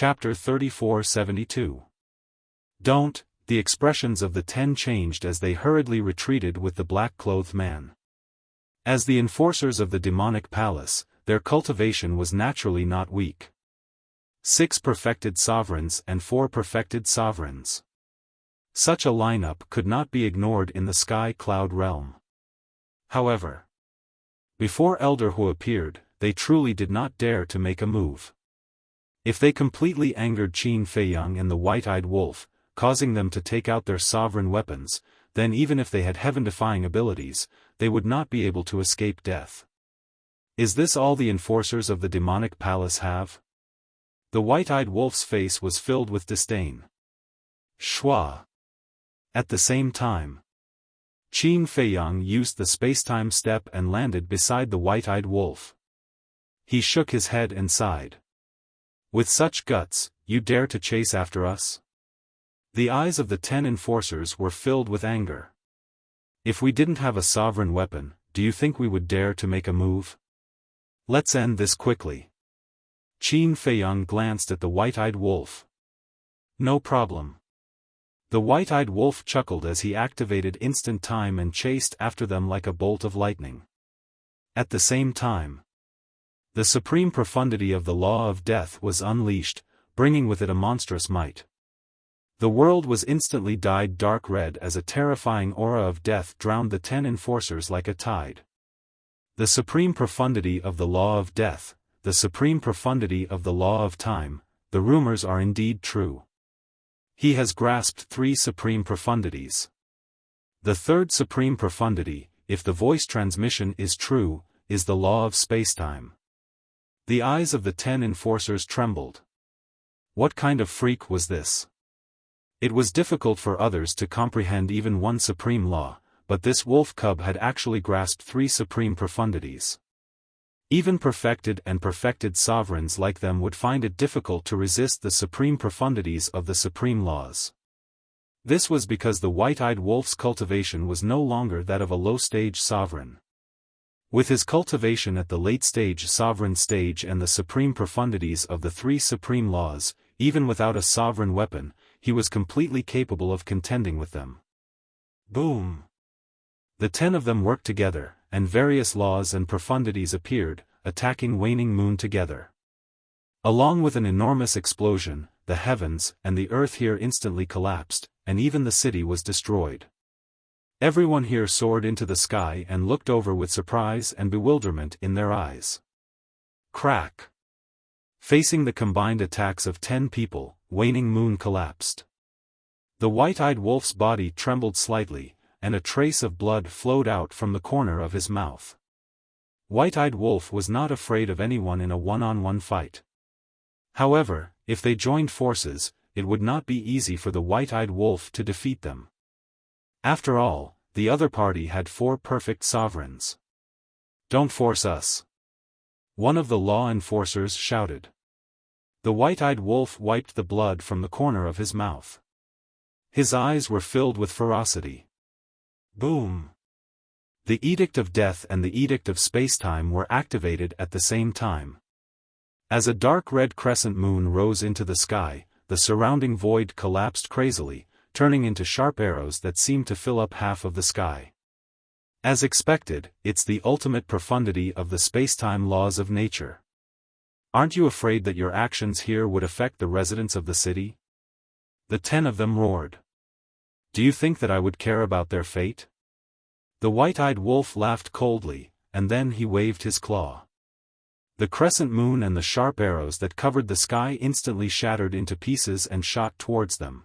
Chapter 3472. Don't. The expressions of the 10 changed as they hurriedly retreated with the black-clothed man. As the enforcers of the demonic palace, their cultivation was naturally not weak. 6 perfected sovereigns and 4 perfected sovereigns. Such a lineup could not be ignored in the sky cloud realm. However, before Elder Hu appeared, they truly did not dare to make a move. If they completely angered Qin Feiyang and the White-Eyed Wolf, causing them to take out their sovereign weapons, then even if they had heaven-defying abilities, they would not be able to escape death. Is this all the enforcers of the demonic palace have? The White-Eyed Wolf's face was filled with disdain. Schwa. At the same time, Qin Feiyang used the space-time step and landed beside the White-Eyed Wolf. He shook his head and sighed. With such guts, you dare to chase after us? The eyes of the 10 enforcers were filled with anger. If we didn't have a sovereign weapon, do you think we would dare to make a move? Let's end this quickly. Qin Feiyang glanced at the White-Eyed Wolf. No problem. The White-Eyed Wolf chuckled as he activated instant time and chased after them like a bolt of lightning. At the same time, the supreme profundity of the law of death was unleashed, bringing with it a monstrous might. The world was instantly dyed dark red as a terrifying aura of death drowned the 10 enforcers like a tide. The supreme profundity of the law of death, the supreme profundity of the law of time, the rumors are indeed true. He has grasped 3 supreme profundities. The third supreme profundity, if the voice transmission is true, is the law of spacetime. The eyes of the 10 enforcers trembled. What kind of freak was this? It was difficult for others to comprehend even one supreme law, but this wolf cub had actually grasped 3 supreme profundities. Even perfected and perfected sovereigns like them would find it difficult to resist the supreme profundities of the supreme laws. This was because the White-Eyed Wolf's cultivation was no longer that of a low-stage sovereign. With his cultivation at the late-stage sovereign stage and the supreme profundities of the 3 supreme laws, even without a sovereign weapon, he was completely capable of contending with them. Boom! The 10 of them worked together, and various laws and profundities appeared, attacking Waning Moon together. Along with an enormous explosion, the heavens and the earth here instantly collapsed, and even the city was destroyed. Everyone here soared into the sky and looked over with surprise and bewilderment in their eyes. Crack! Facing the combined attacks of 10 people, Waning Moon collapsed. The White-Eyed Wolf's body trembled slightly, and a trace of blood flowed out from the corner of his mouth. White-Eyed Wolf was not afraid of anyone in a one-on-one fight. However, if they joined forces, it would not be easy for the White-Eyed Wolf to defeat them. After all, the other party had 4 perfect sovereigns. Don't force us. One of the law enforcers shouted. The White-Eyed Wolf wiped the blood from the corner of his mouth. His eyes were filled with ferocity. Boom! The Edict of Death and the Edict of Spacetime were activated at the same time. As a dark red crescent moon rose into the sky, the surrounding void collapsed crazily, turning into sharp arrows that seemed to fill up half of the sky. As expected, it's the ultimate profundity of the spacetime laws of nature. Aren't you afraid that your actions here would affect the residents of the city? The 10 of them roared. Do you think that I would care about their fate? The White-Eyed Wolf laughed coldly, and then he waved his claw. The crescent moon and the sharp arrows that covered the sky instantly shattered into pieces and shot towards them.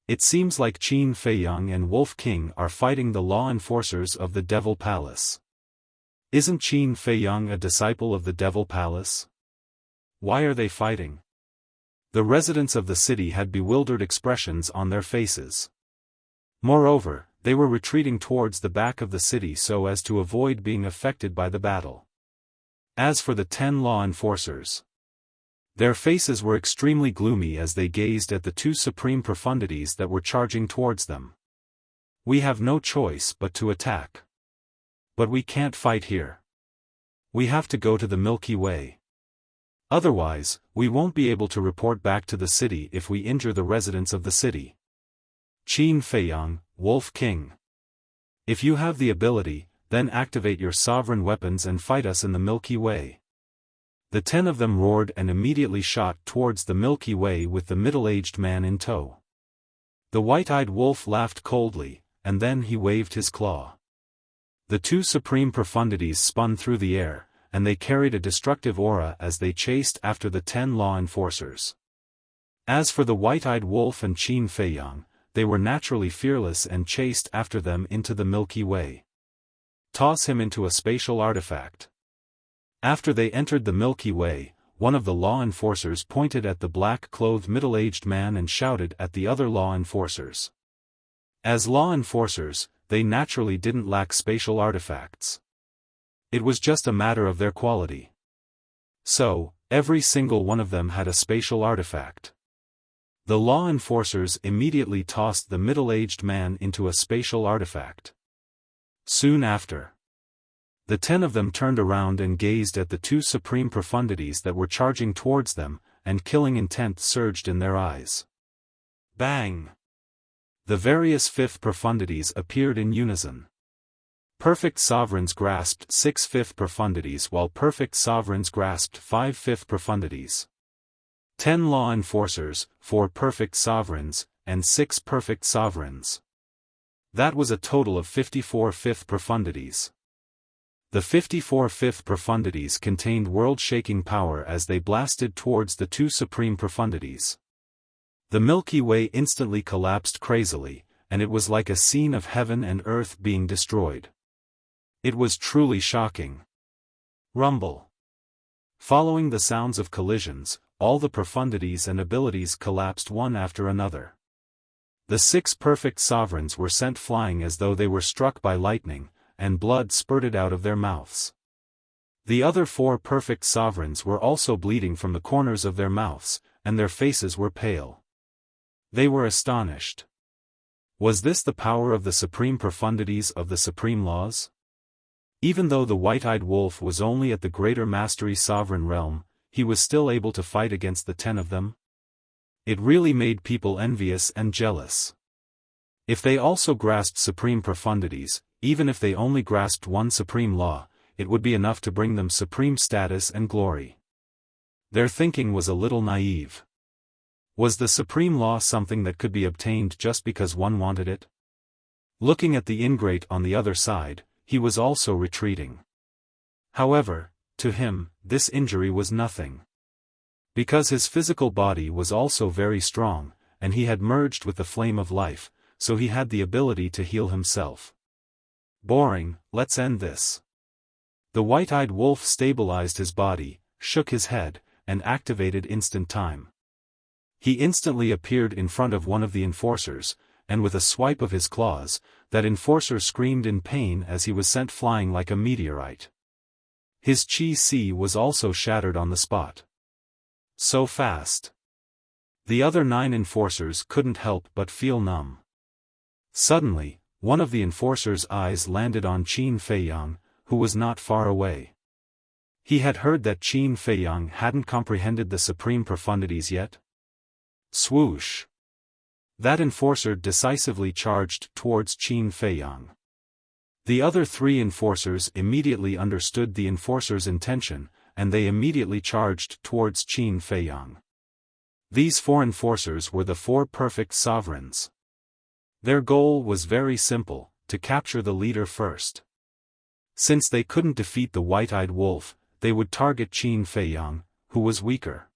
It seems like Qin Feiyang and Wolf King are fighting the law enforcers of the Devil Palace. Isn't Qin Feiyang a disciple of the Devil Palace? Why are they fighting? The residents of the city had bewildered expressions on their faces. Moreover, they were retreating towards the back of the city so as to avoid being affected by the battle. As for the 10 law enforcers, their faces were extremely gloomy as they gazed at the 2 supreme profundities that were charging towards them. We have no choice but to attack. But we can't fight here. We have to go to the Milky Way. Otherwise, we won't be able to report back to the city if we injure the residents of the city. Qin Feiyang, Wolf King. If you have the ability, then activate your sovereign weapons and fight us in the Milky Way. The 10 of them roared and immediately shot towards the Milky Way with the middle-aged man in tow. The white-eyed wolf laughed coldly, and then he waved his claw. The 2 supreme profundities spun through the air, and they carried a destructive aura as they chased after the 10 law enforcers. As for the white-eyed wolf and Qin Feiyang, they were naturally fearless and chased after them into the Milky Way. Toss him into a spatial artifact. After they entered the Milky Way, one of the law enforcers pointed at the black-clothed middle-aged man and shouted at the other law enforcers. As law enforcers, they naturally didn't lack spatial artifacts. It was just a matter of their quality. So, every single one of them had a spatial artifact. The law enforcers immediately tossed the middle-aged man into a spatial artifact. Soon after, the 10 of them turned around and gazed at the 2 supreme profundities that were charging towards them, and killing intent surged in their eyes. Bang! The various 5th profundities appeared in unison. Perfect sovereigns grasped 6 5th profundities while perfect sovereigns grasped 5 5th profundities. 10 law enforcers, 4 perfect sovereigns, and 6 perfect sovereigns. That was a total of 54 5th profundities. The 54 5th profundities contained world-shaking power as they blasted towards the 2 supreme profundities. The Milky Way instantly collapsed crazily, and it was like a scene of heaven and earth being destroyed. It was truly shocking. Rumble. Following the sounds of collisions, all the profundities and abilities collapsed one after another. The 6 perfect sovereigns were sent flying as though they were struck by lightning, and blood spurted out of their mouths. The other 4 perfect sovereigns were also bleeding from the corners of their mouths, and their faces were pale. They were astonished. Was this the power of the supreme profundities of the supreme laws? Even though the white-eyed wolf was only at the greater mastery sovereign realm, he was still able to fight against the 10 of them. It really made people envious and jealous. If they also grasped supreme profundities, even if they only grasped one supreme law, it would be enough to bring them supreme status and glory. Their thinking was a little naive. Was the supreme law something that could be obtained just because one wanted it? Looking at the ingrate on the other side, he was also retreating. However, to him, this injury was nothing. Because his physical body was also very strong, and he had merged with the flame of life, so he had the ability to heal himself. Boring, let's end this. The white-eyed wolf stabilized his body, shook his head, and activated instant time. He instantly appeared in front of one of the enforcers, and with a swipe of his claws, that enforcer screamed in pain as he was sent flying like a meteorite. His chi was also shattered on the spot. So fast. The other 9 enforcers couldn't help but feel numb. Suddenly, one of the enforcer's eyes landed on Qin Feiyang, who was not far away. He had heard that Qin Feiyang hadn't comprehended the supreme profundities yet. Swoosh! That enforcer decisively charged towards Qin Feiyang. The other 3 enforcers immediately understood the enforcer's intention, and they immediately charged towards Qin Feiyang. These 4 enforcers were the 4 perfect sovereigns. Their goal was very simple, to capture the leader first. Since they couldn't defeat the white-eyed wolf, they would target Qin Feiyang, who was weaker.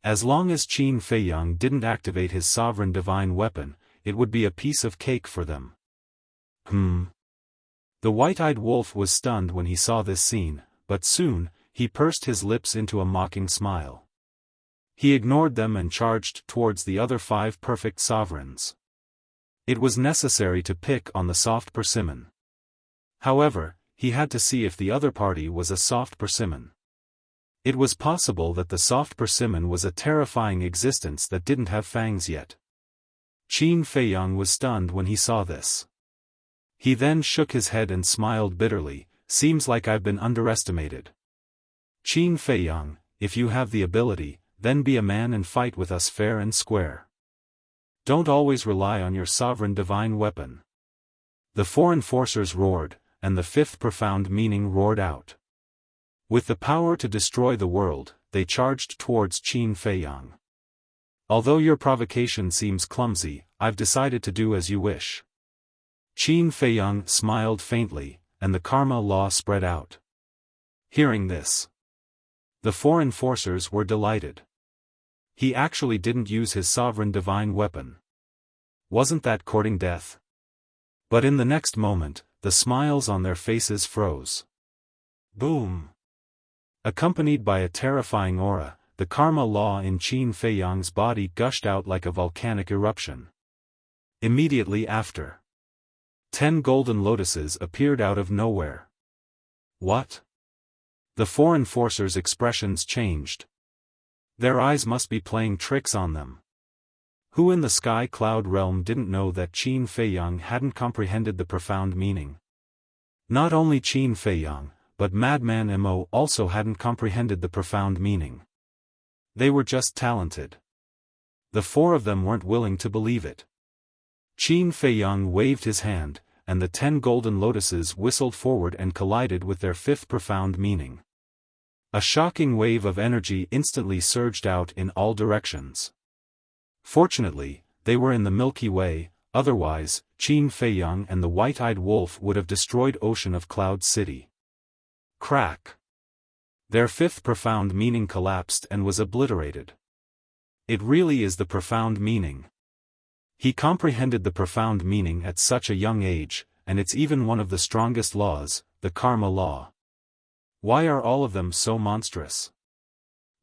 As long as Qin Feiyang didn't activate his sovereign divine weapon, it would be a piece of cake for them. The white-eyed wolf was stunned when he saw this scene, but soon, he pursed his lips into a mocking smile. He ignored them and charged towards the other 5 perfect sovereigns. It was necessary to pick on the soft persimmon. However, he had to see if the other party was a soft persimmon. It was possible that the soft persimmon was a terrifying existence that didn't have fangs yet. Qin Feiyang was stunned when he saw this. He then shook his head and smiled bitterly, "Seems like I've been underestimated." Qin Feiyang, if you have the ability, then be a man and fight with us fair and square. Don't always rely on your sovereign divine weapon." The four enforcers roared, and the fifth profound meaning roared out. With the power to destroy the world, they charged towards Qin Feiyang. "Although your provocation seems clumsy, I've decided to do as you wish." Qin Feiyang smiled faintly, and the karma law spread out. Hearing this, the four enforcers were delighted. He actually didn't use his sovereign divine weapon. Wasn't that courting death? But in the next moment, the smiles on their faces froze. Boom! Accompanied by a terrifying aura, the karma law in Qin Feiyang's body gushed out like a volcanic eruption. Immediately after, 10 golden lotuses appeared out of nowhere. What? The four enforcers' expressions changed. Their eyes must be playing tricks on them. Who in the sky cloud realm didn't know that Qin Feiyang hadn't comprehended the profound meaning? Not only Qin Feiyang, but Madman Mo also hadn't comprehended the profound meaning. They were just talented. The four of them weren't willing to believe it. Qin Feiyang waved his hand, and the 10 golden lotuses whistled forward and collided with their fifth profound meaning. A shocking wave of energy instantly surged out in all directions. Fortunately, they were in the Milky Way, otherwise, Qin Feiyang and the white-eyed wolf would have destroyed Ocean of Cloud City. Crack! Their fifth profound meaning collapsed and was obliterated. It really is the profound meaning. He comprehended the profound meaning at such a young age, and it's even one of the strongest laws, the karma law. Why are all of them so monstrous?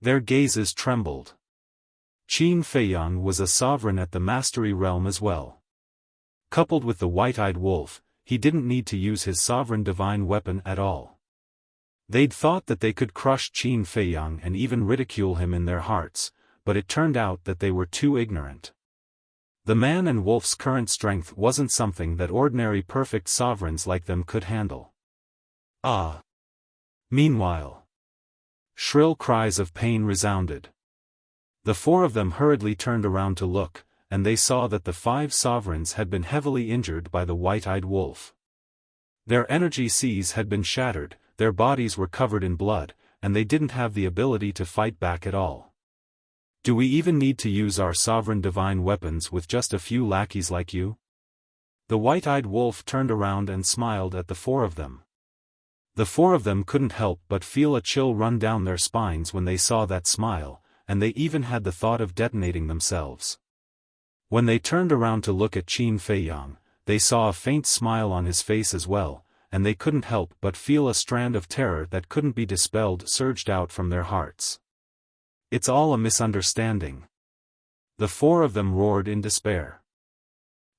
Their gazes trembled. Qin Feiyang was a sovereign at the mastery realm as well. Coupled with the white-eyed wolf, he didn't need to use his sovereign divine weapon at all. They'd thought that they could crush Qin Feiyang and even ridicule him in their hearts, but it turned out that they were too ignorant. The man and wolf's current strength wasn't something that ordinary perfect sovereigns like them could handle. Ah! Meanwhile, shrill cries of pain resounded. The four of them hurriedly turned around to look, and they saw that the 5 sovereigns had been heavily injured by the white-eyed wolf. Their energy seas had been shattered, their bodies were covered in blood, and they didn't have the ability to fight back at all. Do we even need to use our sovereign divine weapons with just a few lackeys like you? The white-eyed wolf turned around and smiled at the four of them. The four of them couldn't help but feel a chill run down their spines when they saw that smile, and they even had the thought of detonating themselves. When they turned around to look at Qin Feiyang, they saw a faint smile on his face as well, and they couldn't help but feel a strand of terror that couldn't be dispelled surged out from their hearts. It's all a misunderstanding. The four of them roared in despair.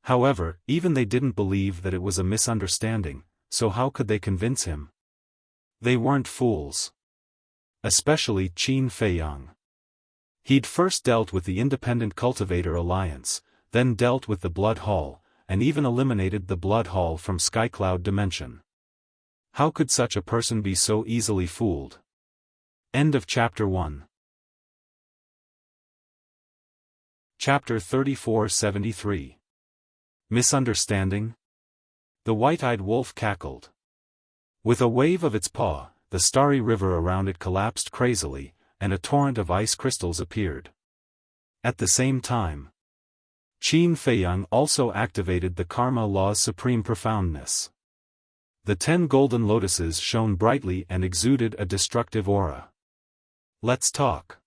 However, even they didn't believe that it was a misunderstanding, so how could they convince him? They weren't fools. Especially Qin Feiyang. He'd first dealt with the Independent Cultivator Alliance, then dealt with the Blood Hall, and even eliminated the Blood Hall from Skycloud Dimension. How could such a person be so easily fooled? End of Chapter 1. Chapter 34-73. Misunderstanding? The white-eyed wolf cackled. With a wave of its paw, the starry river around it collapsed crazily, and a torrent of ice crystals appeared. At the same time, Qin Feiyang also activated the karma law's supreme profoundness. The 10 golden lotuses shone brightly and exuded a destructive aura. Let's talk.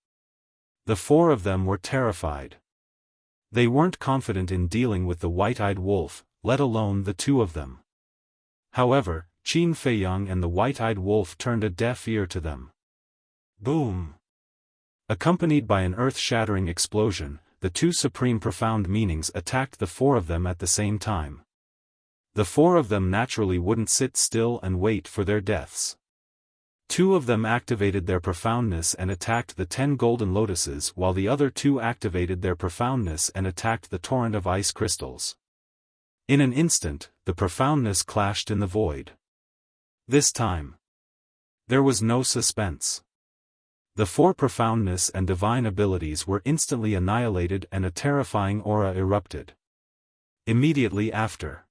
The four of them were terrified. They weren't confident in dealing with the white-eyed wolf, let alone the 2 of them. However, Qin Feiyang and the white-eyed wolf turned a deaf ear to them. Boom! Accompanied by an earth-shattering explosion, the 2 supreme profound meanings attacked the 4 of them at the same time. The 4 of them naturally wouldn't sit still and wait for their deaths. 2 of them activated their profoundness and attacked the 10 golden lotuses while the other 2 activated their profoundness and attacked the torrent of ice crystals. In an instant, the profoundness clashed in the void. This time, there was no suspense. The four profoundness and divine abilities were instantly annihilated and a terrifying aura erupted. Immediately after,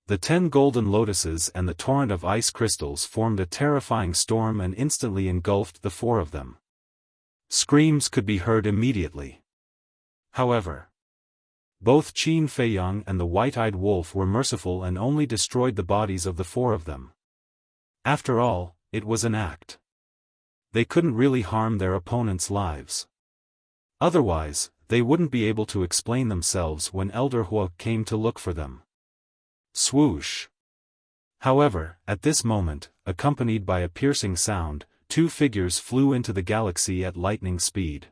the 10 golden lotuses and the torrent of ice crystals formed a terrifying storm and instantly engulfed the four of them. Screams could be heard immediately. However, both Qin Feiyang and the white-eyed wolf were merciful and only destroyed the bodies of the four of them. After all, it was an act. They couldn't really harm their opponents' lives. Otherwise, they wouldn't be able to explain themselves when Elder Hua came to look for them. Swoosh! However, at this moment, accompanied by a piercing sound, two figures flew into the galaxy at lightning speed.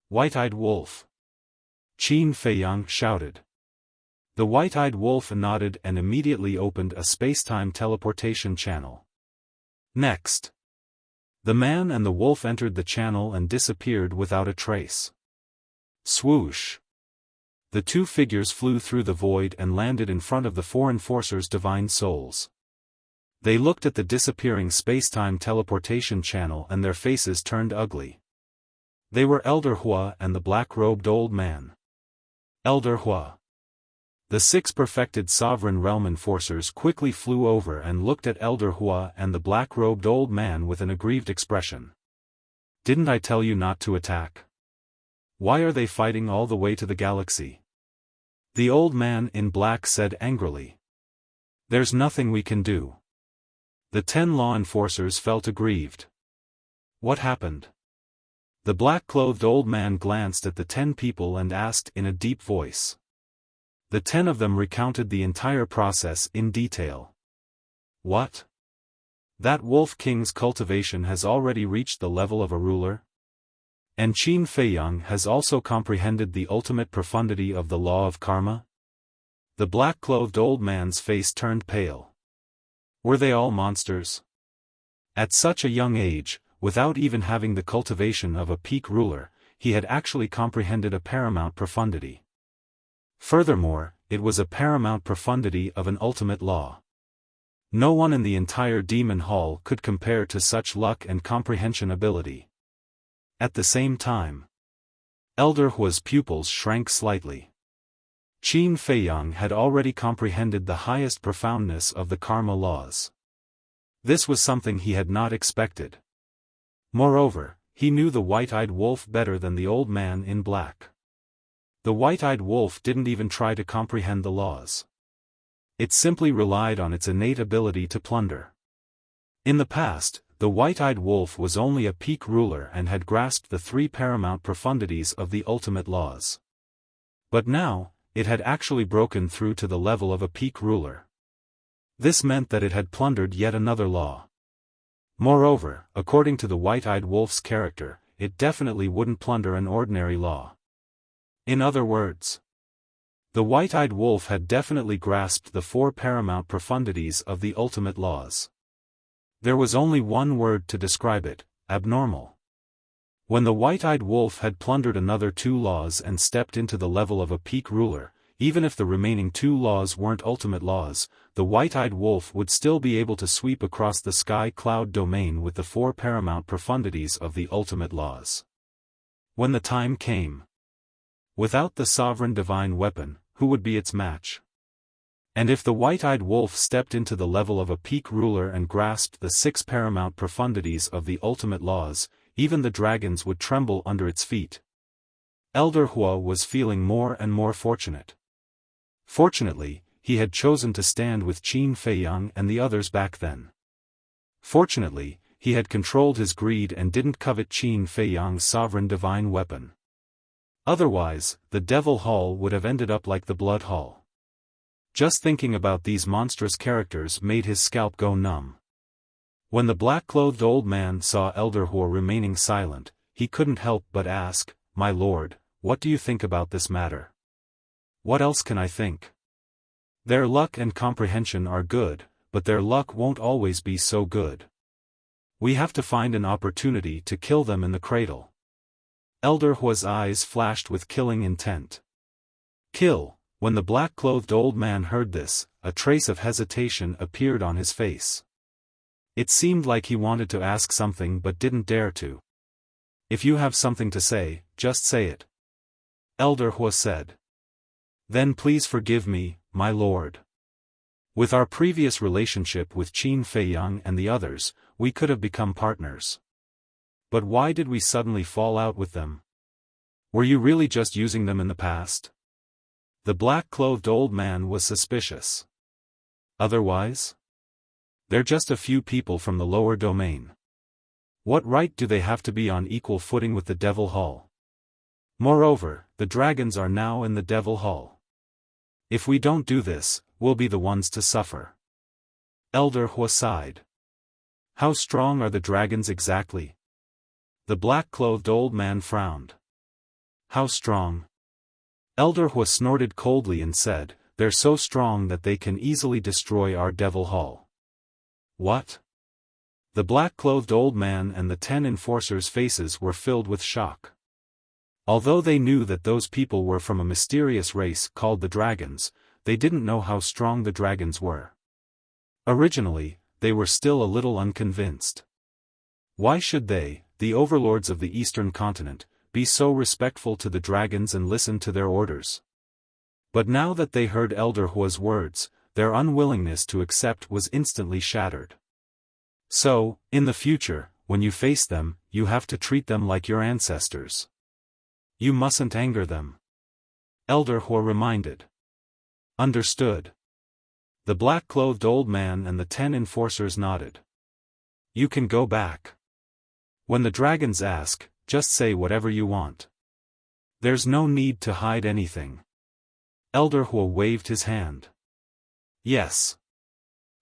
White-eyed wolf! Qin Feiyang shouted. The white-eyed wolf nodded and immediately opened a space-time teleportation channel. Next, the man and the wolf entered the channel and disappeared without a trace. Swoosh! The two figures flew through the void and landed in front of the four enforcers' divine souls. They looked at the disappearing space-time teleportation channel and their faces turned ugly. They were Elder Hua and the black-robed old man. Elder Hua. The 6 perfected sovereign realm enforcers quickly flew over and looked at Elder Hua and the black-robed old man with an aggrieved expression. Didn't I tell you not to attack? Why are they fighting all the way to the galaxy? The old man in black said angrily. There's nothing we can do. The 10 law enforcers felt aggrieved. What happened? The black-clothed old man glanced at the 10 people and asked in a deep voice. The 10 of them recounted the entire process in detail. What? That Wolf King's cultivation has already reached the level of a ruler? And Qin Feiyang has also comprehended the ultimate profundity of the law of karma? The black-clothed old man's face turned pale. Were they all monsters? At such a young age, without even having the cultivation of a peak ruler, he had actually comprehended a paramount profundity. Furthermore, it was a paramount profundity of an ultimate law. No one in the entire demon hall could compare to such luck and comprehension ability. At the same time, Elder Hua's pupils shrank slightly. Qin Feiyang had already comprehended the highest profoundness of the karma laws. This was something he had not expected. Moreover, he knew the white-eyed wolf better than the old man in black. The white-eyed wolf didn't even try to comprehend the laws. It simply relied on its innate ability to plunder. In the past, the white-eyed wolf was only a peak ruler and had grasped the 3 paramount profundities of the ultimate laws. But now, it had actually broken through to the level of a peak ruler. This meant that it had plundered yet another law. Moreover, according to the white-eyed wolf's character, it definitely wouldn't plunder an ordinary law. In other words, the white-eyed wolf had definitely grasped the 4 paramount profundities of the ultimate laws. There was only one word to describe it: abnormal. When the white-eyed wolf had plundered another 2 laws and stepped into the level of a peak ruler, even if the remaining 2 laws weren't ultimate laws, the white-eyed wolf would still be able to sweep across the sky cloud domain with the 4 paramount profundities of the ultimate laws. When the time came, without the sovereign divine weapon, who would be its match? And if the white-eyed wolf stepped into the level of a peak ruler and grasped the 6 paramount profundities of the ultimate laws, even the dragons would tremble under its feet. Elder Hua was feeling more and more fortunate. Fortunately, he had chosen to stand with Qin Feiyang and the others back then. Fortunately, he had controlled his greed and didn't covet Qin Feiyang's sovereign divine weapon. Otherwise, the Devil Hall would have ended up like the Blood Hall. Just thinking about these monstrous characters made his scalp go numb. When the black-clothed old man saw Elder Hua remaining silent, he couldn't help but ask, "My lord, what do you think about this matter?" "What else can I think? Their luck and comprehension are good, but their luck won't always be so good. We have to find an opportunity to kill them in the cradle." Elder Hua's eyes flashed with killing intent. Kill. When the black-clothed old man heard this, a trace of hesitation appeared on his face. It seemed like he wanted to ask something but didn't dare to. If you have something to say, just say it. Elder Hua said. Then please forgive me, my lord. With our previous relationship with Qin Feiyang and the others, we could have become partners. But why did we suddenly fall out with them? Were you really just using them in the past? The black-clothed old man was suspicious. Otherwise? They're just a few people from the lower domain. What right do they have to be on equal footing with the Devil Hall? Moreover, the dragons are now in the Devil Hall. If we don't do this, we'll be the ones to suffer. Elder Hua sighed. How strong are the dragons exactly? The black-clothed old man frowned. How strong? Elder Hua snorted coldly and said, they're so strong that they can easily destroy our Devil Hall. What? The black-clothed old man and the 10 enforcers' faces were filled with shock. Although they knew that those people were from a mysterious race called the dragons, they didn't know how strong the dragons were. Originally, they were still a little unconvinced. Why should they, the overlords of the eastern continent, be so respectful to the dragons and listen to their orders? But now that they heard Elder Hua's words, their unwillingness to accept was instantly shattered. So, in the future, when you face them, you have to treat them like your ancestors. You mustn't anger them. Elder Hua reminded. Understood. The black-clothed old man and the 10 enforcers nodded. You can go back. When the dragons ask, just say whatever you want. There's no need to hide anything. Elder Hua waved his hand. Yes.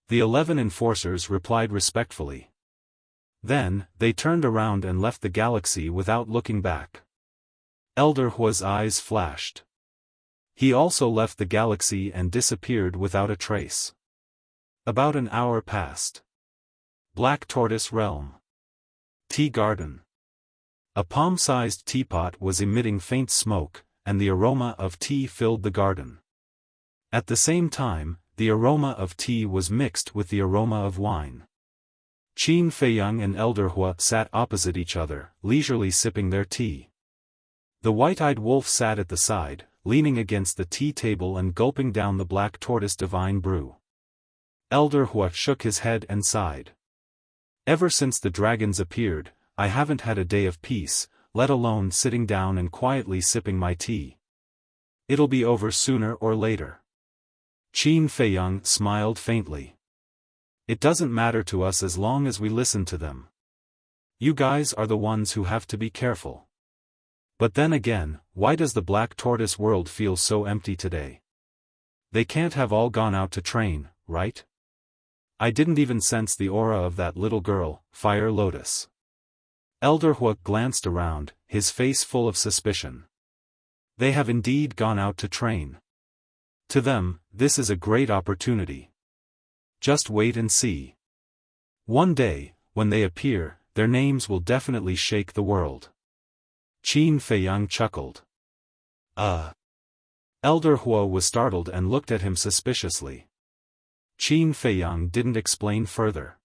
The 11 enforcers replied respectfully. Then, they turned around and left the galaxy without looking back. Elder Hua's eyes flashed. He also left the galaxy and disappeared without a trace. About an hour passed. Black Tortoise Realm. Tea Garden. A palm-sized teapot was emitting faint smoke, and the aroma of tea filled the garden. At the same time, the aroma of tea was mixed with the aroma of wine. Qin Feiyang and Elder Hua sat opposite each other, leisurely sipping their tea. The white-eyed wolf sat at the side, leaning against the tea table and gulping down the black tortoise divine brew. Elder Hua shook his head and sighed. Ever since the dragons appeared, I haven't had a day of peace, let alone sitting down and quietly sipping my tea. It'll be over sooner or later. Qin Feiyang smiled faintly. It doesn't matter to us as long as we listen to them. You guys are the ones who have to be careful. But then again, why does the Black Tortoise world feel so empty today? They can't have all gone out to train, right? I didn't even sense the aura of that little girl, Fire Lotus. Elder Hua glanced around, his face full of suspicion. They have indeed gone out to train. To them, this is a great opportunity. Just wait and see. One day, when they appear, their names will definitely shake the world. Qin Feiyang chuckled. Elder Hua was startled and looked at him suspiciously. Qin Feiyang didn't explain further.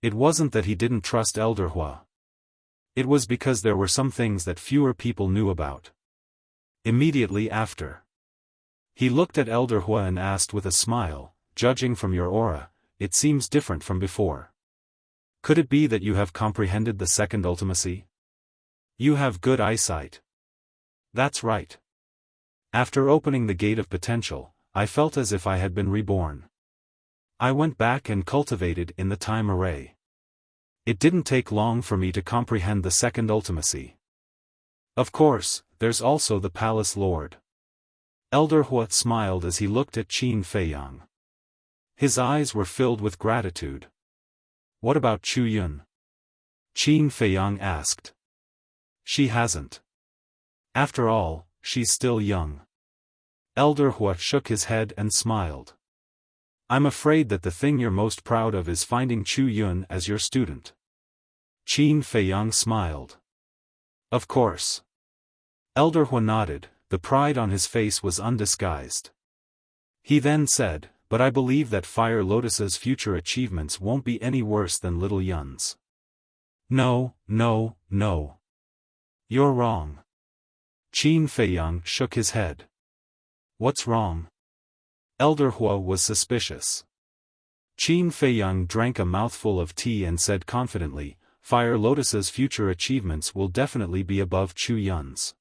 It wasn't that he didn't trust Elder Hua. It was because there were some things that fewer people knew about. Immediately after, he looked at Elder Hua and asked with a smile, judging from your aura, it seems different from before. Could it be that you have comprehended the second ultimacy? You have good eyesight. That's right. After opening the gate of potential, I felt as if I had been reborn. I went back and cultivated in the time array. It didn't take long for me to comprehend the second ultimacy. Of course, there's also the Palace Lord. Elder Hua smiled as he looked at Qin Feiyang. His eyes were filled with gratitude. What about Chu Yun? Qin Feiyang asked. She hasn't. After all, she's still young. Elder Hua shook his head and smiled. I'm afraid that the thing you're most proud of is finding Chu Yun as your student. Qin Feiyang smiled. Of course. Elder Hua nodded, the pride on his face was undisguised. He then said, but I believe that Fire Lotus's future achievements won't be any worse than little Yun's. No, no, no. You're wrong. Qin Feiyang shook his head. What's wrong? Elder Hua was suspicious. Qin Feiyang drank a mouthful of tea and said confidently, Fire Lotus's future achievements will definitely be above Chu Yun's.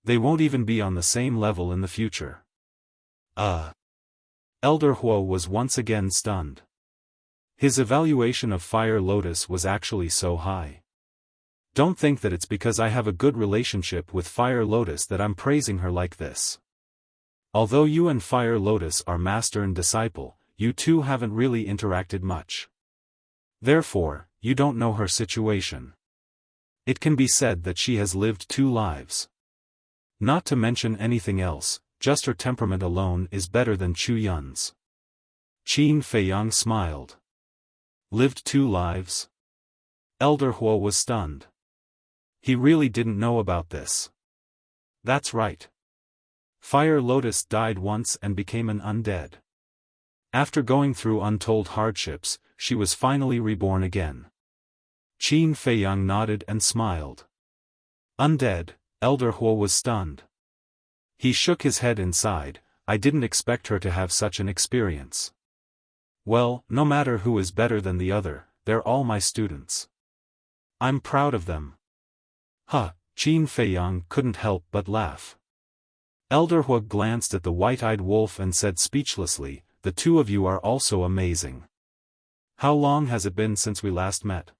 They won't even be on the same level in the future. Elder Hua was once again stunned. His evaluation of Fire Lotus was actually so high. Don't think that it's because I have a good relationship with Fire Lotus that I'm praising her like this. Although you and Fire Lotus are master and disciple, you two haven't really interacted much. Therefore, you don't know her situation. It can be said that she has lived 2 lives. Not to mention anything else, just her temperament alone is better than Chu Yun's. Qin Feiyang smiled. Lived 2 lives? Elder Hua was stunned. He really didn't know about this. That's right. Fire Lotus died once and became an undead. After going through untold hardships, she was finally reborn again. Qin Feiyang nodded and smiled. Undead, Elder Hua was stunned. He shook his head inside. I didn't expect her to have such an experience. Well, no matter who is better than the other, they're all my students. I'm proud of them. Qin Feiyang couldn't help but laugh. Elder Hua glanced at the white-eyed wolf and said speechlessly, the 2 of you are also amazing. How long has it been since we last met?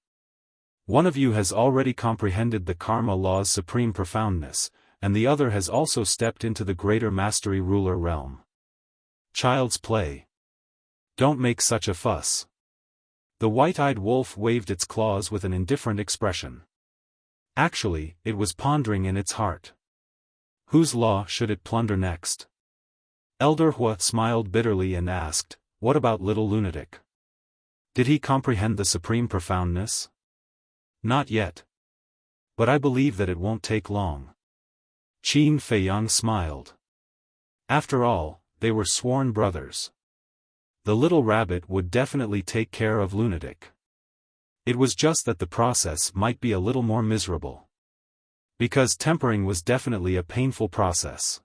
One of you has already comprehended the karma law's supreme profoundness, and the other has also stepped into the greater mastery ruler realm. Child's play. Don't make such a fuss. The white-eyed wolf waved its claws with an indifferent expression. Actually, it was pondering in its heart. Whose law should it plunder next? Elder Hua smiled bitterly and asked, what about little lunatic? Did he comprehend the supreme profoundness? Not yet. But I believe that it won't take long. Qin Feiyang smiled. After all, they were sworn brothers. The little rabbit would definitely take care of lunatic. It was just that the process might be a little more miserable. Because tempering was definitely a painful process.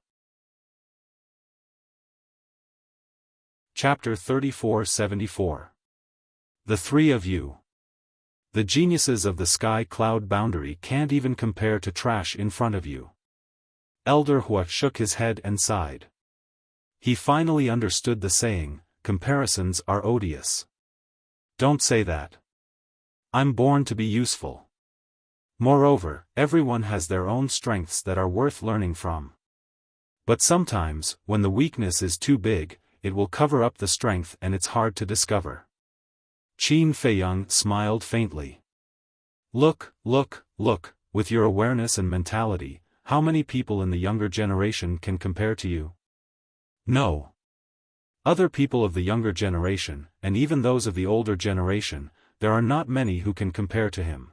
Chapter 34-74. The 3 of you. The geniuses of the sky cloud boundary can't even compare to trash in front of you. Elder Hua shook his head and sighed. He finally understood the saying, comparisons are odious. Don't say that. I'm born to be useful. Moreover, everyone has their own strengths that are worth learning from. But sometimes, when the weakness is too big, it will cover up the strength and it's hard to discover. Qin Feiyang smiled faintly. Look, with your awareness and mentality, how many people in the younger generation can compare to you? No. Other people of the younger generation, and even those of the older generation, there are not many who can compare to him.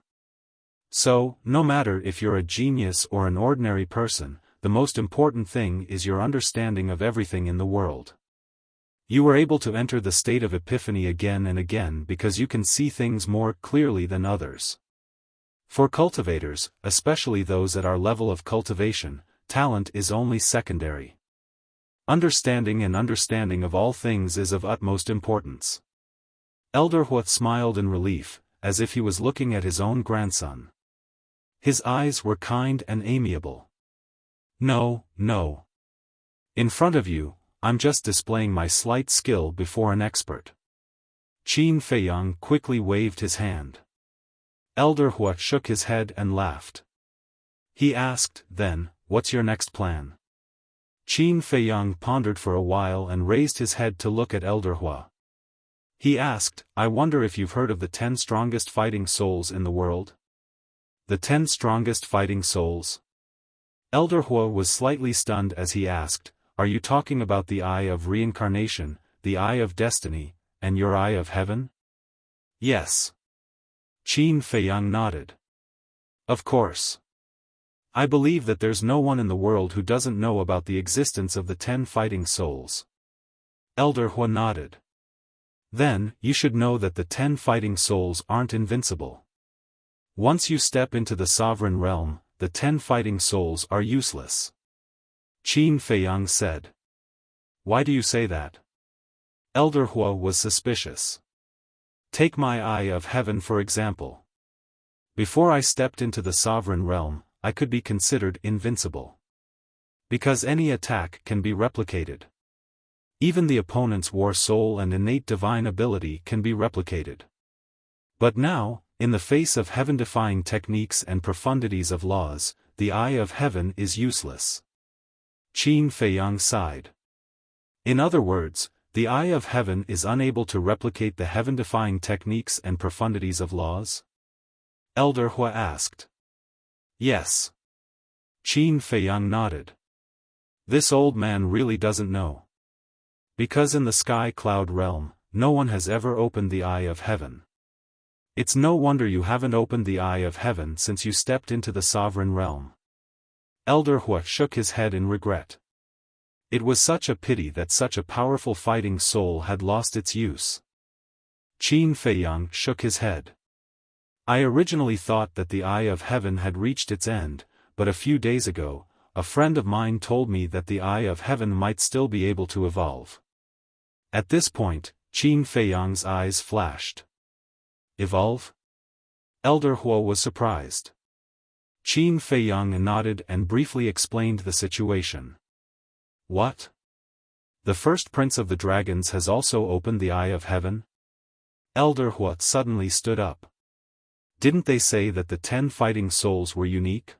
So, no matter if you're a genius or an ordinary person, the most important thing is your understanding of everything in the world. You were able to enter the state of epiphany again and again because you can see things more clearly than others. For cultivators, especially those at our level of cultivation, talent is only secondary. Understanding of all things is of utmost importance. Elder Hua smiled in relief, as if he was looking at his own grandson. His eyes were kind and amiable. No. In front of you, I'm just displaying my slight skill before an expert. Qin Feiyang quickly waved his hand. Elder Hua shook his head and laughed. He asked, then, what's your next plan? Qin Feiyang pondered for a while and raised his head to look at Elder Hua. He asked, I wonder if you've heard of the 10 strongest fighting souls in the world? The 10 strongest fighting souls? Elder Hua was slightly stunned as he asked, are you talking about the Eye of Reincarnation, the Eye of Destiny, and your Eye of Heaven? Yes. Qin Feiyang nodded. Of course. I believe that there's no one in the world who doesn't know about the existence of the 10 fighting souls. Elder Hua nodded. Then, you should know that the 10 fighting souls aren't invincible. Once you step into the sovereign realm, the 10 fighting souls are useless. Qin Feiyang said. Why do you say that? Elder Hua was suspicious. Take my Eye of Heaven for example. Before I stepped into the sovereign realm, I could be considered invincible. Because any attack can be replicated. Even the opponent's war soul and innate divine ability can be replicated. But now, in the face of heaven-defying techniques and profundities of laws, the Eye of Heaven is useless. Qin Feiyang sighed. In other words, the Eye of Heaven is unable to replicate the heaven-defying techniques and profundities of laws? Elder Hua asked. Yes. Qin Feiyang nodded. This old man really doesn't know. Because in the sky cloud realm, no one has ever opened the Eye of Heaven. It's no wonder you haven't opened the Eye of Heaven since you stepped into the sovereign realm. Elder Hua shook his head in regret. It was such a pity that such a powerful fighting soul had lost its use. Qin Feiyang shook his head. I originally thought that the Eye of Heaven had reached its end, but a few days ago, a friend of mine told me that the Eye of Heaven might still be able to evolve. At this point, Qin Feiyang's eyes flashed. Evolve? Elder Hua was surprised. Qin Feiyang nodded and briefly explained the situation. What? The first prince of the dragons has also opened the Eye of Heaven? Elder Hua suddenly stood up. Didn't they say that the 10 fighting souls were unique?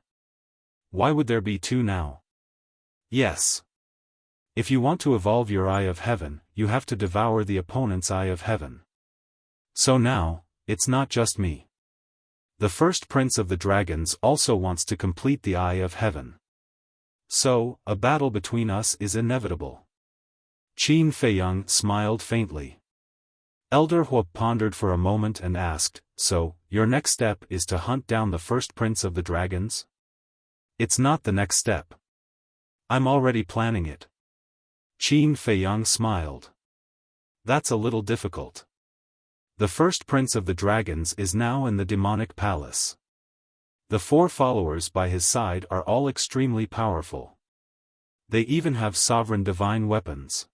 Why would there be 2 now? Yes. If you want to evolve your Eye of Heaven, you have to devour the opponent's Eye of Heaven. So now, it's not just me. The first prince of the dragons also wants to complete the Eye of Heaven. So, a battle between us is inevitable. Qin Feiyang smiled faintly. Elder Hua pondered for a moment and asked, so, your next step is to hunt down the first prince of the dragons? It's not the next step. I'm already planning it. Qin Feiyang smiled. That's a little difficult. The first prince of the dragons is now in the demonic palace. The 4 followers by his side are all extremely powerful. They even have sovereign divine weapons.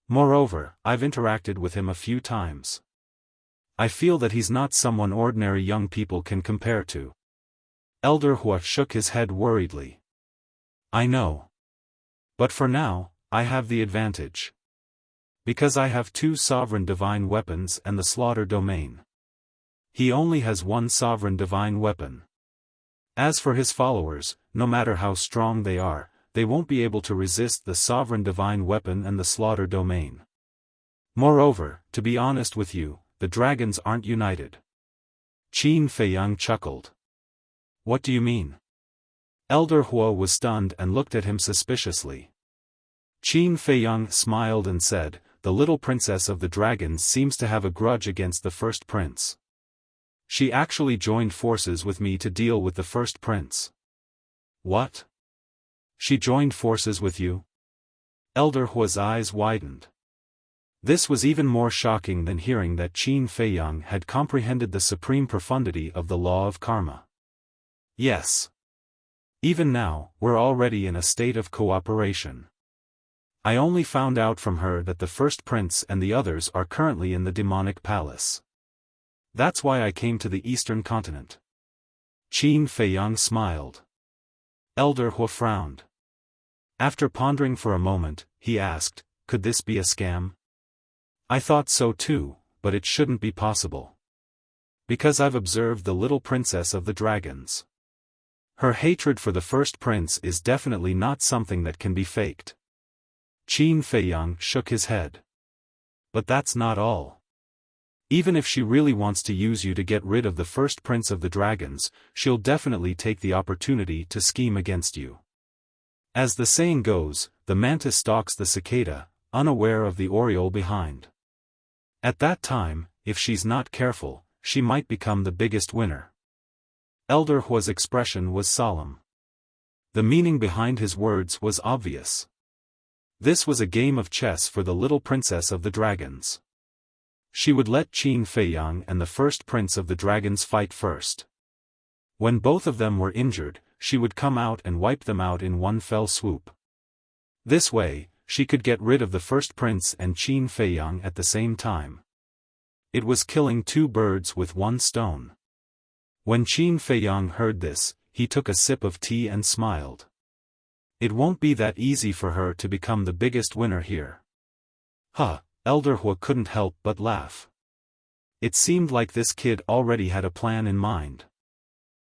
Moreover, I've interacted with him a few times. I feel that he's not someone ordinary young people can compare to. Elder Hua shook his head worriedly. I know. But for now, I have the advantage. Because I have 2 sovereign divine weapons and the slaughter domain. He only has 1 sovereign divine weapon. As for his followers, no matter how strong they are, they won't be able to resist the sovereign divine weapon and the slaughter domain. Moreover, to be honest with you, the dragons aren't united. Qin Feiyang chuckled. What do you mean? Elder Hua was stunned and looked at him suspiciously. Qin Feiyang smiled and said, the little princess of the dragons seems to have a grudge against the first prince. She actually joined forces with me to deal with the first prince. What? She joined forces with you? Elder Hua's eyes widened. This was even more shocking than hearing that Qin Feiyang had comprehended the supreme profundity of the law of karma. Yes. Even now, we're already in a state of cooperation. I only found out from her that the first prince and the others are currently in the demonic palace. That's why I came to the eastern continent. Qin Feiyang smiled. Elder Hua frowned. After pondering for a moment, he asked, could this be a scam? I thought so too, but it shouldn't be possible. Because I've observed the little princess of the dragons. Her hatred for the first prince is definitely not something that can be faked. Qin Feiyang shook his head. But that's not all. Even if she really wants to use you to get rid of the first prince of the dragons, she'll definitely take the opportunity to scheme against you. As the saying goes, the mantis stalks the cicada, unaware of the oriole behind. At that time, if she's not careful, she might become the biggest winner. Elder Hua's expression was solemn. The meaning behind his words was obvious. This was a game of chess for the little princess of the dragons. She would let Qin Feiyang and the first prince of the dragons fight first. When both of them were injured, she would come out and wipe them out in one fell swoop. This way, she could get rid of the first prince and Qin Feiyang at the same time. It was killing two birds with one stone. When Qin Feiyang heard this, he took a sip of tea and smiled. It won't be that easy for her to become the biggest winner here. Huh, Elder Hua couldn't help but laugh. It seemed like this kid already had a plan in mind.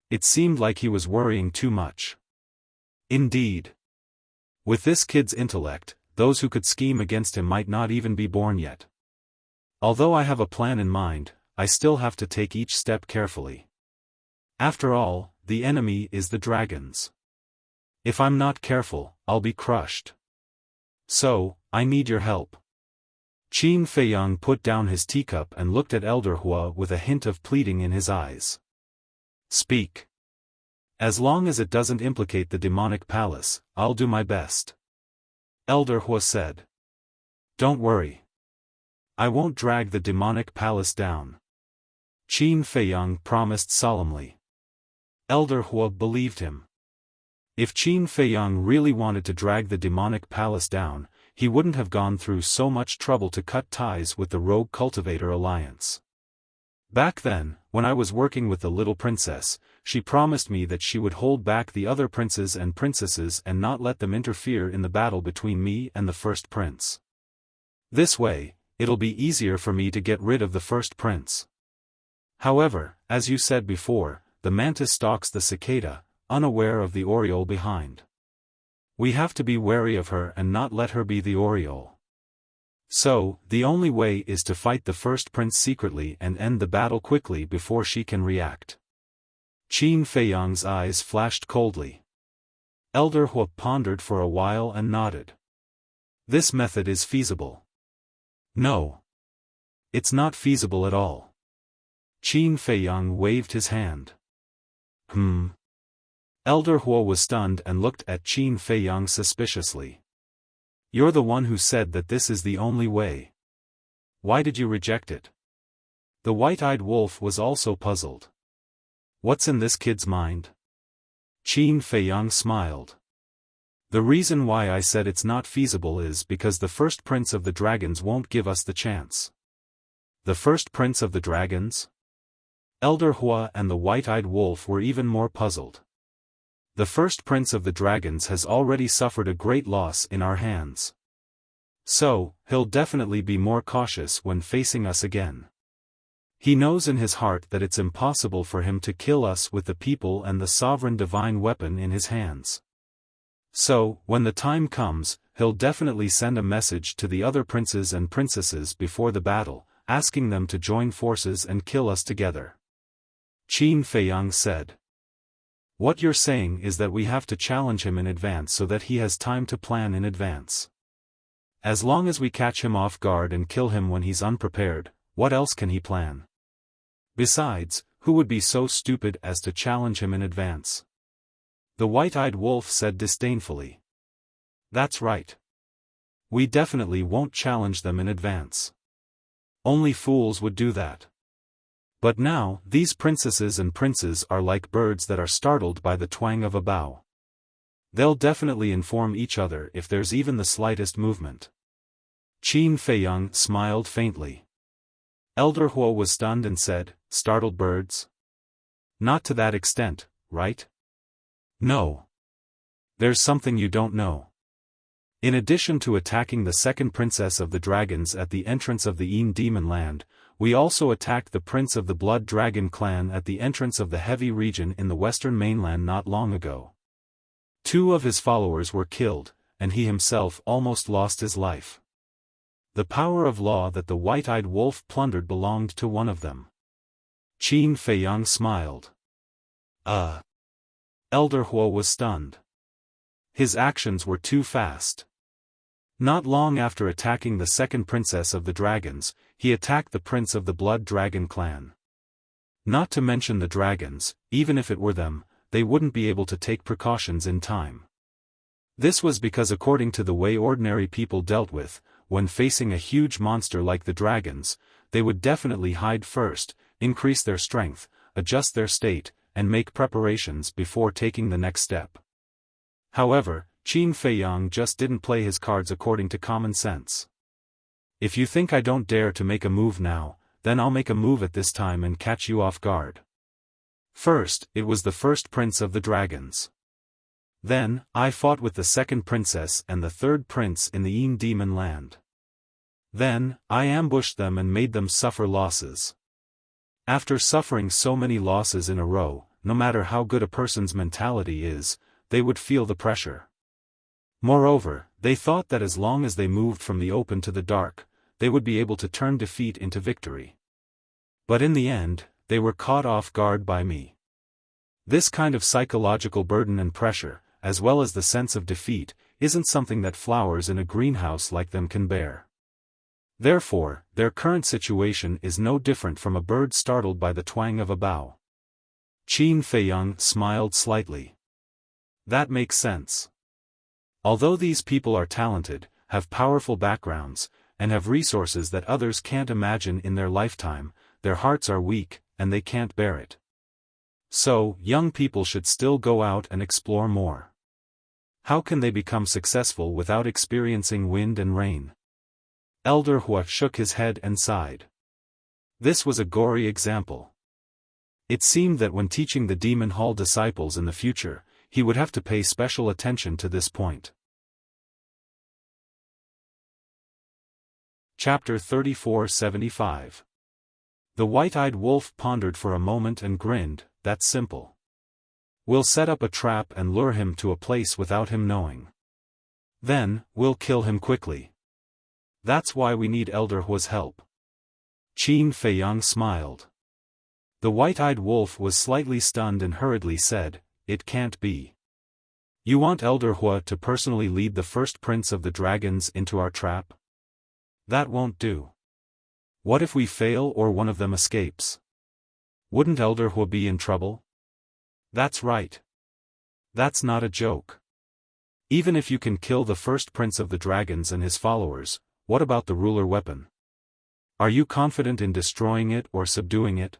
It seemed like he was worrying too much. Indeed. With this kid's intellect, those who could scheme against him might not even be born yet. Although I have a plan in mind, I still have to take each step carefully. After all, the enemy is the dragons. If I'm not careful, I'll be crushed. So, I need your help. Qin Feiyang put down his teacup and looked at Elder Hua with a hint of pleading in his eyes. Speak. As long as it doesn't implicate the demonic palace, I'll do my best. Elder Hua said. Don't worry. I won't drag the demonic palace down. Qin Feiyang promised solemnly. Elder Hua believed him. If Qin Feiyang really wanted to drag the demonic palace down, he wouldn't have gone through so much trouble to cut ties with the Rogue Cultivator Alliance. Back then, when I was working with the little princess, she promised me that she would hold back the other princes and princesses and not let them interfere in the battle between me and the first prince. This way, it'll be easier for me to get rid of the first prince. However, as you said before, the mantis stalks the cicada, unaware of the oriole behind. We have to be wary of her and not let her be the oriole. So, the only way is to fight the first prince secretly and end the battle quickly before she can react. Qin Feiyang's eyes flashed coldly. Elder Hua pondered for a while and nodded. This method is feasible. No. It's not feasible at all. Qin Feiyang waved his hand. Elder Hua was stunned and looked at Qin Feiyang suspiciously. You're the one who said that this is the only way. Why did you reject it? The white-eyed wolf was also puzzled. What's in this kid's mind? Qin Feiyang smiled. The reason why I said it's not feasible is because the first prince of the dragons won't give us the chance. The first prince of the dragons? Elder Hua and the white-eyed wolf were even more puzzled. The first prince of the dragons has already suffered a great loss in our hands. So, he'll definitely be more cautious when facing us again. He knows in his heart that it's impossible for him to kill us with the people and the sovereign divine weapon in his hands. So, when the time comes, he'll definitely send a message to the other princes and princesses before the battle, asking them to join forces and kill us together. Qin Feiyang said. What you're saying is that we have to challenge him in advance so that he has time to plan in advance. As long as we catch him off guard and kill him when he's unprepared, what else can he plan? Besides, who would be so stupid as to challenge him in advance? The white-eyed wolf said disdainfully. That's right. We definitely won't challenge them in advance. Only fools would do that. But now, these princesses and princes are like birds that are startled by the twang of a bow. They'll definitely inform each other if there's even the slightest movement. Qin Feiyang smiled faintly. Elder Hua was stunned and said, startled birds? Not to that extent, right? No. There's something you don't know. In addition to attacking the second princess of the dragons at the entrance of the Yin Demon Land, we also attacked the prince of the Blood Dragon clan at the entrance of the Heavy region in the western mainland not long ago. 2 of his followers were killed, and he himself almost lost his life. The power of law that the white-eyed wolf plundered belonged to one of them. Qin Feiyang smiled. Elder Hua was stunned. His actions were too fast. Not long after attacking the second princess of the dragons, he attacked the prince of the Blood Dragon clan. Not to mention the dragons, even if it were them, they wouldn't be able to take precautions in time. This was because according to the way ordinary people dealt with, when facing a huge monster like the dragons, they would definitely hide first, increase their strength, adjust their state, and make preparations before taking the next step. Qin Feiyang just didn't play his cards according to common sense. If you think I don't dare to make a move now, then I'll make a move at this time and catch you off guard. First, it was the first prince of the dragons. Then, I fought with the second princess and the third prince in the Yin demon land. Then, I ambushed them and made them suffer losses. After suffering so many losses in a row, no matter how good a person's mentality is, they would feel the pressure. Moreover, they thought that as long as they moved from the open to the dark, they would be able to turn defeat into victory. But in the end, they were caught off guard by me. This kind of psychological burden and pressure, as well as the sense of defeat, isn't something that flowers in a greenhouse like them can bear. Therefore, their current situation is no different from a bird startled by the twang of a bough. Qin Feiyang smiled slightly. That makes sense. Although these people are talented, have powerful backgrounds, and have resources that others can't imagine in their lifetime, their hearts are weak, and they can't bear it. So, young people should still go out and explore more. How can they become successful without experiencing wind and rain? Elder Hua shook his head and sighed. This was a gory example. It seemed that when teaching the Demon Hall disciples in the future, he would have to pay special attention to this point. Chapter 3475. The white-eyed wolf pondered for a moment and grinned. That's simple. We'll set up a trap and lure him to a place without him knowing. Then, we'll kill him quickly. That's why we need Elder Hua's help. Qin Feiyang smiled. The white-eyed wolf was slightly stunned and hurriedly said, "It can't be. You want Elder Hua to personally lead the first prince of the dragons into our trap? That won't do. What if we fail or one of them escapes? Wouldn't Elder Hua be in trouble?" That's right. That's not a joke. Even if you can kill the first prince of the dragons and his followers, what about the ruler weapon? Are you confident in destroying it or subduing it?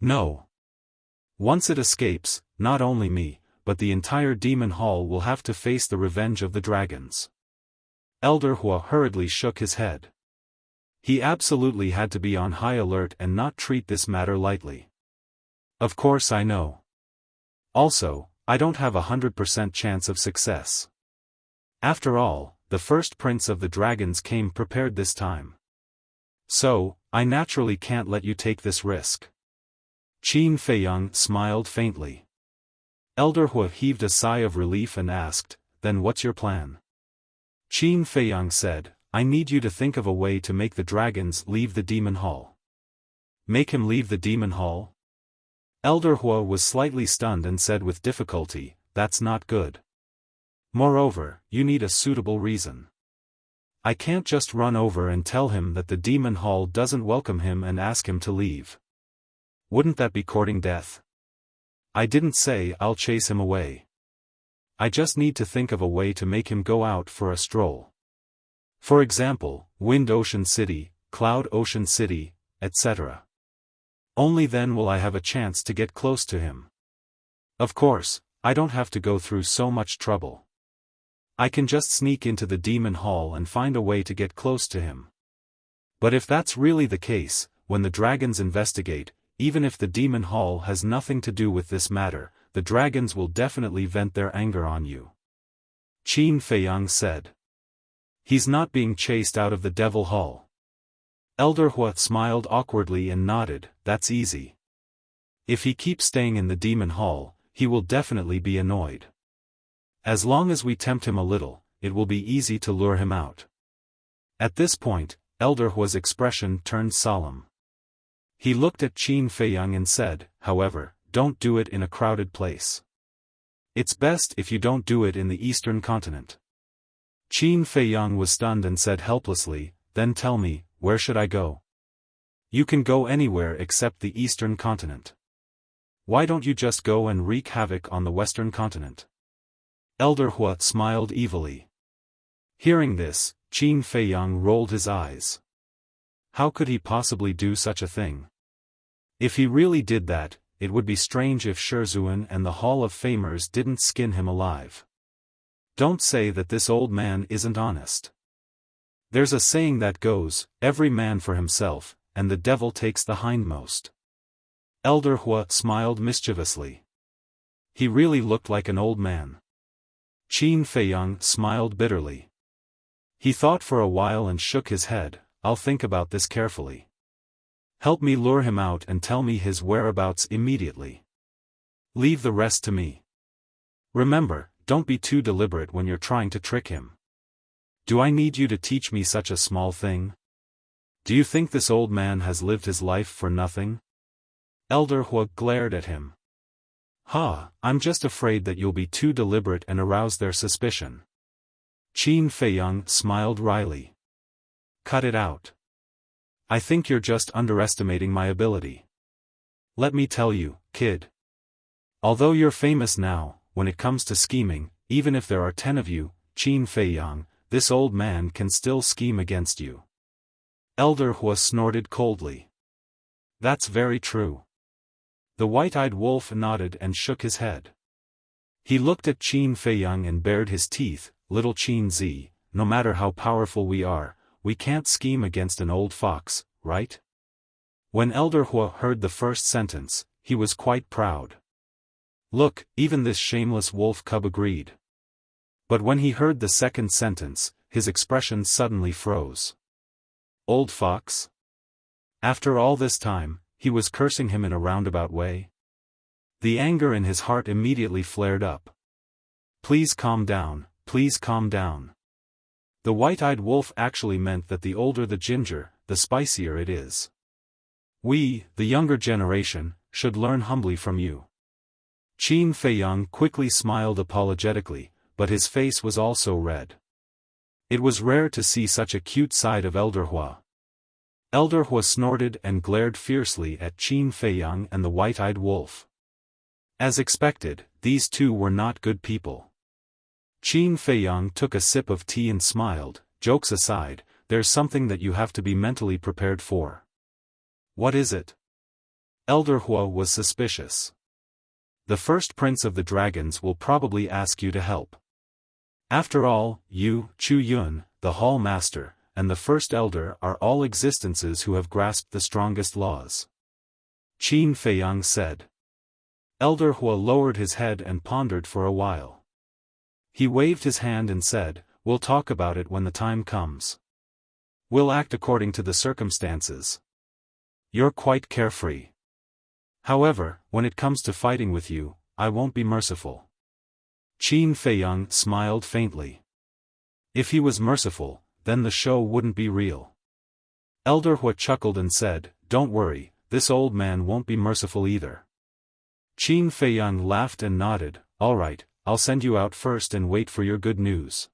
No. Once it escapes, not only me, but the entire Demon Hall will have to face the revenge of the dragons. Elder Hua hurriedly shook his head. He absolutely had to be on high alert and not treat this matter lightly. Of course I know. Also, I don't have 100% chance of success. After all, the first prince of the dragons came prepared this time. So, I naturally can't let you take this risk. Qin Feiyang smiled faintly. Elder Hua heaved a sigh of relief and asked, "Then what's your plan?" Qin Feiyang said, "I need you to think of a way to make the dragons leave the Demon Hall." Make him leave the Demon Hall? Elder Hua was slightly stunned and said with difficulty, "That's not good. Moreover, you need a suitable reason. I can't just run over and tell him that the Demon Hall doesn't welcome him and ask him to leave. Wouldn't that be courting death? I didn't say I'll chase him away. I just need to think of a way to make him go out for a stroll. For example, Wind Ocean City, Cloud Ocean City, etc. Only then will I have a chance to get close to him. Of course, I don't have to go through so much trouble. I can just sneak into the Demon Hall and find a way to get close to him. But if that's really the case, when the dragons investigate, even if the Demon Hall has nothing to do with this matter, the dragons will definitely vent their anger on you." Qin Feiyang said. "He's not being chased out of the Devil Hall." Elder Hua smiled awkwardly and nodded, "That's easy. If he keeps staying in the Demon Hall, he will definitely be annoyed. As long as we tempt him a little, it will be easy to lure him out." At this point, Elder Hua's expression turned solemn. He looked at Qin Feiyang and said, "However, don't do it in a crowded place. It's best if you don't do it in the Eastern continent." Qin Feiyang was stunned and said helplessly, "Then tell me, where should I go?" "You can go anywhere except the Eastern continent. Why don't you just go and wreak havoc on the Western continent?" Elder Hua smiled evilly. Hearing this, Qin Feiyang rolled his eyes. How could he possibly do such a thing? If he really did that, it would be strange if Shizhuan and the Hall of Famers didn't skin him alive. Don't say that this old man isn't honest. There's a saying that goes, every man for himself, and the devil takes the hindmost. Elder Hua smiled mischievously. He really looked like an old man. Qin Feiyang smiled bitterly. He thought for a while and shook his head. I'll think about this carefully. Help me lure him out and tell me his whereabouts immediately. Leave the rest to me. Remember, don't be too deliberate when you're trying to trick him. Do I need you to teach me such a small thing? Do you think this old man has lived his life for nothing? Elder Hua glared at him. I'm just afraid that you'll be too deliberate and arouse their suspicion. Qin Feiyang smiled wryly. Cut it out. I think you're just underestimating my ability. Let me tell you, kid. Although you're famous now, when it comes to scheming, even if there are 10 of you, Qin Feiyang, this old man can still scheme against you. Elder Hua snorted coldly. That's very true. The white-eyed wolf nodded and shook his head. He looked at Qin Feiyang and bared his teeth. Little Qin Zi, no matter how powerful we are, we can't scheme against an old fox, right? When Elder Hua heard the first sentence, he was quite proud. Look, even this shameless wolf cub agreed. But when he heard the second sentence, his expression suddenly froze. Old fox? After all this time, he was cursing him in a roundabout way. The anger in his heart immediately flared up. Please calm down, please calm down. The white-eyed wolf actually meant that the older the ginger, the spicier it is. We, the younger generation, should learn humbly from you. Qin Feiyang quickly smiled apologetically, but his face was also red. It was rare to see such a cute side of Elder Hua. Elder Hua snorted and glared fiercely at Qin Feiyang and the white-eyed wolf. As expected, these two were not good people. Qin Feiyang took a sip of tea and smiled. Jokes aside, there's something that you have to be mentally prepared for. What is it? Elder Hua was suspicious. The first prince of the dragons will probably ask you to help. After all, you, Chu Yun, the hall master, and the first elder are all existences who have grasped the strongest laws. Qin Feiyang said. Elder Hua lowered his head and pondered for a while. He waved his hand and said, "We'll talk about it when the time comes. We'll act according to the circumstances. You're quite carefree. However, when it comes to fighting with you, I won't be merciful." Qin Feiyang smiled faintly. If he was merciful, then the show wouldn't be real. Elder Hua chuckled and said, "Don't worry, this old man won't be merciful either." Qin Feiyang laughed and nodded. "All right, I'll send you out first and wait for your good news."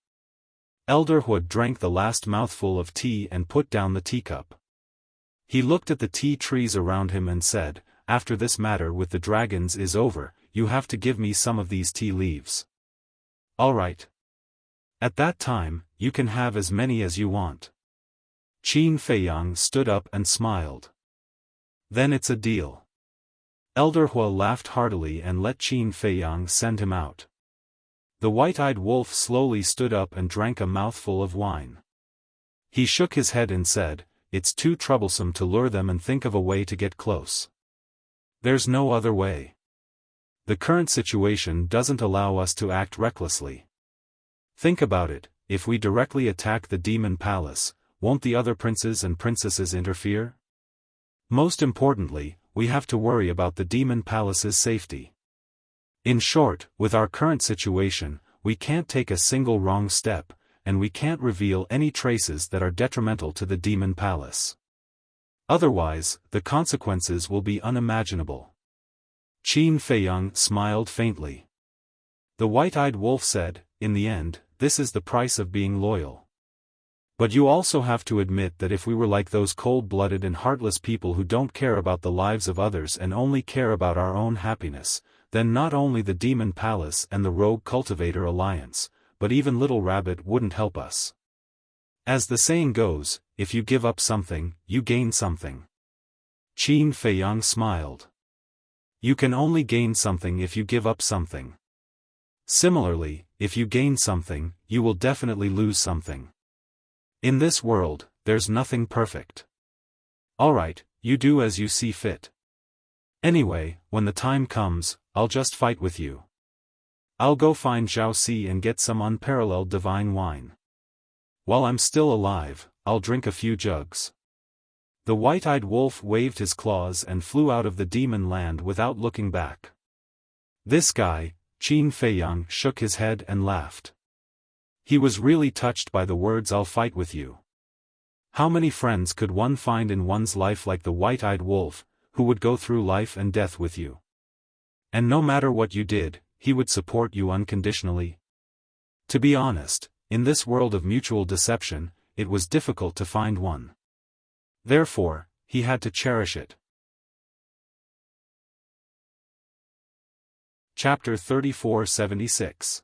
Elder Hua drank the last mouthful of tea and put down the teacup. He looked at the tea trees around him and said, "After this matter with the dragons is over, you have to give me some of these tea leaves." "All right. At that time, you can have as many as you want." Qin Feiyang stood up and smiled. "Then it's a deal." Elder Hua laughed heartily and let Qin Feiyang send him out. The white-eyed wolf slowly stood up and drank a mouthful of wine. He shook his head and said, "It's too troublesome to lure them and think of a way to get close. There's no other way. The current situation doesn't allow us to act recklessly. Think about it, if we directly attack the demon palace, won't the other princes and princesses interfere? Most importantly, we have to worry about the demon palace's safety. In short, with our current situation, we can't take a single wrong step, and we can't reveal any traces that are detrimental to the demon palace. Otherwise, the consequences will be unimaginable." Qin Feiyang smiled faintly. The white-eyed wolf said, "In the end, this is the price of being loyal. But you also have to admit that if we were like those cold-blooded and heartless people who don't care about the lives of others and only care about our own happiness, then not only the Demon Palace and the Rogue Cultivator Alliance, but even Little Rabbit wouldn't help us. As the saying goes, if you give up something, you gain something." Qin Feiyang smiled. You can only gain something if you give up something. Similarly, if you gain something, you will definitely lose something. In this world, there's nothing perfect. Alright, you do as you see fit. Anyway, when the time comes, I'll just fight with you. I'll go find Xiaoxi and get some unparalleled divine wine. While I'm still alive, I'll drink a few jugs. The white-eyed wolf waved his claws and flew out of the demon land without looking back. This guy, Qin Feiyang, shook his head and laughed. He was really touched by the words "I'll fight with you." How many friends could one find in one's life like the white-eyed wolf, who would go through life and death with you? And no matter what you did, he would support you unconditionally. To be honest, in this world of mutual deception, it was difficult to find one. Therefore, he had to cherish it. Chapter 3476.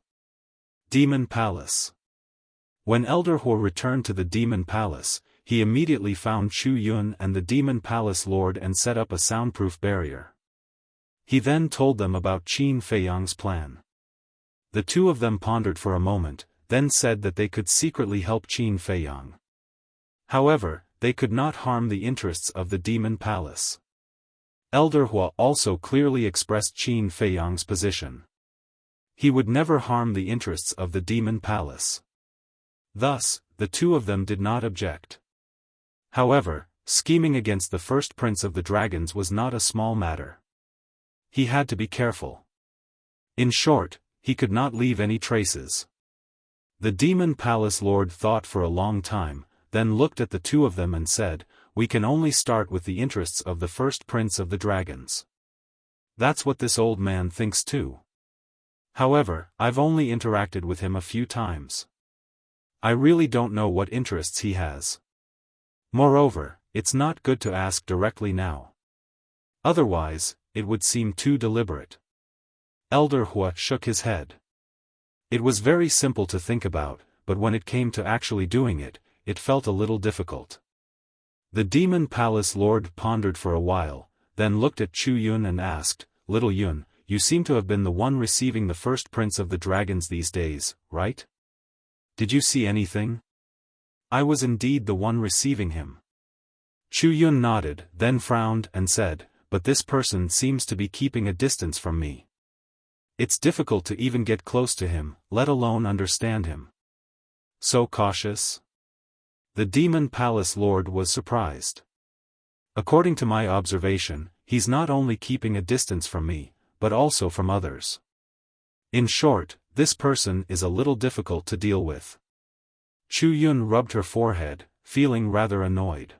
Demon Palace. When Elder Huo returned to the Demon Palace, he immediately found Chu Yun and the Demon Palace Lord and set up a soundproof barrier. He then told them about Qin Feiyang's plan. The two of them pondered for a moment, then said that they could secretly help Qin Feiyang. However, they could not harm the interests of the Demon Palace. Elder Huo also clearly expressed Qin Feiyang's position. He would never harm the interests of the Demon Palace. Thus, the two of them did not object. However, scheming against the first prince of the dragons was not a small matter. He had to be careful. In short, he could not leave any traces. The Demon Palace Lord thought for a long time, then looked at the two of them and said, "We can only start with the interests of the first prince of the dragons." That's what this old man thinks too. However, I've only interacted with him a few times. I really don't know what interests he has. Moreover, it's not good to ask directly now. Otherwise, it would seem too deliberate. Elder Huo shook his head. It was very simple to think about, but when it came to actually doing it, it felt a little difficult. The Demon Palace Lord pondered for a while, then looked at Chu Yun and asked, "Little Yun, you seem to have been the one receiving the first prince of the dragons these days, right? Did you see anything?" "I was indeed the one receiving him." Chu Yun nodded, then frowned and said, "But this person seems to be keeping a distance from me. It's difficult to even get close to him, let alone understand him." "So cautious?" The Demon Palace Lord was surprised. "According to my observation, he's not only keeping a distance from me, but also from others. In short, this person is a little difficult to deal with." Chu Yun rubbed her forehead, feeling rather annoyed.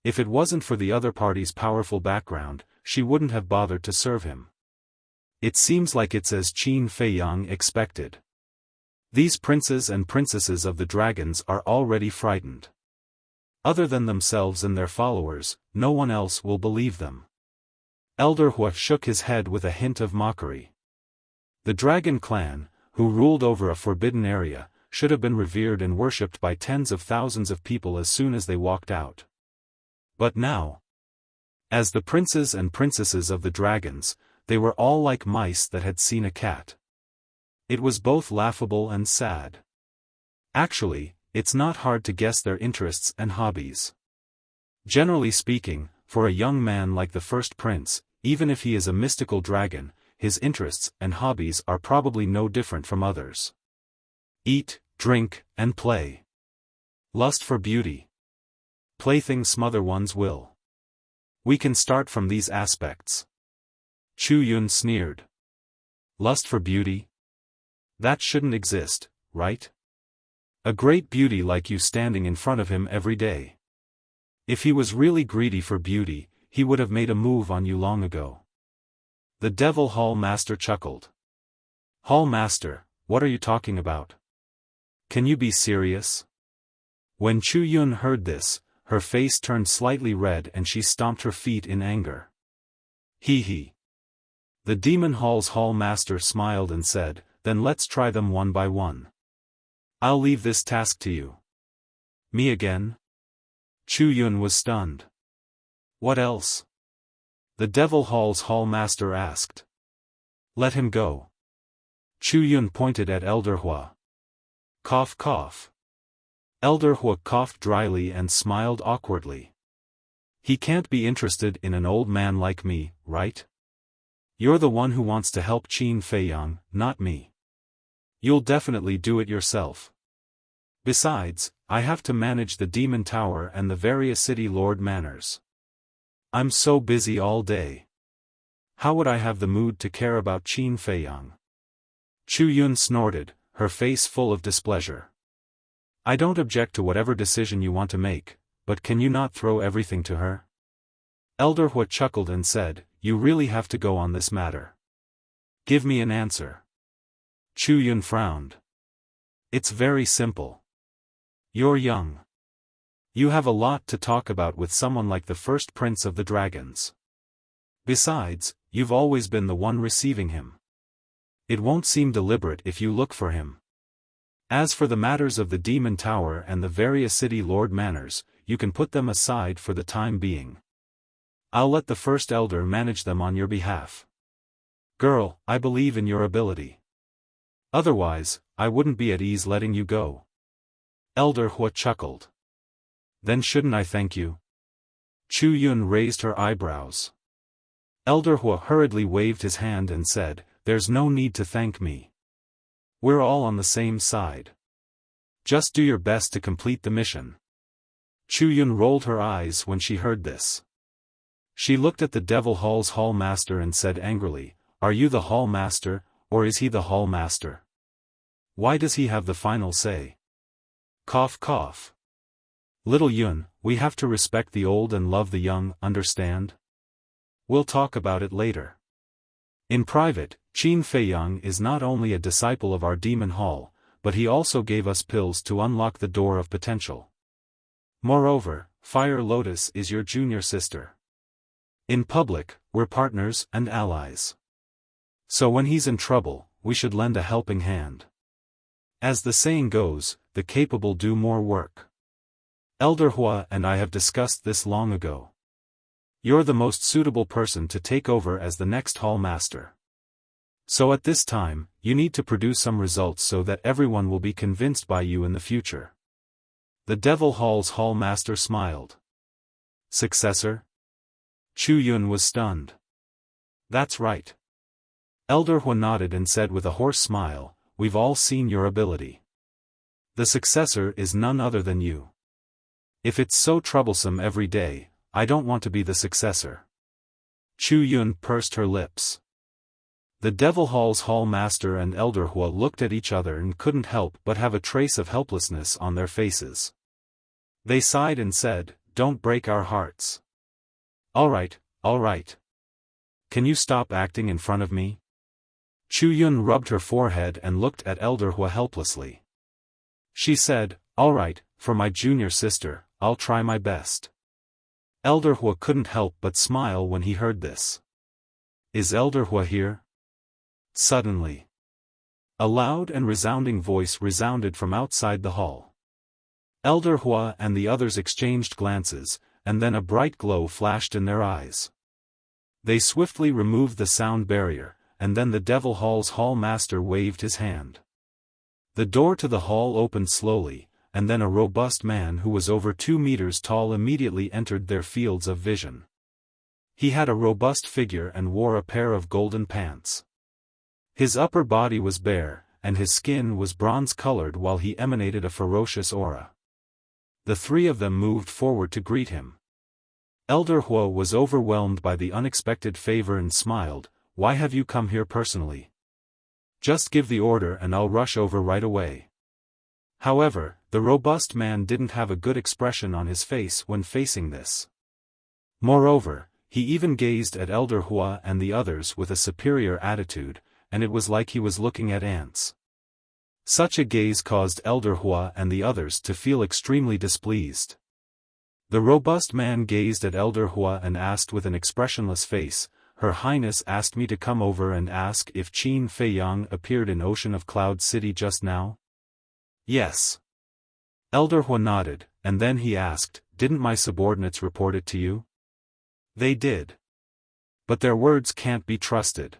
If it wasn't for the other party's powerful background, she wouldn't have bothered to serve him. It seems like it's as Qin Feiyang expected. These princes and princesses of the dragons are already frightened. Other than themselves and their followers, no one else will believe them. Elder Huo shook his head with a hint of mockery. The dragon clan, who ruled over a forbidden area, should have been revered and worshipped by tens of thousands of people as soon as they walked out. But now, as the princes and princesses of the dragons, they were all like mice that had seen a cat. It was both laughable and sad. Actually, it's not hard to guess their interests and hobbies. Generally speaking, for a young man like the first prince, even if he is a mystical dragon, his interests and hobbies are probably no different from others. Eat, drink, and play. Lust for beauty. Playthings smother one's will. We can start from these aspects. Chu Yun sneered. Lust for beauty? That shouldn't exist, right? A great beauty like you standing in front of him every day. If he was really greedy for beauty, he would have made a move on you long ago. The Devil Hall Master chuckled. Hall Master, what are you talking about? Can you be serious? When Chu Yun heard this, her face turned slightly red and she stomped her feet in anger. Hee. The Demon Hall's Hall Master smiled and said, "Then let's try them one by one. I'll leave this task to you." Me again? Chu Yun was stunned. What else? The Devil Hall's hall master asked. Let him go. Chu Yun pointed at Elder Hua. Cough cough. Elder Hua coughed dryly and smiled awkwardly. He can't be interested in an old man like me, right? You're the one who wants to help Qin Feiyang, not me. You'll definitely do it yourself. Besides, I have to manage the Demon Tower and the various city lord manors. I'm so busy all day. How would I have the mood to care about Qin Feiyang? Chu Yun snorted, her face full of displeasure. I don't object to whatever decision you want to make, but can you not throw everything to her? Elder Hua chuckled and said, you really have to go on this matter. Give me an answer. Chu Yun frowned. It's very simple. You're young. You have a lot to talk about with someone like the first prince of the dragons. Besides, you've always been the one receiving him. It won't seem deliberate if you look for him. As for the matters of the Demon Tower and the various city lord manors, you can put them aside for the time being. I'll let the first elder manage them on your behalf. Girl, I believe in your ability. Otherwise, I wouldn't be at ease letting you go. Elder Hua chuckled. Then shouldn't I thank you? Chu Yun raised her eyebrows. Elder Hua hurriedly waved his hand and said, there's no need to thank me. We're all on the same side. Just do your best to complete the mission. Chu Yun rolled her eyes when she heard this. She looked at the Devil Hall's hall master and said angrily, are you the hall master, or is he the hall master? Why does he have the final say? Cough cough. Little Yun, we have to respect the old and love the young, understand? We'll talk about it later. In private, Qin Feiyang is not only a disciple of our Demon Hall, but he also gave us pills to unlock the door of potential. Moreover, Fire Lotus is your junior sister. In public, we're partners and allies. So when he's in trouble, we should lend a helping hand. As the saying goes, the capable do more work. Elder Hua and I have discussed this long ago. You're the most suitable person to take over as the next hall master. So at this time, you need to produce some results so that everyone will be convinced by you in the future. The Devil Hall's hall master smiled. Successor? Chu Yun was stunned. That's right. Elder Hua nodded and said with a hoarse smile, we've all seen your ability. The successor is none other than you. If it's so troublesome every day, I don't want to be the successor. Chu Yun pursed her lips. The Devil Hall's hall master and Elder Hua looked at each other and couldn't help but have a trace of helplessness on their faces. They sighed and said, don't break our hearts. All right. Can you stop acting in front of me? Chu Yun rubbed her forehead and looked at Elder Hua helplessly. She said, all right, for my junior sister, I'll try my best. Elder Hua couldn't help but smile when he heard this. Is Elder Hua here? Suddenly, a loud and resounding voice resounded from outside the hall. Elder Hua and the others exchanged glances, and then a bright glow flashed in their eyes. They swiftly removed the sound barrier, and then the Devil Hall's hall master waved his hand. The door to the hall opened slowly, and then a robust man who was over 2 meters tall immediately entered their fields of vision. He had a robust figure and wore a pair of golden pants. His upper body was bare, and his skin was bronze-colored while he emanated a ferocious aura. The three of them moved forward to greet him. Elder Hua was overwhelmed by the unexpected favor and smiled, why have you come here personally? Just give the order and I'll rush over right away. However, the robust man didn't have a good expression on his face when facing this. Moreover, he even gazed at Elder Hua and the others with a superior attitude, and it was like he was looking at ants. Such a gaze caused Elder Hua and the others to feel extremely displeased. The robust man gazed at Elder Hua and asked with an expressionless face, Her Highness asked me to come over and ask if Qin Feiyang appeared in Ocean of Cloud City just now? Yes. Elder Hua nodded, and then he asked, didn't my subordinates report it to you? They did. But their words can't be trusted.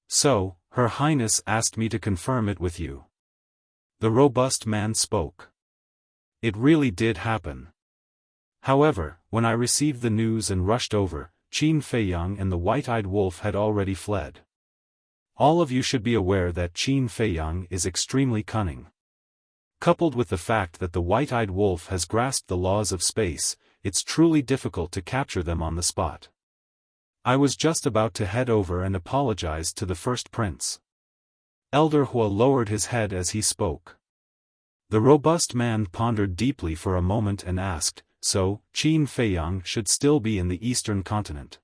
So, Her Highness asked me to confirm it with you. The robust man spoke. It really did happen. However, when I received the news and rushed over, Qin Feiyang and the white-eyed wolf had already fled. All of you should be aware that Qin Feiyang is extremely cunning. Coupled with the fact that the white-eyed wolf has grasped the laws of space, it's truly difficult to capture them on the spot. I was just about to head over and apologize to the first prince. Elder Hua lowered his head as he spoke. The robust man pondered deeply for a moment and asked, so, Qin Feiyang should still be in the eastern continent.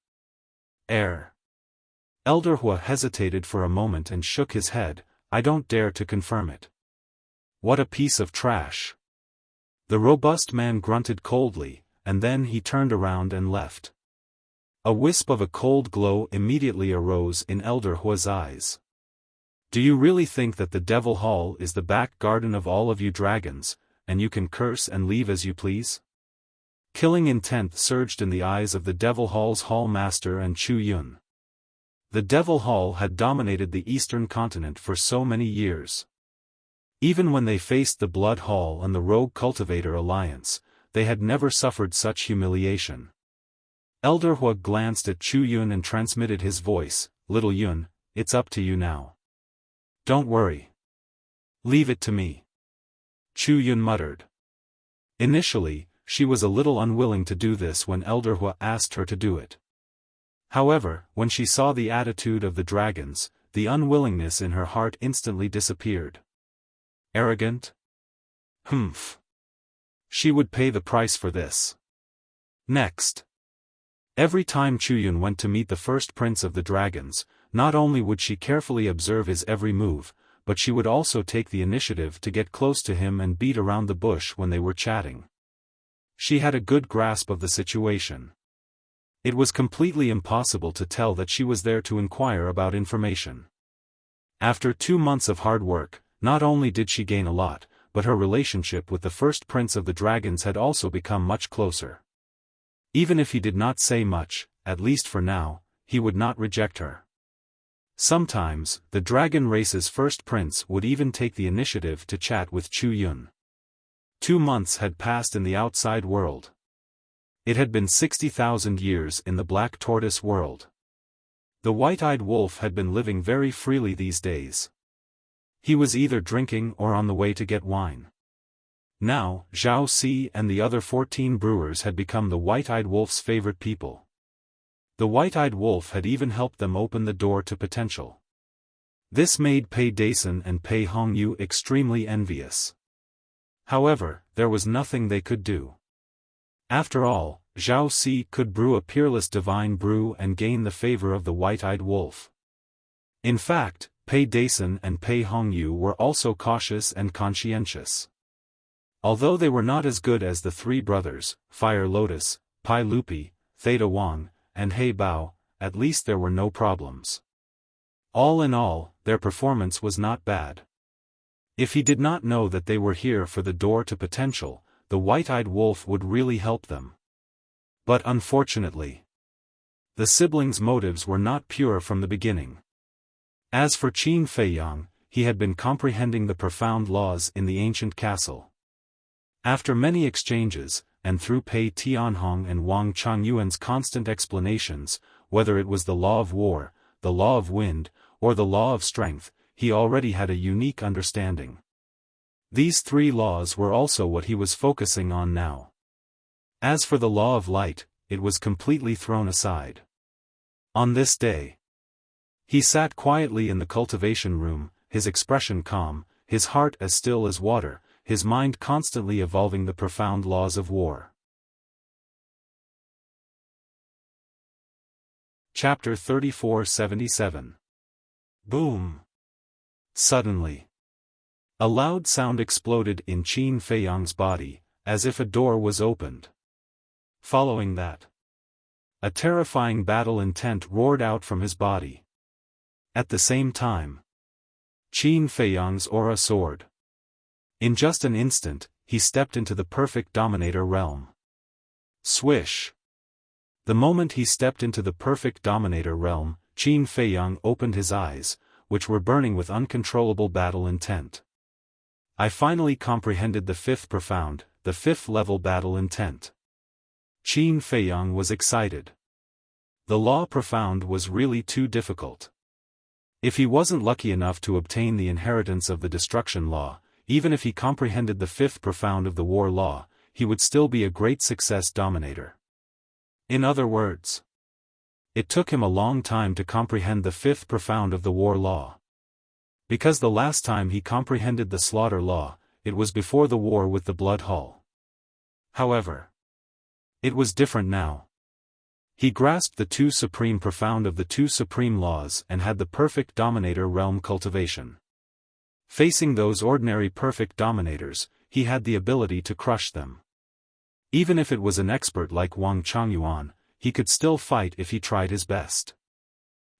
Elder Hua hesitated for a moment and shook his head. I don't dare to confirm it. What a piece of trash. The robust man grunted coldly, and then he turned around and left. A wisp of a cold glow immediately arose in Elder Hua's eyes. Do you really think that the Devil Hall is the back garden of all of you dragons, and you can curse and leave as you please? Killing intent surged in the eyes of the Devil Hall's Hall Master and Chu Yun. The Devil Hall had dominated the eastern continent for so many years. Even when they faced the Blood Hall and the Rogue Cultivator Alliance, they had never suffered such humiliation. Elder Hua glanced at Chu Yun and transmitted his voice, Little Yun, it's up to you now. Don't worry. Leave it to me. Chu Yun muttered. Initially, she was a little unwilling to do this when Elder Hua asked her to do it. However, when she saw the attitude of the dragons, the unwillingness in her heart instantly disappeared. Arrogant? Humph. She would pay the price for this. Next. Every time Chu Yun went to meet the first prince of the dragons, not only would she carefully observe his every move, but she would also take the initiative to get close to him and beat around the bush when they were chatting. She had a good grasp of the situation. It was completely impossible to tell that she was there to inquire about information. After 2 months of hard work, not only did she gain a lot, but her relationship with the first prince of the dragons had also become much closer. Even if he did not say much, at least for now, he would not reject her. Sometimes, the dragon race's first prince would even take the initiative to chat with Chu Yun. 2 months had passed in the outside world. It had been 60,000 years in the Black Tortoise world. The white-eyed wolf had been living very freely these days. He was either drinking or on the way to get wine. Now, Zhao Si and the other 14 brewers had become the white-eyed wolf's favorite people. The white-eyed wolf had even helped them open the door to potential. This made Pei Dason and Pei Hongyu extremely envious. However, there was nothing they could do. After all, Zhao Si could brew a peerless divine brew and gain the favor of the white-eyed wolf. In fact, Pei Dason and Pei Hongyu were also cautious and conscientious. Although they were not as good as the 3 brothers, Fire Lotus, Pai Lupi, Theta Wang, and Hei Bao, at least there were no problems. All in all, their performance was not bad. If he did not know that they were here for the door to potential, the white-eyed wolf would really help them. But unfortunately, the siblings' motives were not pure from the beginning. As for Qin Feiyang, he had been comprehending the profound laws in the ancient castle. After many exchanges, and through Pei Tianhong and Wang Changyuan's constant explanations, whether it was the law of war, the law of wind, or the law of strength, he already had a unique understanding. These 3 laws were also what he was focusing on now. As for the law of light, it was completely thrown aside. On this day, he sat quietly in the cultivation room, his expression calm, his heart as still as water, his mind constantly evolving the profound laws of war. Chapter 3477. Boom! Suddenly, a loud sound exploded in Qin Feiyang's body, as if a door was opened. Following that, a terrifying battle intent roared out from his body. At the same time, Qin Feiyang's aura soared. In just an instant, he stepped into the perfect dominator realm. Swish! The moment he stepped into the perfect dominator realm, Qin Feiyang opened his eyes, which were burning with uncontrollable battle intent. I finally comprehended the fifth profound, the fifth level battle intent. Qin Feiyang was excited. The law profound was really too difficult. If he wasn't lucky enough to obtain the inheritance of the destruction law, even if he comprehended the fifth profound of the war law, he would still be a great success dominator. In other words, it took him a long time to comprehend the fifth profound of the war law. Because the last time he comprehended the slaughter law, it was before the war with the Blood Hall. However, it was different now. He grasped the two supreme profound of the two supreme laws and had the perfect dominator realm cultivation. Facing those ordinary perfect dominators, he had the ability to crush them. Even if it was an expert like Wang Chongyuan, he could still fight if he tried his best.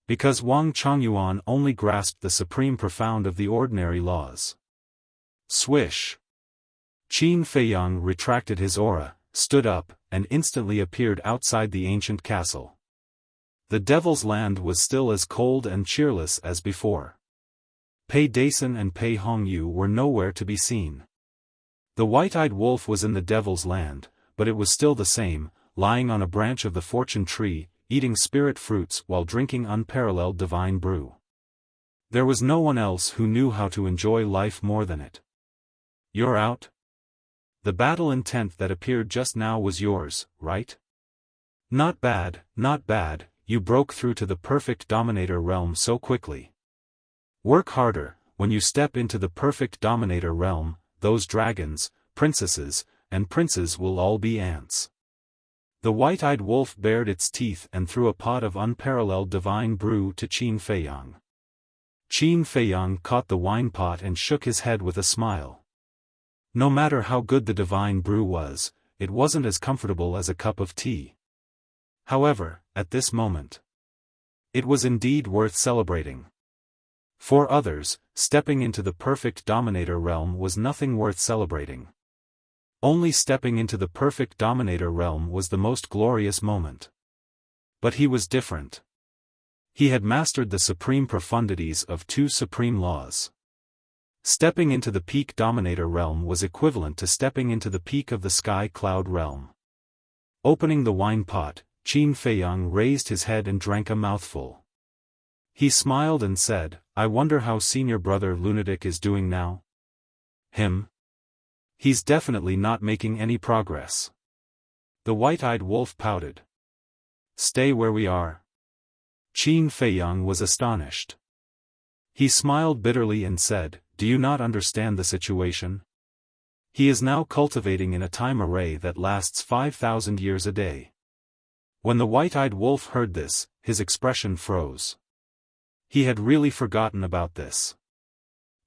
Because Wang Chongyuan only grasped the supreme profound of the ordinary laws. Swish! Qin Feiyang retracted his aura, stood up, and instantly appeared outside the ancient castle. The Devil's Land was still as cold and cheerless as before. Pei Dason and Pei Hongyu were nowhere to be seen. The white-eyed wolf was in the Devil's Land, but it was still the same, lying on a branch of the fortune tree, eating spirit fruits while drinking unparalleled divine brew. There was no one else who knew how to enjoy life more than it. You're out? The battle intent that appeared just now was yours, right? Not bad, you broke through to the perfect dominator realm so quickly. Work harder. When you step into the perfect dominator realm, those dragons, princesses, and princes will all be ants. The white-eyed wolf bared its teeth and threw a pot of unparalleled divine brew to Qin Feiyang. Qin Feiyang caught the wine pot and shook his head with a smile. No matter how good the divine brew was, it wasn't as comfortable as a cup of tea. However, at this moment, it was indeed worth celebrating. For others, stepping into the perfect dominator realm was nothing worth celebrating. Only stepping into the perfect dominator realm was the most glorious moment. But he was different. He had mastered the supreme profundities of two supreme laws. Stepping into the peak dominator realm was equivalent to stepping into the peak of the sky cloud realm. Opening the wine pot, Qin Feiyang raised his head and drank a mouthful. He smiled and said, "I wonder how senior brother Lunatic is doing now?" Him? He's definitely not making any progress. The white-eyed wolf pouted. Stay where we are. Qin Feiyang was astonished. He smiled bitterly and said, "Do you not understand the situation? He is now cultivating in a time array that lasts 5,000 years a day." When the white-eyed wolf heard this, his expression froze. He had really forgotten about this.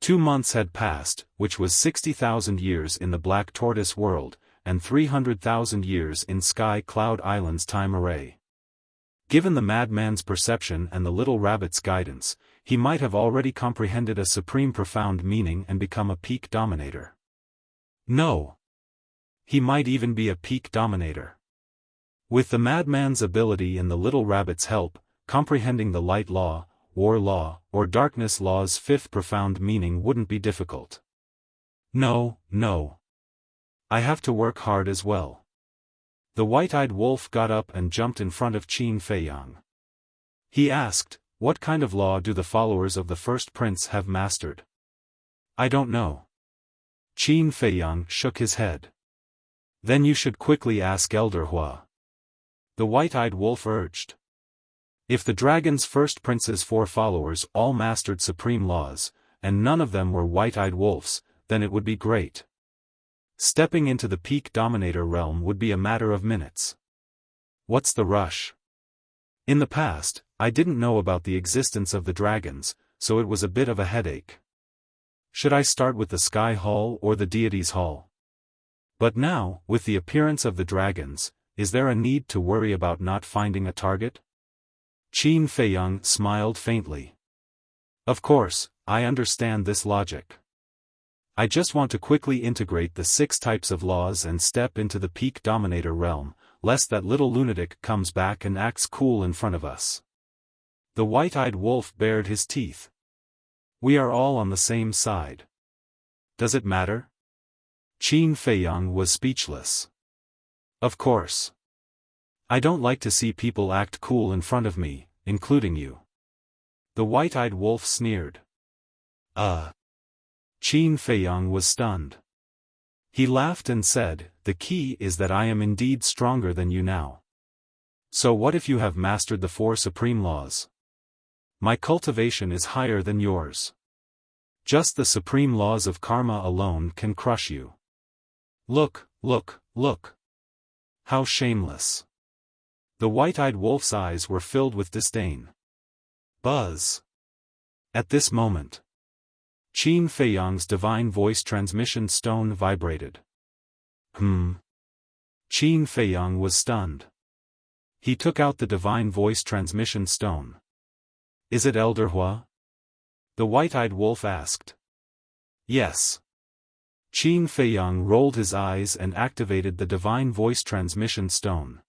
2 months had passed, which was 60,000 years in the Black Tortoise world, and 300,000 years in Sky Cloud Island's time array. Given the madman's perception and the little rabbit's guidance, he might have already comprehended a supreme profound meaning and become a peak dominator. No. He might even be a peak dominator. With the madman's ability and the little rabbit's help, comprehending the light law, war law, or darkness law's fifth profound meaning wouldn't be difficult. No. I have to work hard as well. The white-eyed wolf got up and jumped in front of Qin Feiyang. He asked, "What kind of law do the followers of the first prince have mastered?" "I don't know." Qin Feiyang shook his head. "Then you should quickly ask Elder Hua." The white-eyed wolf urged. If the dragon's first prince's 4 followers all mastered supreme laws, and none of them were white-eyed wolves, then it would be great. Stepping into the peak dominator realm would be a matter of minutes. What's the rush? In the past, I didn't know about the existence of the dragons, so it was a bit of a headache. Should I start with the Sky Hall or the Deities Hall? But now, with the appearance of the dragons, is there a need to worry about not finding a target? Qin Feiyang smiled faintly. Of course, I understand this logic. I just want to quickly integrate the 6 types of laws and step into the peak dominator realm, lest that little lunatic comes back and acts cool in front of us. The white-eyed wolf bared his teeth. We are all on the same side. Does it matter? Qin Feiyang was speechless. Of course. I don't like to see people act cool in front of me, including you. The white-eyed wolf sneered. Qin Feiyang was stunned. He laughed and said, the key is that I am indeed stronger than you now. So what if you have mastered the 4 supreme laws? My cultivation is higher than yours. Just the supreme laws of karma alone can crush you. Look, look, look. How shameless. The white-eyed wolf's eyes were filled with disdain. Buzz. At this moment, Qin Feiyang's divine voice transmission stone vibrated. Qin Feiyang was stunned. He took out the divine voice transmission stone. Is it Elder Hua? The white-eyed wolf asked. Yes. Qin Feiyang rolled his eyes and activated the divine voice transmission stone.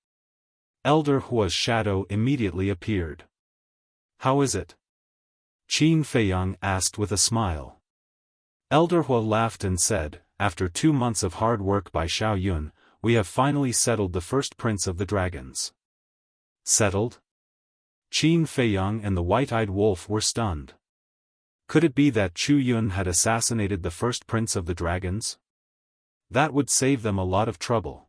Elder Hua's shadow immediately appeared. How is it? Qin Feiyang asked with a smile. Elder Hua laughed and said, after 2 months of hard work by Xiao Yun, we have finally settled the first prince of the dragons. Settled? Qin Feiyang and the white-eyed wolf were stunned. Could it be that Chu Yun had assassinated the first prince of the dragons? That would save them a lot of trouble.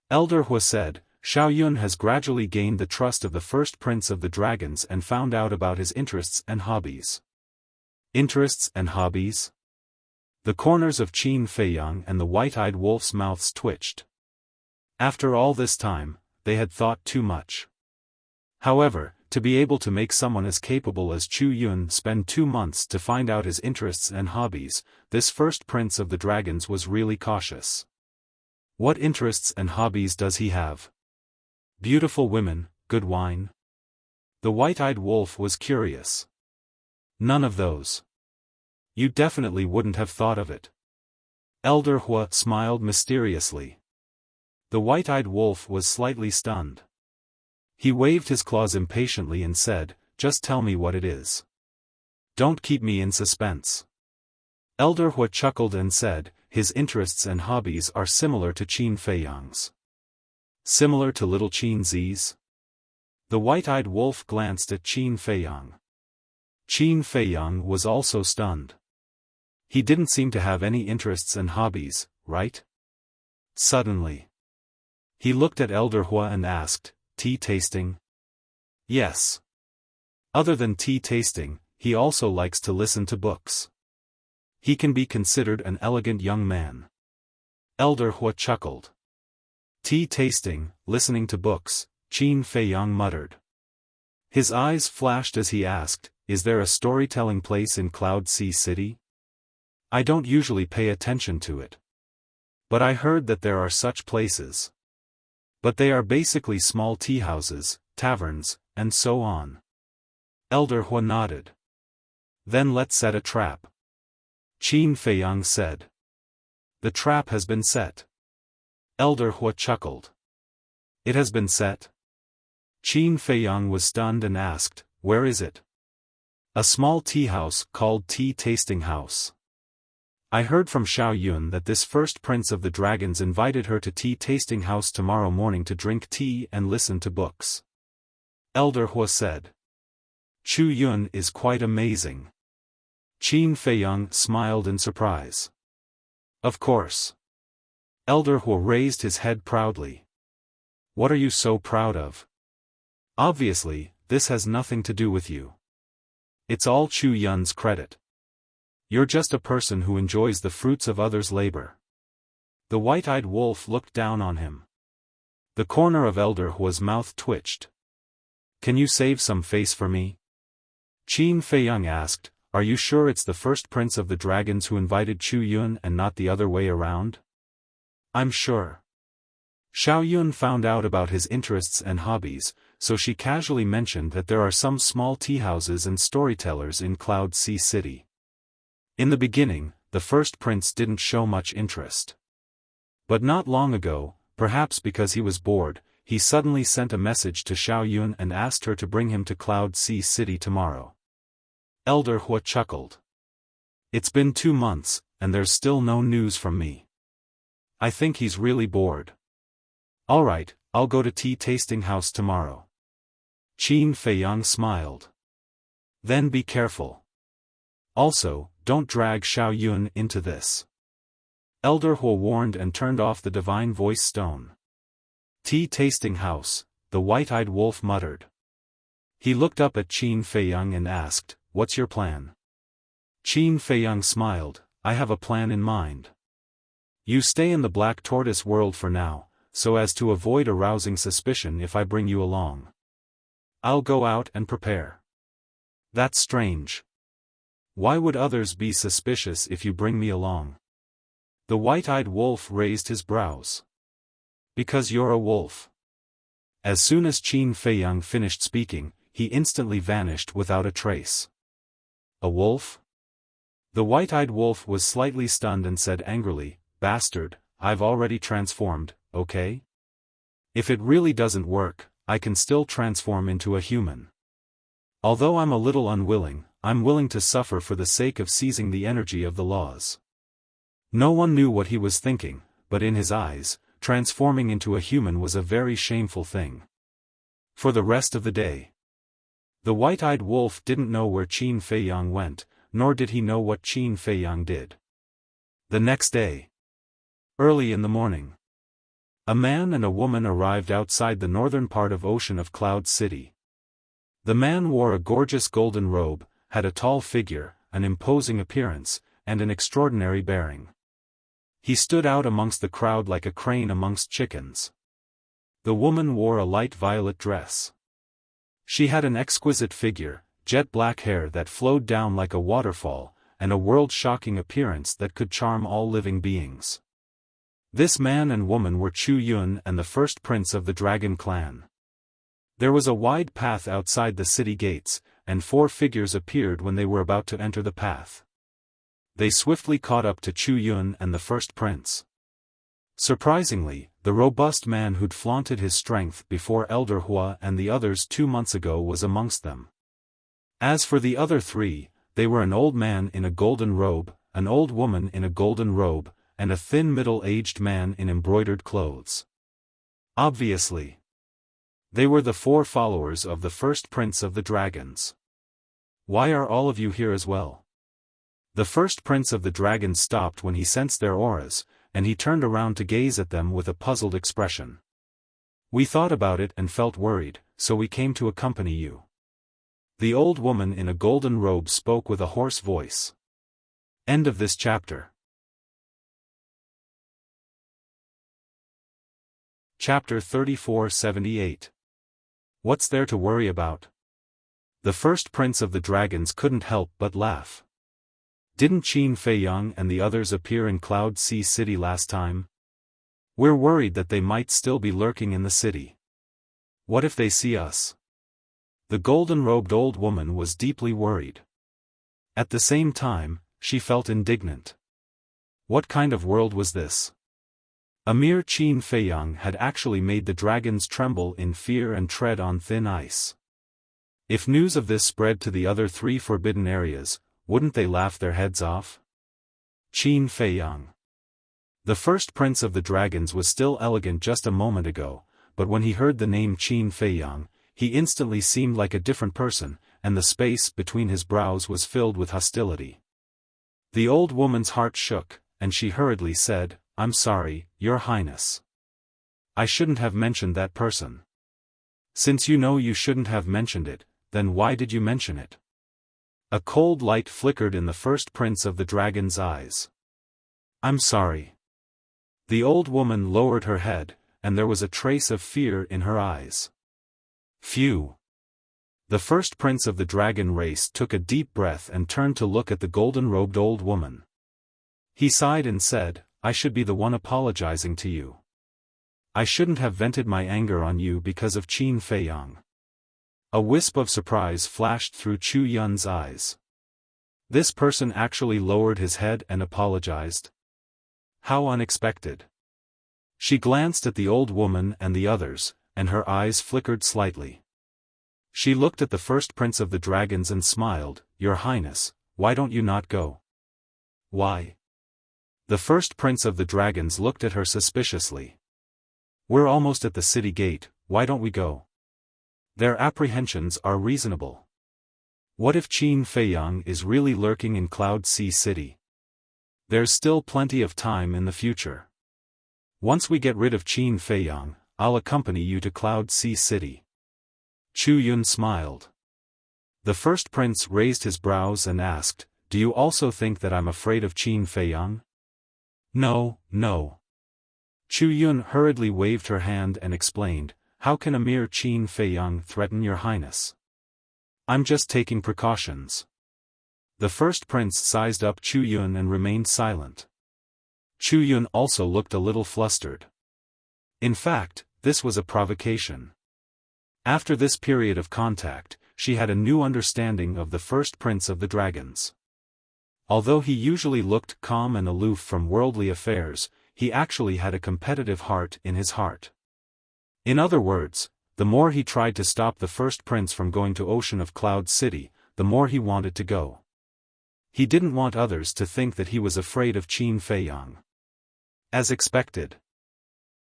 Elder Hua said, Xiao Yun has gradually gained the trust of the first prince of the dragons and found out about his interests and hobbies. Interests and hobbies? The corners of Qin Feiyang and the white-eyed wolf's mouths twitched. After all this time, they had thought too much. However, to be able to make someone as capable as Chu Yun spend 2 months to find out his interests and hobbies, this first prince of the dragons was really cautious. What interests and hobbies does he have? Beautiful women, good wine? The white-eyed wolf was curious. None of those. You definitely wouldn't have thought of it. Elder Hua smiled mysteriously. The white-eyed wolf was slightly stunned. He waved his claws impatiently and said, just tell me what it is. Don't keep me in suspense. Elder Hua chuckled and said, his interests and hobbies are similar to Qin Feiyang's. Similar to little Qin Zi's? The white-eyed wolf glanced at Qin Feiyang. Qin Feiyang was also stunned. He didn't seem to have any interests and hobbies, right? Suddenly, he looked at Elder Hua and asked, tea tasting? Yes. Other than tea tasting, he also likes to listen to books. He can be considered an elegant young man. Elder Hua chuckled. Tea tasting, listening to books, Qin Feiyang muttered. His eyes flashed as he asked, is there a storytelling place in Cloud Sea City? I don't usually pay attention to it. But I heard that there are such places. But they are basically small tea houses, taverns, and so on. Elder Hua nodded. Then let's set a trap. Qin Feiyang said. The trap has been set. Elder Hua chuckled. It has been set? Qin Feiyang was stunned and asked, where is it? A small tea house called Tea Tasting House. I heard from Xiao Yun that this first prince of the dragons invited her to Tea Tasting House tomorrow morning to drink tea and listen to books. Elder Hua said. Chu Yun is quite amazing. Qin Feiyang smiled in surprise. Of course. Elder Hua raised his head proudly. What are you so proud of? Obviously, this has nothing to do with you. It's all Chu Yun's credit. You're just a person who enjoys the fruits of others' labor. The white-eyed wolf looked down on him. The corner of Elder Hua's mouth twitched. Can you save some face for me? Qin Feiyang asked, are you sure it's the first prince of the dragons who invited Chu Yun and not the other way around? I'm sure. Xiao Yun found out about his interests and hobbies, so she casually mentioned that there are some small tea houses and storytellers in Cloud Sea City. In the beginning, the first prince didn't show much interest. But not long ago, perhaps because he was bored, he suddenly sent a message to Xiaoyun and asked her to bring him to Cloud Sea City tomorrow. Elder Hua chuckled. It's been 2 months, and there's still no news from me. I think he's really bored. Alright, I'll go to tea tasting house tomorrow. Qin Feiyang smiled. Then be careful. Also, don't drag Xiaoyun into this. Elder Hua warned and turned off the divine voice stone. Tea tasting house, the white-eyed wolf muttered. He looked up at Qin Feiyang and asked, "What's your plan?" Qin Feiyang smiled, "I have a plan in mind. You stay in the Black Tortoise world for now, so as to avoid arousing suspicion if I bring you along. I'll go out and prepare." That's strange. Why would others be suspicious if you bring me along? The white-eyed wolf raised his brows. Because you're a wolf. As soon as Qin Feiyang finished speaking, he instantly vanished without a trace. A wolf? The white-eyed wolf was slightly stunned and said angrily, "Bastard, I've already transformed, okay? If it really doesn't work, I can still transform into a human. Although I'm a little unwilling, I'm willing to suffer for the sake of seizing the energy of the laws." No one knew what he was thinking, but in his eyes, transforming into a human was a very shameful thing. For the rest of the day, the white-eyed wolf didn't know where Qin Feiyang went, nor did he know what Qin Feiyang did. The next day, early in the morning, a man and a woman arrived outside the northern part of Ocean of Cloud City. The man wore a gorgeous golden robe, had a tall figure, an imposing appearance, and an extraordinary bearing. He stood out amongst the crowd like a crane amongst chickens. The woman wore a light violet dress. She had an exquisite figure, jet black hair that flowed down like a waterfall, and a world-shocking appearance that could charm all living beings. This man and woman were Chu Yun and the first prince of the Dragon clan. There was a wide path outside the city gates, and 4 figures appeared when they were about to enter the path. They swiftly caught up to Chu Yun and the first prince. Surprisingly, the robust man who'd flaunted his strength before Elder Hua and the others 2 months ago was amongst them. As for the other 3, they were an old man in a golden robe, an old woman in a golden robe, and a thin middle-aged man in embroidered clothes. Obviously, they were the 4 followers of the first prince of the dragons. "Why are all of you here as well?" The first prince of the dragons stopped when he sensed their auras, and he turned around to gaze at them with a puzzled expression. "We thought about it and felt worried, so we came to accompany you." The old woman in a golden robe spoke with a hoarse voice. End of this chapter. Chapter 3478. What's there to worry about? The first prince of the dragons couldn't help but laugh. Didn't Qin Feiyang and the others appear in Cloud Sea City last time? We're worried that they might still be lurking in the city. What if they see us? The golden-robed old woman was deeply worried. At the same time, she felt indignant. What kind of world was this? A mere Qin Feiyang had actually made the dragons tremble in fear and tread on thin ice. If news of this spread to the other 3 forbidden areas, wouldn't they laugh their heads off? Qin Feiyang. The first prince of the dragons was still elegant just a moment ago, but when he heard the name Qin Feiyang, he instantly seemed like a different person, and the space between his brows was filled with hostility. The old woman's heart shook, and she hurriedly said, "I'm sorry, Your Highness. I shouldn't have mentioned that person." "Since you know you shouldn't have mentioned it, then why did you mention it?" A cold light flickered in the first prince of the dragon's eyes. "I'm sorry." The old woman lowered her head, and there was a trace of fear in her eyes. Phew. The first prince of the dragon race took a deep breath and turned to look at the golden-robed old woman. He sighed and said, "I should be the one apologizing to you. I shouldn't have vented my anger on you because of Qin Feiyang." A wisp of surprise flashed through Chu Yun's eyes. This person actually lowered his head and apologized? How unexpected. She glanced at the old woman and the others, and her eyes flickered slightly. She looked at the first prince of the dragons and smiled, "Your Highness, why don't you not go?" "Why?" The first prince of the dragons looked at her suspiciously. "We're almost at the city gate, why don't we go?" Their apprehensions are reasonable. What if Qin Feiyang is really lurking in Cloud Sea City? There's still plenty of time in the future. Once we get rid of Qin Feiyang, I'll accompany you to Cloud Sea City. Chu Yun smiled. The first prince raised his brows and asked, "Do you also think that I'm afraid of Qin Feiyang?" "No, no." Chu Yun hurriedly waved her hand and explained, "How can a mere Qin Feiyang threaten your highness? I'm just taking precautions." The first prince sized up Chu Yun and remained silent. Chu Yun also looked a little flustered. In fact, this was a provocation. After this period of contact, she had a new understanding of the first prince of the dragons. Although he usually looked calm and aloof from worldly affairs, he actually had a competitive heart in his heart. In other words, the more he tried to stop the first prince from going to Ocean of Cloud City, the more he wanted to go. He didn't want others to think that he was afraid of Qin Feiyang. As expected.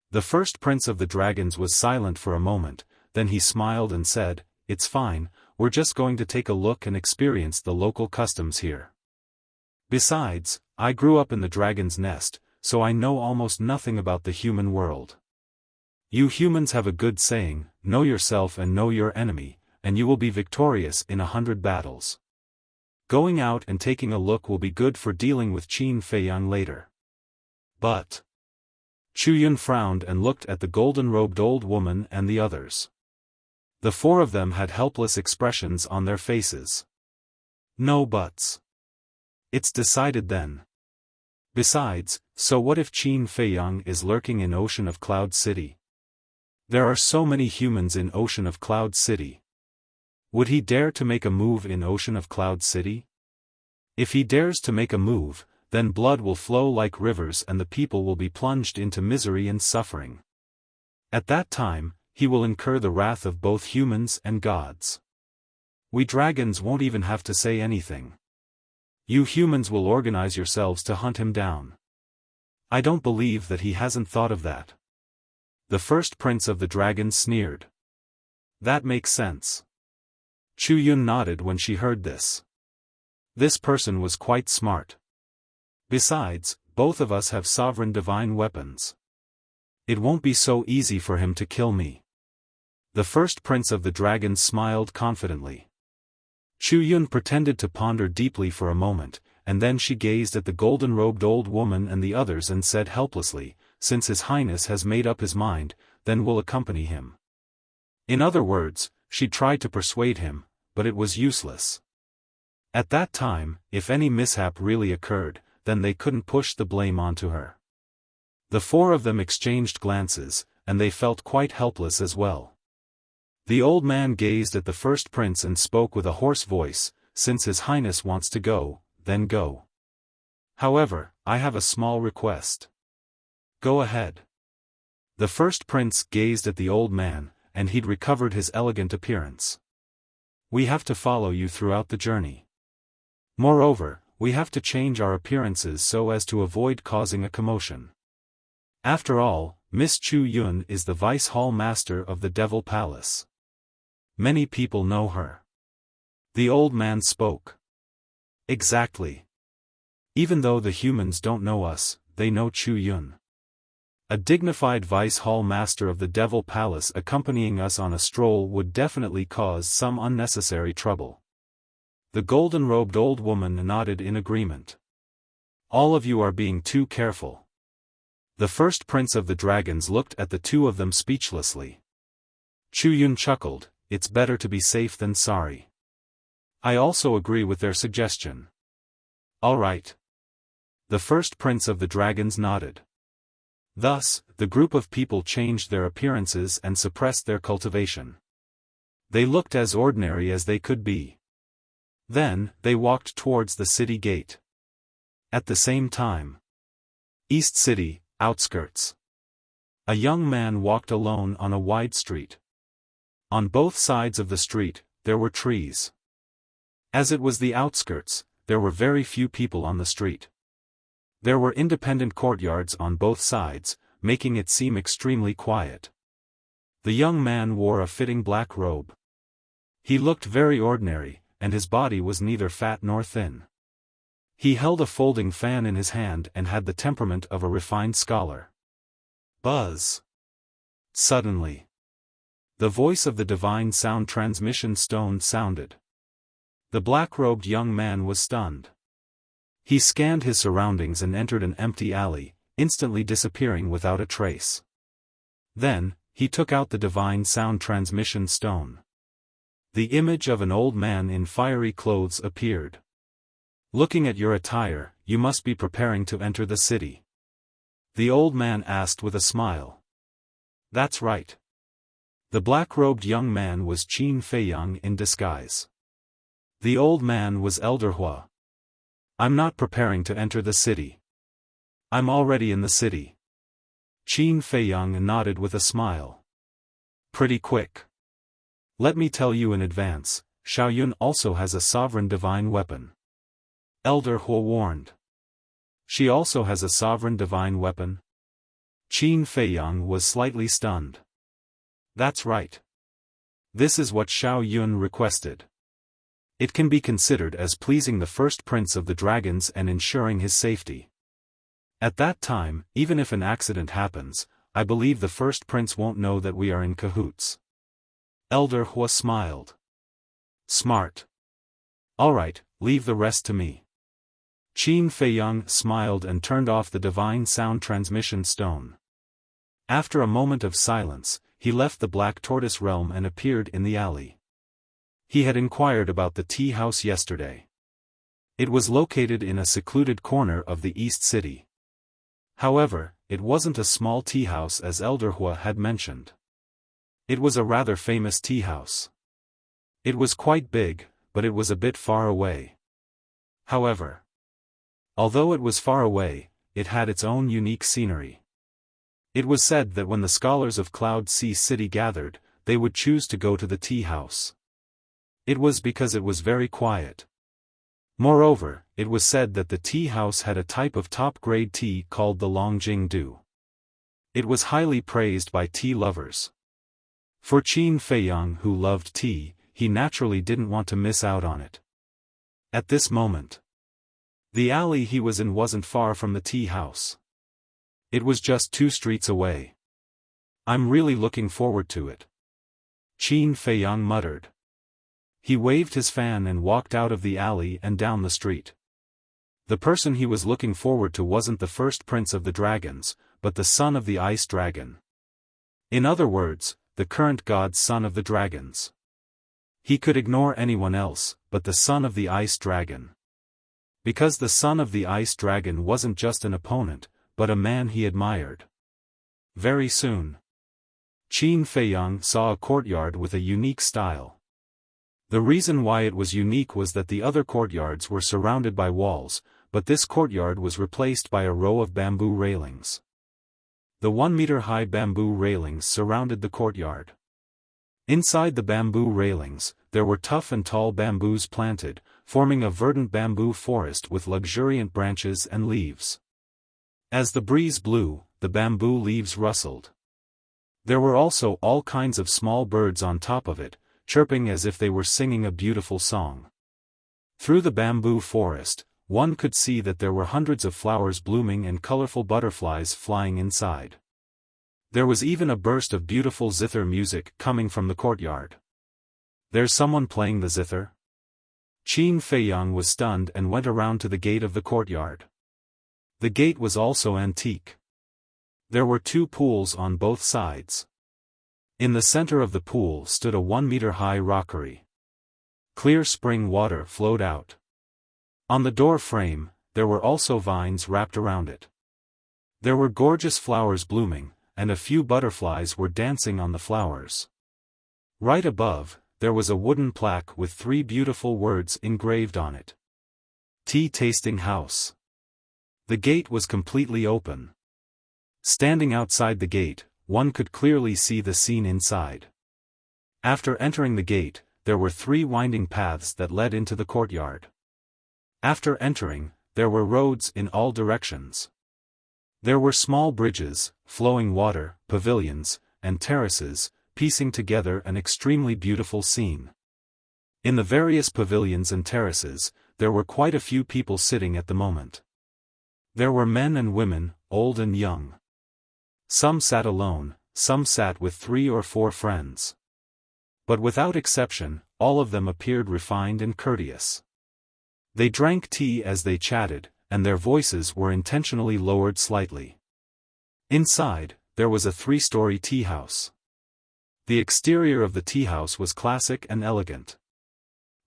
The first prince of the dragons was silent for a moment, then he smiled and said, "It's fine, we're just going to take a look and experience the local customs here. Besides, I grew up in the dragon's nest, so I know almost nothing about the human world. You humans have a good saying, know yourself and know your enemy, and you will be victorious in 100 battles. Going out and taking a look will be good for dealing with Qin Feiyang later." But Chu Yun frowned and looked at the golden-robed old woman and the others. The four of them had helpless expressions on their faces. No buts. It's decided then. Besides, so what if Qin Feiyang is lurking in Ocean of Cloud City? There are so many humans in Ocean of Cloud City. Would he dare to make a move in Ocean of Cloud City? If he dares to make a move, then blood will flow like rivers and the people will be plunged into misery and suffering. At that time, he will incur the wrath of both humans and gods. We dragons won't even have to say anything. You humans will organize yourselves to hunt him down. I don't believe that he hasn't thought of that. The first prince of the dragons sneered. That makes sense. Chu Yun nodded when she heard this. This person was quite smart. Besides, both of us have sovereign divine weapons. It won't be so easy for him to kill me. The first prince of the dragons smiled confidently. Chu Yun pretended to ponder deeply for a moment, and then she gazed at the golden-robed old woman and the others and said helplessly, "Since His Highness has made up his mind, then we'll accompany him." In other words, she tried to persuade him, but it was useless. At that time, if any mishap really occurred, then they couldn't push the blame onto her. The four of them exchanged glances, and they felt quite helpless as well. The old man gazed at the first prince and spoke with a hoarse voice, "Since His Highness wants to go, then go. However, I have a small request." "Go ahead." The first prince gazed at the old man, and he'd recovered his elegant appearance. "We have to follow you throughout the journey. Moreover, we have to change our appearances so as to avoid causing a commotion. After all, Miss Chu Yun is the Vice Hall Master of the Devil Palace. Many people know her." The old man spoke. "Exactly. Even though the humans don't know us, they know Chu Yun. A dignified Vice Hall Master of the Devil Palace accompanying us on a stroll would definitely cause some unnecessary trouble." The golden-robed old woman nodded in agreement. "All of you are being too careful." The first prince of the dragons looked at the two of them speechlessly. Chu Yun chuckled, "It's better to be safe than sorry. I also agree with their suggestion." "All right." The first prince of the dragons nodded. Thus, the group of people changed their appearances and suppressed their cultivation. They looked as ordinary as they could be. Then, they walked towards the city gate. At the same time, East City, outskirts. A young man walked alone on a wide street. On both sides of the street, there were trees. As it was the outskirts, there were very few people on the street. There were independent courtyards on both sides, making it seem extremely quiet. The young man wore a fitting black robe. He looked very ordinary, and his body was neither fat nor thin. He held a folding fan in his hand and had the temperament of a refined scholar. Buzz! Suddenly, the voice of the divine sound transmission stone sounded. The black-robed young man was stunned. He scanned his surroundings and entered an empty alley, instantly disappearing without a trace. Then, he took out the divine sound transmission stone. The image of an old man in fiery clothes appeared. Looking at your attire, you must be preparing to enter the city. The old man asked with a smile. That's right. The black-robed young man was Qin Feiyang in disguise. The old man was Elder Hua. I'm not preparing to enter the city. I'm already in the city. Qin Feiyang nodded with a smile. Pretty quick. Let me tell you in advance, Xiaoyun also has a sovereign divine weapon. Elder Hua warned. She also has a sovereign divine weapon? Qin Feiyang was slightly stunned. That's right. This is what Xiaoyun requested. It can be considered as pleasing the first prince of the dragons and ensuring his safety. At that time, even if an accident happens, I believe the first prince won't know that we are in cahoots. Elder Hua smiled. Smart. Alright, leave the rest to me. Qin Feiyang smiled and turned off the divine sound transmission stone. After a moment of silence, he left the Black Tortoise realm and appeared in the alley. He had inquired about the tea house yesterday. It was located in a secluded corner of the East City. However, it wasn't a small tea house as Elder Hua had mentioned. It was a rather famous tea house. It was quite big, but it was a bit far away. However, although it was far away, it had its own unique scenery. It was said that when the scholars of Cloud Sea City gathered, they would choose to go to the tea house. It was because it was very quiet. Moreover, it was said that the tea house had a type of top-grade tea called the Longjing Du. It was highly praised by tea lovers. For Qin Feiyang, who loved tea, he naturally didn't want to miss out on it. At this moment, the alley he was in wasn't far from the tea house. It was just 2 streets away. I'm really looking forward to it. Qin Feiyang muttered. He waved his fan and walked out of the alley and down the street. The person he was looking forward to wasn't the first prince of the dragons, but the son of the ice dragon. In other words, the current god's son of the dragons. He could ignore anyone else, but the son of the ice dragon. Because the son of the ice dragon wasn't just an opponent, but a man he admired. Very soon, Qin Feiyang saw a courtyard with a unique style. The reason why it was unique was that the other courtyards were surrounded by walls, but this courtyard was replaced by a row of bamboo railings. The 1-meter-high bamboo railings surrounded the courtyard. Inside the bamboo railings, there were tough and tall bamboos planted, forming a verdant bamboo forest with luxuriant branches and leaves. As the breeze blew, the bamboo leaves rustled. There were also all kinds of small birds on top of it, chirping as if they were singing a beautiful song. Through the bamboo forest, one could see that there were hundreds of flowers blooming and colorful butterflies flying inside. There was even a burst of beautiful zither music coming from the courtyard. There's someone playing the zither? Qin Feiyang was stunned and went around to the gate of the courtyard. The gate was also antique. There were 2 pools on both sides. In the center of the pool stood a 1-meter-high rockery. Clear spring water flowed out. On the door frame, there were also vines wrapped around it. There were gorgeous flowers blooming, and a few butterflies were dancing on the flowers. Right above, there was a wooden plaque with 3 beautiful words engraved on it. Tea Tasting House. The gate was completely open. Standing outside the gate, one could clearly see the scene inside. After entering the gate, there were 3 winding paths that led into the courtyard. After entering, there were roads in all directions. There were small bridges, flowing water, pavilions, and terraces, piecing together an extremely beautiful scene. In the various pavilions and terraces, there were quite a few people sitting at the moment. There were men and women, old and young. Some sat alone, some sat with 3 or 4 friends. But without exception, all of them appeared refined and courteous. They drank tea as they chatted, and their voices were intentionally lowered slightly. Inside, there was a 3-story tea house. The exterior of the tea house was classic and elegant.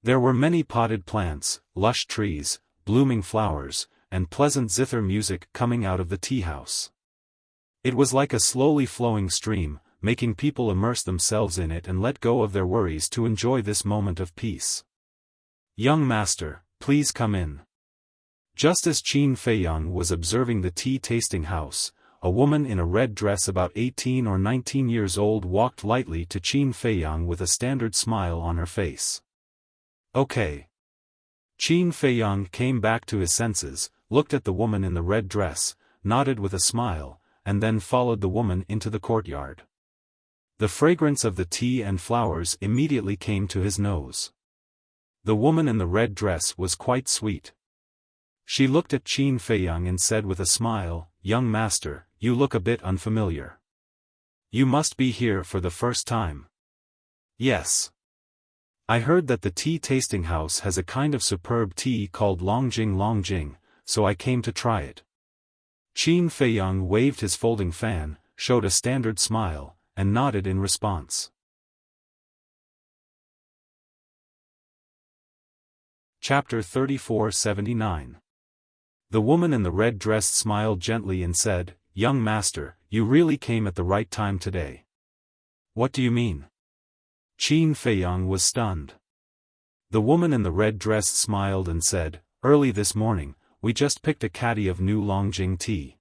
There were many potted plants, lush trees, blooming flowers, and pleasant zither music coming out of the tea house. It was like a slowly flowing stream, making people immerse themselves in it and let go of their worries to enjoy this moment of peace. "Young master, please come in." Just as Qin Feiyang was observing the tea-tasting house, a woman in a red dress about 18 or 19 years old walked lightly to Qin Feiyang with a standard smile on her face. "Okay." Qin Feiyang came back to his senses, looked at the woman in the red dress, nodded with a smile, and then followed the woman into the courtyard. The fragrance of the tea and flowers immediately came to his nose. The woman in the red dress was quite sweet. She looked at Qin Feiyang and said with a smile, "Young master, you look a bit unfamiliar. You must be here for the first time." "Yes. I heard that the tea-tasting house has a kind of superb tea called Longjing, so I came to try it." Qin Feiyang waved his folding fan, showed a standard smile, and nodded in response. Chapter 3479. The woman in the red dress smiled gently and said, "Young master, you really came at the right time today." "What do you mean?" Qin Feiyang was stunned. The woman in the red dress smiled and said, "Early this morning, we just picked a caddy of new Longjing tea.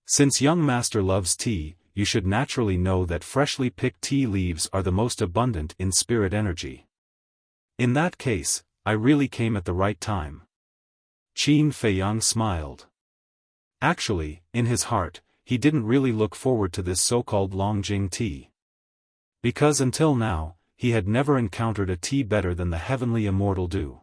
Since young master loves tea, you should naturally know that freshly picked tea leaves are the most abundant in spirit energy. In that case, I really came at the right time." Qin Feiyang smiled. Actually, in his heart, he didn't really look forward to this so-called Longjing tea. Because until now, he had never encountered a tea better than the heavenly immortal dew.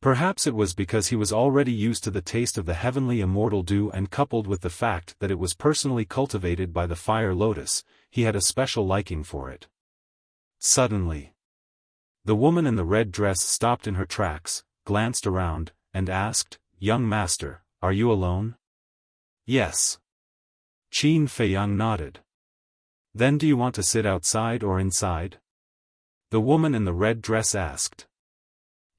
Perhaps it was because he was already used to the taste of the heavenly immortal dew, and coupled with the fact that it was personally cultivated by the fire lotus, he had a special liking for it. Suddenly, the woman in the red dress stopped in her tracks, glanced around, and asked, "Young master, are you alone?" "Yes." Qin Feiyang nodded. "Then do you want to sit outside or inside?" the woman in the red dress asked.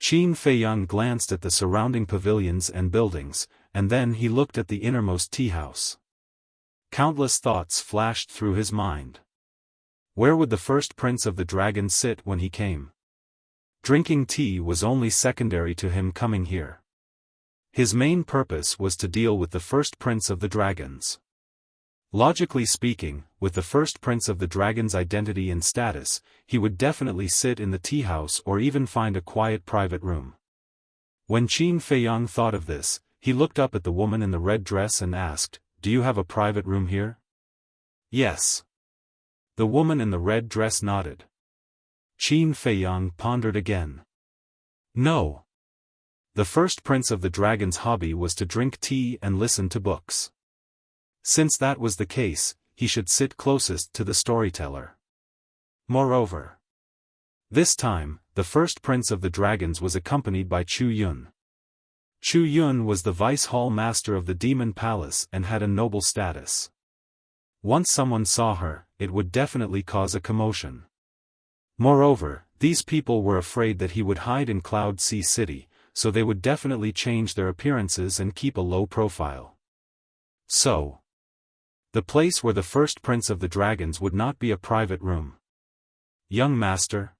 Qin Feiyang glanced at the surrounding pavilions and buildings, and then he looked at the innermost tea house. Countless thoughts flashed through his mind. Where would the first prince of the dragons sit when he came? Drinking tea was only secondary to him coming here. His main purpose was to deal with the first prince of the dragons. Logically speaking, with the first prince of the dragon's identity and status, he would definitely sit in the tea house or even find a quiet private room. When Qin Feiyang thought of this, he looked up at the woman in the red dress and asked, "Do you have a private room here?" "Yes." The woman in the red dress nodded. Qin Feiyang pondered again. No. The first prince of the dragon's hobby was to drink tea and listen to books. Since that was the case, he should sit closest to the storyteller. Moreover, this time, the first prince of the dragons was accompanied by Chu Yun. Chu Yun was the vice hall master of the demon palace and had a noble status. Once someone saw her, it would definitely cause a commotion. Moreover, these people were afraid that he would hide in Cloud Sea City, so they would definitely change their appearances and keep a low profile. So, the place where the first prince of the dragons would not be a private room. "Young master?"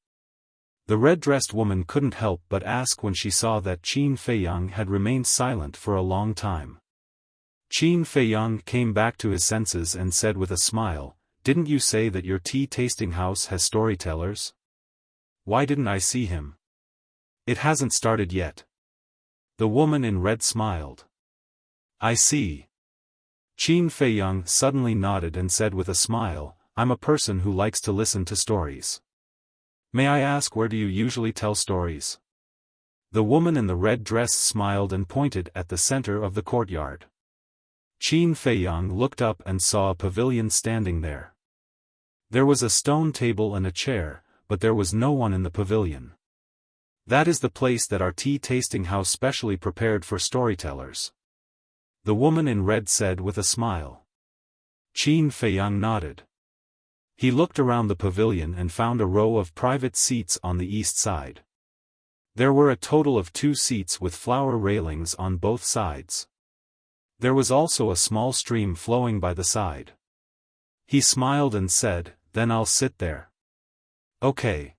The red-dressed woman couldn't help but ask when she saw that Qin Feiyang had remained silent for a long time. Qin Feiyang came back to his senses and said with a smile, "Didn't you say that your tea-tasting house has storytellers? Why didn't I see him? It hasn't started yet." The woman in red smiled. "I see." Qin Feiyang suddenly nodded and said with a smile, "I'm a person who likes to listen to stories. May I ask, where do you usually tell stories?" The woman in the red dress smiled and pointed at the center of the courtyard. Qin Feiyang looked up and saw a pavilion standing there. There was a stone table and a chair, but there was no one in the pavilion. "That is the place that our tea-tasting house specially prepared for storytellers," the woman in red said with a smile. Qin Feiyang nodded. He looked around the pavilion and found a row of private seats on the east side. There were a total of 2 seats with flower railings on both sides. There was also a small stream flowing by the side. He smiled and said, "Then I'll sit there." "Okay."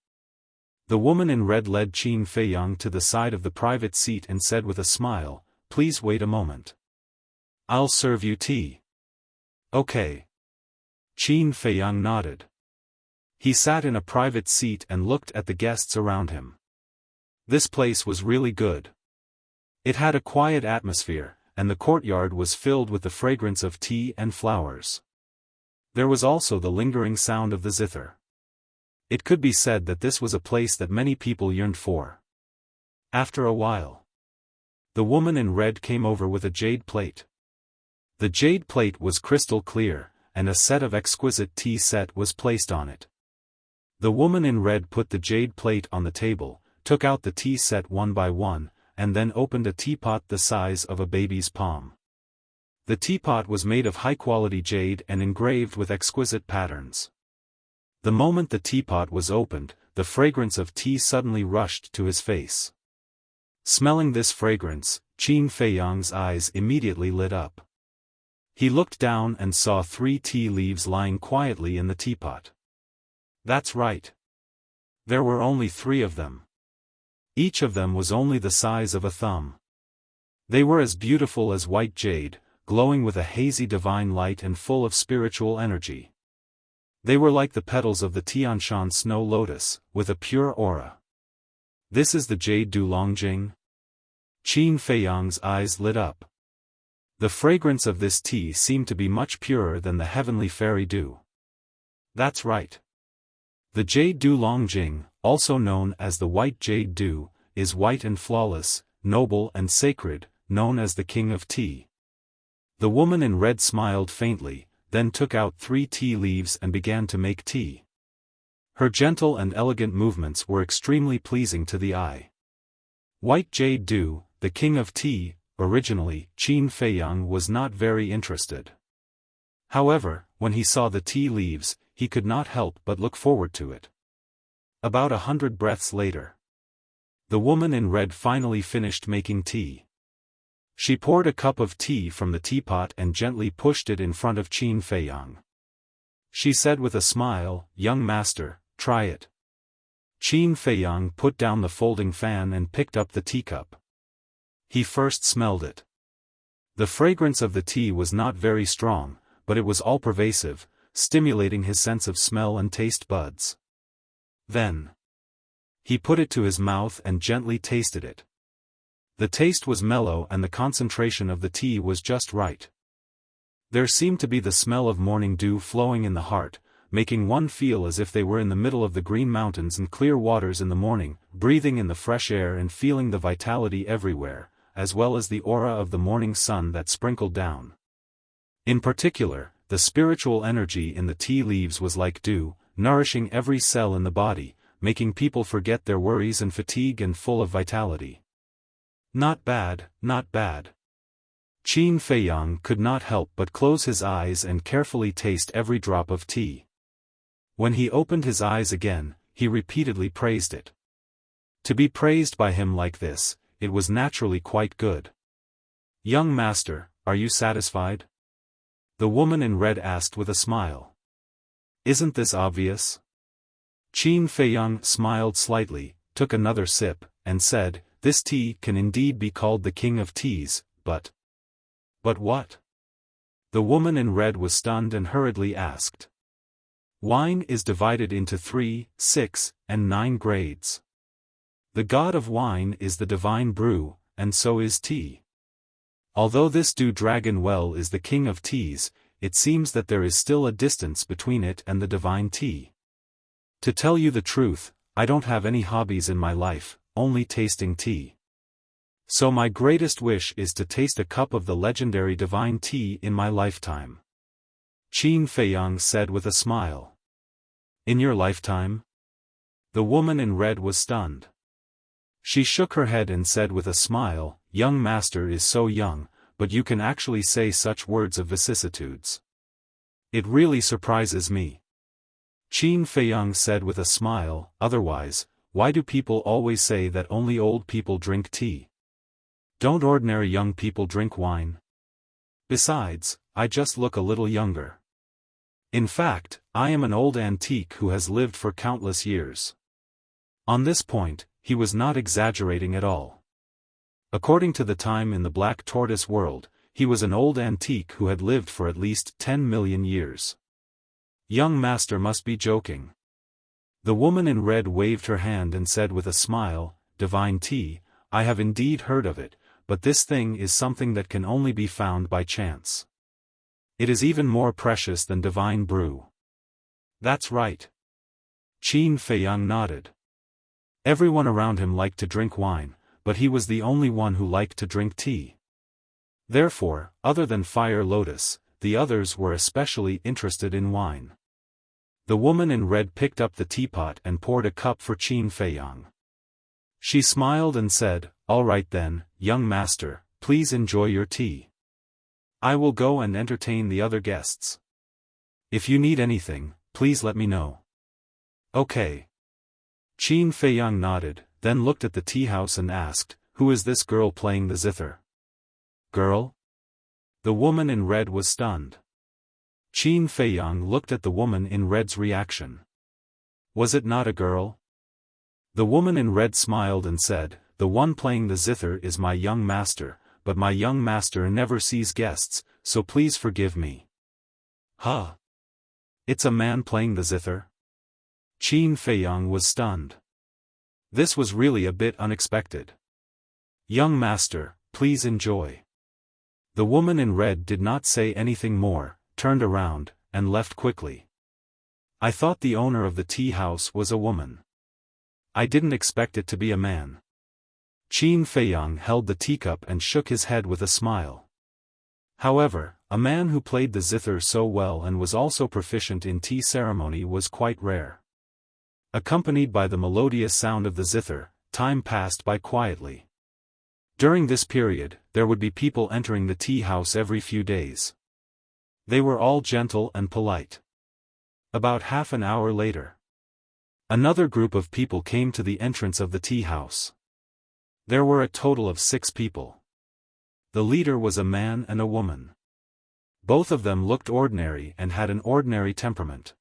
The woman in red led Qin Feiyang to the side of the private seat and said with a smile, "Please wait a moment. I'll serve you tea." "Okay." Qin Feiyang nodded. He sat in a private seat and looked at the guests around him. This place was really good. It had a quiet atmosphere, and the courtyard was filled with the fragrance of tea and flowers. There was also the lingering sound of the zither. It could be said that this was a place that many people yearned for. After a while, the woman in red came over with a jade plate. The jade plate was crystal clear, and a set of exquisite tea set was placed on it. The woman in red put the jade plate on the table, took out the tea set one by one, and then opened a teapot the size of a baby's palm. The teapot was made of high-quality jade and engraved with exquisite patterns. The moment the teapot was opened, the fragrance of tea suddenly rushed to his face. Smelling this fragrance, Qin Feiyang's eyes immediately lit up. He looked down and saw 3 tea leaves lying quietly in the teapot. That's right. There were only 3 of them. Each of them was only the size of a thumb. They were as beautiful as white jade, glowing with a hazy divine light and full of spiritual energy. They were like the petals of the Tianshan snow lotus, with a pure aura. "This is the jade Dulongjing?" Qin Feiyang's eyes lit up. The fragrance of this tea seemed to be much purer than the heavenly fairy dew. That's right. The jade Dulongjing, also known as the white jade dew, is white and flawless, noble and sacred, known as the king of tea. The woman in red smiled faintly, then took out 3 tea leaves and began to make tea. Her gentle and elegant movements were extremely pleasing to the eye. White jade dew, the king of tea. Originally, Qin Feiyang was not very interested. However, when he saw the tea leaves, he could not help but look forward to it. About 100 breaths later, the woman in red finally finished making tea. She poured a cup of tea from the teapot and gently pushed it in front of Qin Feiyang. She said with a smile, "Young master, try it." Qin Feiyang put down the folding fan and picked up the teacup. He first smelled it. The fragrance of the tea was not very strong, but it was all-pervasive, stimulating his sense of smell and taste buds. Then, he put it to his mouth and gently tasted it. The taste was mellow and the concentration of the tea was just right. There seemed to be the smell of morning dew flowing in the heart, making one feel as if they were in the middle of the green mountains and clear waters in the morning, breathing in the fresh air and feeling the vitality everywhere, as well as the aura of the morning sun that sprinkled down. In particular, the spiritual energy in the tea leaves was like dew, nourishing every cell in the body, making people forget their worries and fatigue and full of vitality. Not bad, not bad. Qin Feiyang could not help but close his eyes and carefully taste every drop of tea. When he opened his eyes again, he repeatedly praised it. To be praised by him like this, it was naturally quite good. "Young master, are you satisfied?" the woman in red asked with a smile. "Isn't this obvious?" Qin Feiyang smiled slightly, took another sip, and said, "This tea can indeed be called the king of teas, but..." "But what?" The woman in red was stunned and hurriedly asked. Wine is divided into 3, 6, and 9 grades. The god of wine is the divine brew, and so is tea. Although this dragon well is the king of teas, it seems that there is still a distance between it and the divine tea. To tell you the truth, I don't have any hobbies in my life, only tasting tea. So my greatest wish is to taste a cup of the legendary divine tea in my lifetime. Qin Feiyang said with a smile. In your lifetime? The woman in red was stunned. She shook her head and said with a smile, Young master is so young, but you can actually say such words of vicissitudes. It really surprises me. Qin Feiyang said with a smile, otherwise, why do people always say that only old people drink tea? Don't ordinary young people drink wine? Besides, I just look a little younger. In fact, I am an old antique who has lived for countless years. On this point, he was not exaggerating at all. According to the time in the Black Tortoise world, he was an old antique who had lived for at least 10 million years. Young master must be joking. The woman in red waved her hand and said with a smile, Divine tea, I have indeed heard of it, but this thing is something that can only be found by chance. It is even more precious than divine brew. That's right. Qin Feiyang nodded. Everyone around him liked to drink wine, but he was the only one who liked to drink tea. Therefore, other than Fire Lotus, the others were especially interested in wine. The woman in red picked up the teapot and poured a cup for Qin Feiyang. She smiled and said, All right then, young master, please enjoy your tea. I will go and entertain the other guests. If you need anything, please let me know. Okay. Qin Feiyang nodded, then looked at the tea house and asked, Who is this girl playing the zither? Girl? The woman in red was stunned. Qin Feiyang looked at the woman in red's reaction. Was it not a girl? The woman in red smiled and said, The one playing the zither is my young master, but my young master never sees guests, so please forgive me. Huh? It's a man playing the zither? Qin Feiyang was stunned. This was really a bit unexpected. Young master, please enjoy. The woman in red did not say anything more, turned around, and left quickly. I thought the owner of the tea house was a woman. I didn't expect it to be a man. Qin Feiyang held the teacup and shook his head with a smile. However, a man who played the zither so well and was also proficient in tea ceremony was quite rare. Accompanied by the melodious sound of the zither, time passed by quietly. During this period, there would be people entering the tea house every few days. They were all gentle and polite. About half an hour later, another group of people came to the entrance of the tea house. There were a total of 6 people. The leader was a man and a woman. Both of them looked ordinary and had an ordinary temperament.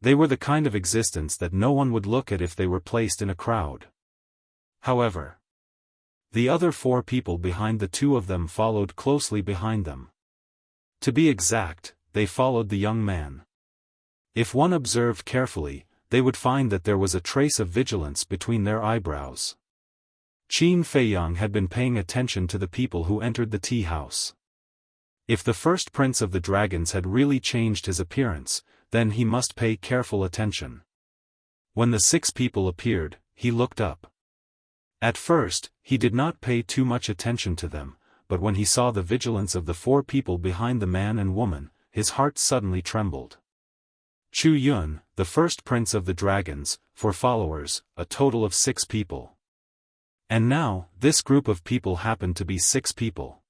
They were the kind of existence that no one would look at if they were placed in a crowd. However, the other 4 people behind the 2 of them followed closely behind them. To be exact, they followed the young man. If one observed carefully, they would find that there was a trace of vigilance between their eyebrows. Qin Feiyang had been paying attention to the people who entered the tea house. If the first prince of the dragons had really changed his appearance, then he must pay careful attention. When the 6 people appeared, he looked up. At first, he did not pay too much attention to them, but when he saw the vigilance of the 4 people behind the man and woman, his heart suddenly trembled. Chu Yun, the first prince of the dragons, 4 followers, a total of 6 people. And now, this group of people happened to be 6 people.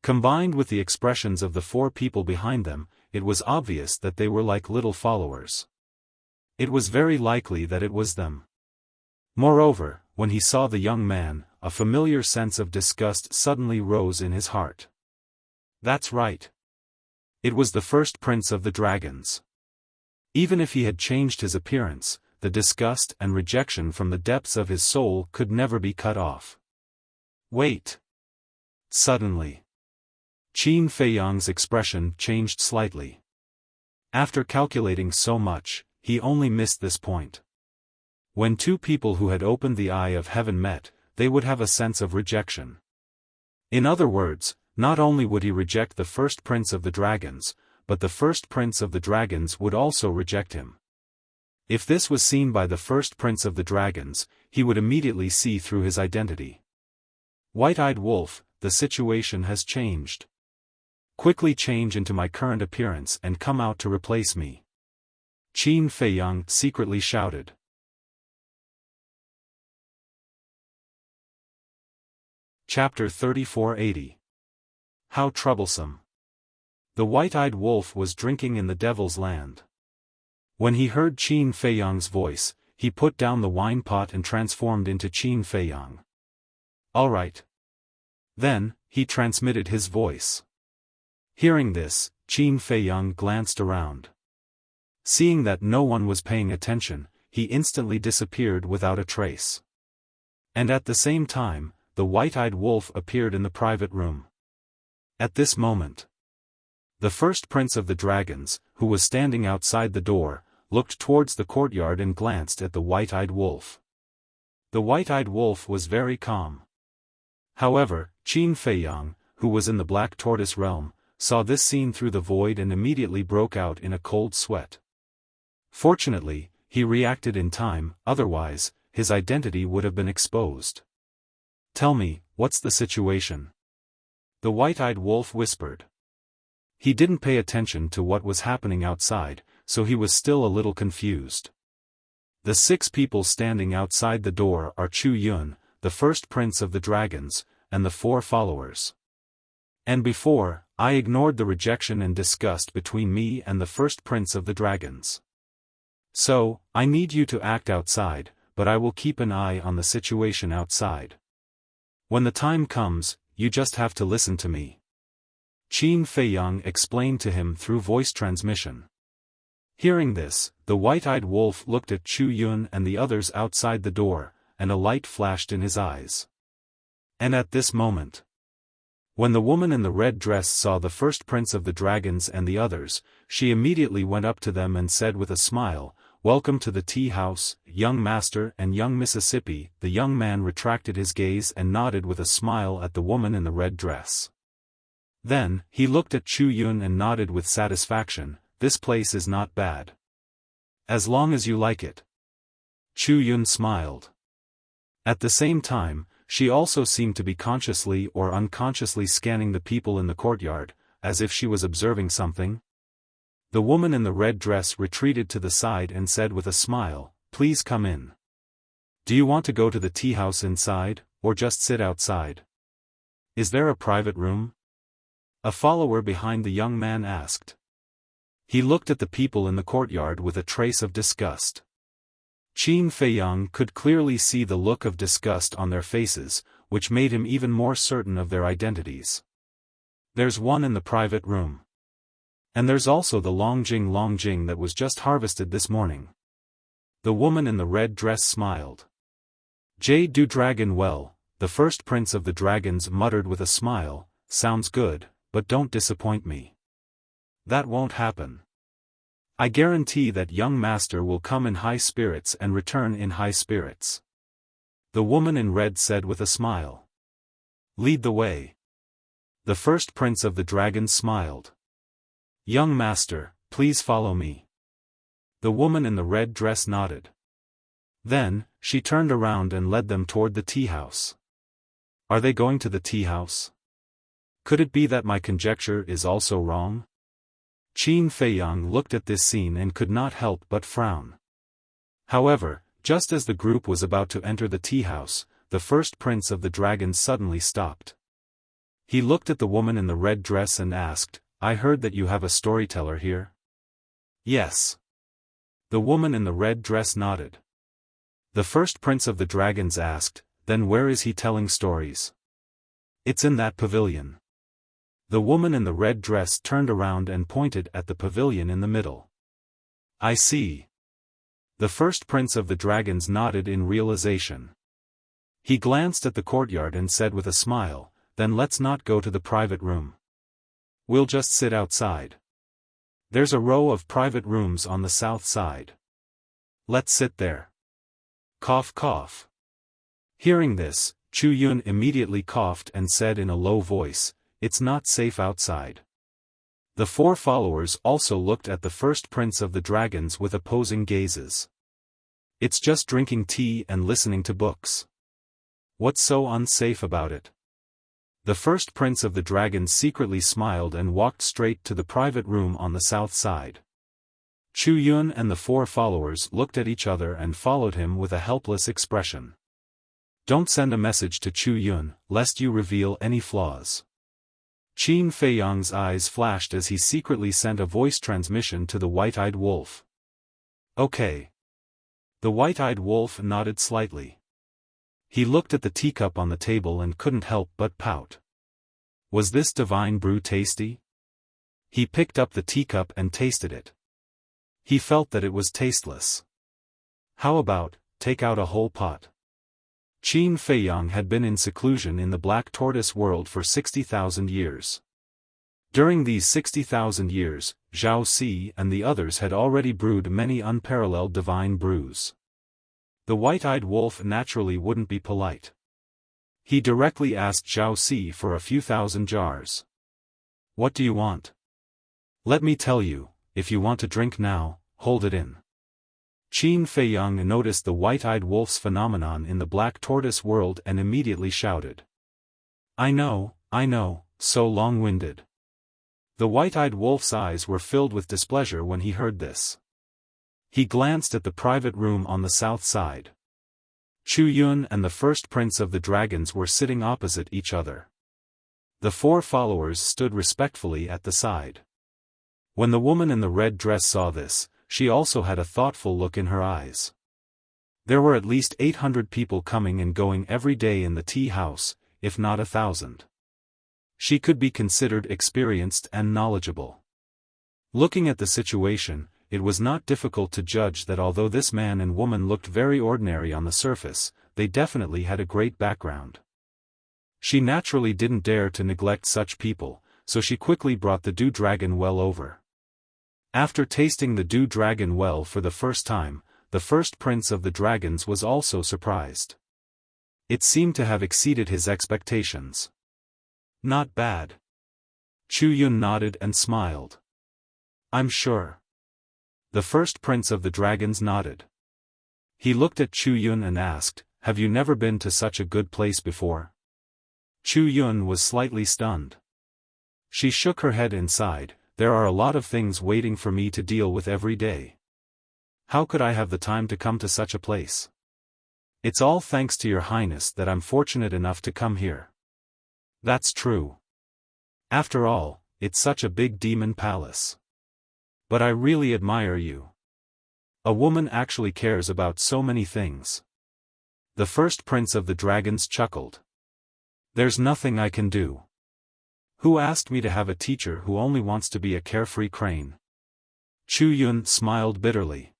Combined with the expressions of the 4 people behind them, it was obvious that they were like little followers. It was very likely that it was them. Moreover, when he saw the young man, a familiar sense of disgust suddenly rose in his heart. That's right. It was the first prince of the dragons. Even if he had changed his appearance, the disgust and rejection from the depths of his soul could never be cut off. Wait. Suddenly, Qin Feiyang's expression changed slightly. After calculating so much, he only missed this point. When two people who had opened the eye of heaven met, they would have a sense of rejection. In other words, not only would he reject the first prince of the dragons, but the first prince of the dragons would also reject him. If this was seen by the first prince of the dragons, he would immediately see through his identity. White-eyed wolf, the situation has changed. Quickly change into my current appearance and come out to replace me. Qin Feiyang secretly shouted. Chapter 3480. How troublesome. The white-eyed wolf was drinking in the devil's land. When he heard Qin Feiyang's voice, he put down the wine pot and transformed into Qin Feiyang. All right. Then, he transmitted his voice. Hearing this, Qin Feiyang glanced around. Seeing that no one was paying attention, he instantly disappeared without a trace. And at the same time, the white-eyed wolf appeared in the private room. At this moment, the first prince of the dragons, who was standing outside the door, looked towards the courtyard and glanced at the white-eyed wolf. The white-eyed wolf was very calm. However, Qin Feiyang, who was in the black tortoise realm, saw this scene through the void and immediately broke out in a cold sweat. Fortunately, he reacted in time, otherwise, his identity would have been exposed. Tell me, what's the situation? The white-eyed wolf whispered. He didn't pay attention to what was happening outside, so he was still a little confused. The 6 people standing outside the door are Chu Yun, the first prince of the dragons, and the 4 followers. And before, I ignored the rejection and disgust between me and the first prince of the dragons. So, I need you to act outside, but I will keep an eye on the situation outside. When the time comes, you just have to listen to me. Qin Feiyang explained to him through voice transmission. Hearing this, the white-eyed wolf looked at Chu Yun and the others outside the door, and a light flashed in his eyes. And at this moment, when the woman in the red dress saw the first prince of the dragons and the others, she immediately went up to them and said with a smile, "Welcome to the tea house, young master and young Mississippi." The young man retracted his gaze and nodded with a smile at the woman in the red dress. Then, he looked at Chu Yun and nodded with satisfaction. "This place is not bad. As long as you like it." Chu Yun smiled. At the same time, she also seemed to be consciously or unconsciously scanning the people in the courtyard, as if she was observing something. The woman in the red dress retreated to the side and said with a smile, "Please come in. Do you want to go to the tea house inside, or just sit outside? Is there a private room?" A follower behind the young man asked. He looked at the people in the courtyard with a trace of disgust. Qin Feiyang could clearly see the look of disgust on their faces, which made him even more certain of their identities. "There's one in the private room. And there's also the Longjing that was just harvested this morning." The woman in the red dress smiled. "Do dragon well," the first prince of the dragons muttered with a smile. "Sounds good, but don't disappoint me." "That won't happen. I guarantee that young master will come in high spirits and return in high spirits." The woman in red said with a smile. "Lead the way." The first prince of the dragons smiled. "Young master, please follow me." The woman in the red dress nodded. Then, she turned around and led them toward the tea house. Are they going to the tea house? Could it be that my conjecture is also wrong? Qin Feiyang looked at this scene and could not help but frown. However, just as the group was about to enter the tea house, the first prince of the dragons suddenly stopped. He looked at the woman in the red dress and asked, "I heard that you have a storyteller here?" "Yes." The woman in the red dress nodded. The first prince of the dragons asked, "Then where is he telling stories?" "It's in that pavilion." The woman in the red dress turned around and pointed at the pavilion in the middle. "I see." The first prince of the dragons nodded in realization. He glanced at the courtyard and said with a smile, "Then let's not go to the private room. We'll just sit outside. There's a row of private rooms on the south side. Let's sit there. Cough cough. Hearing this, Chu Yun immediately coughed and said in a low voice, "It's not safe outside." The four followers also looked at the first prince of the dragons with opposing gazes. "It's just drinking tea and listening to books. What's so unsafe about it?" The first prince of the dragons secretly smiled and walked straight to the private room on the south side. Chu Yun and the four followers looked at each other and followed him with a helpless expression. "Don't send a message to Chu Yun, lest you reveal any flaws." Qin Feiyang's eyes flashed as he secretly sent a voice transmission to the white-eyed wolf. "Okay." The white-eyed wolf nodded slightly. He looked at the teacup on the table and couldn't help but pout. Was this divine brew tasty? He picked up the teacup and tasted it. He felt that it was tasteless. How about, take out a whole pot? Qin Feiyang had been in seclusion in the Black Tortoise world for 60,000 years. During these 60,000 years, Zhao Si and the others had already brewed many unparalleled divine brews. The white-eyed wolf naturally wouldn't be polite. He directly asked Zhao Si for a few thousand jars. "What do you want?" "Let me tell you, if you want to drink now, hold it in." Qin Feiyang noticed the white-eyed wolf's phenomenon in the Black Tortoise world and immediately shouted. I know, so long-winded." The white-eyed wolf's eyes were filled with displeasure when he heard this. He glanced at the private room on the south side. Chu Yun and the first prince of the dragons were sitting opposite each other. The four followers stood respectfully at the side. When the woman in the red dress saw this, she also had a thoughtful look in her eyes. There were at least 800 people coming and going every day in the tea house, if not 1,000. She could be considered experienced and knowledgeable. Looking at the situation, it was not difficult to judge that although this man and woman looked very ordinary on the surface, they definitely had a great background. She naturally didn't dare to neglect such people, so she quickly brought the Dew Dragon well over. After tasting the Dew Dragon well for the first time, the first prince of the dragons was also surprised. It seemed to have exceeded his expectations. "Not bad." Chu Yun nodded and smiled. "I'm sure." The first prince of the dragons nodded. He looked at Chu Yun and asked, "Have you never been to such a good place before?" Chu Yun was slightly stunned. She shook her head and sighed, "There are a lot of things waiting for me to deal with every day. How could I have the time to come to such a place? It's all thanks to your highness that I'm fortunate enough to come here." "That's true. After all, it's such a big demon palace. But I really admire you. A woman actually cares about so many things." The first prince of the dragons chuckled. "There's nothing I can do. Who asked me to have a teacher who only wants to be a carefree crane?" Chu Yun smiled bitterly.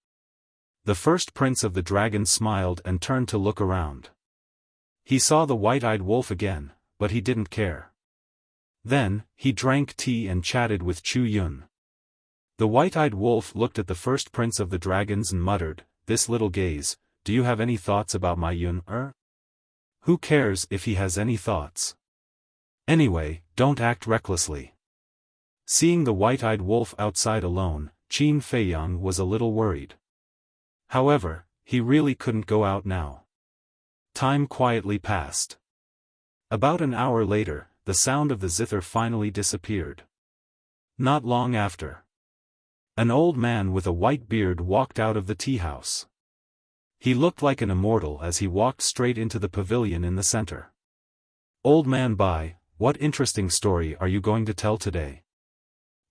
The first prince of the dragons smiled and turned to look around. He saw the white-eyed wolf again, but he didn't care. Then, he drank tea and chatted with Chu Yun. The white-eyed wolf looked at the first prince of the dragons and muttered, "This little gaze, do you have any thoughts about my Yun? Who cares if he has any thoughts? Anyway, don't act recklessly." Seeing the white-eyed wolf outside alone, Qin Feiyang was a little worried. However, he really couldn't go out now. Time quietly passed. About an hour later, the sound of the zither finally disappeared. Not long after, an old man with a white beard walked out of the tea house. He looked like an immortal as he walked straight into the pavilion in the center. "Old man Bai, what interesting story are you going to tell today?"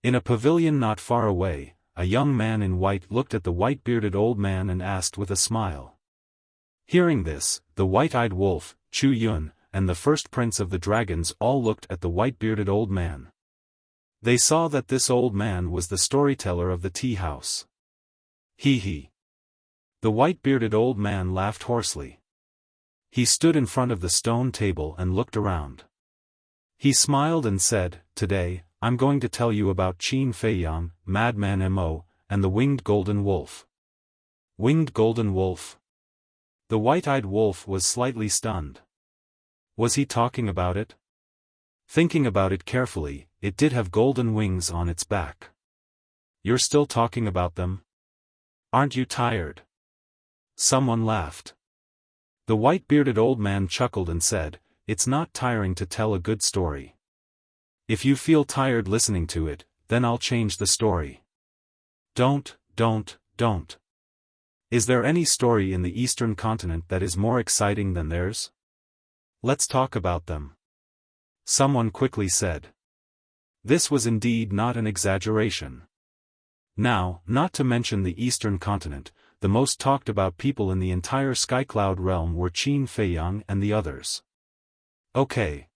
In a pavilion not far away, a young man in white looked at the white-bearded old man and asked with a smile. Hearing this, the white-eyed wolf, Chu Yun, and the first prince of the dragons all looked at the white-bearded old man. They saw that this old man was the storyteller of the tea house. He. The white-bearded old man laughed hoarsely. He stood in front of the stone table and looked around. He smiled and said, "Today, I'm going to tell you about Qin Feiyang, Madman Mo, and the Winged Golden Wolf. Winged Golden Wolf. The white-eyed wolf was slightly stunned. Was he talking about it? Thinking about it carefully, it did have golden wings on its back. You're still talking about them? Aren't you tired? Someone laughed. The white-bearded old man chuckled and said, "It's not tiring to tell a good story. If you feel tired listening to it, then I'll change the story." Don't. Is there any story in the Eastern continent that is more exciting than theirs? Let's talk about them. Someone quickly said. This was indeed not an exaggeration. Now, not to mention the Eastern continent, the most talked about people in the entire Skycloud realm were Qin Feiyang and the others. Okay.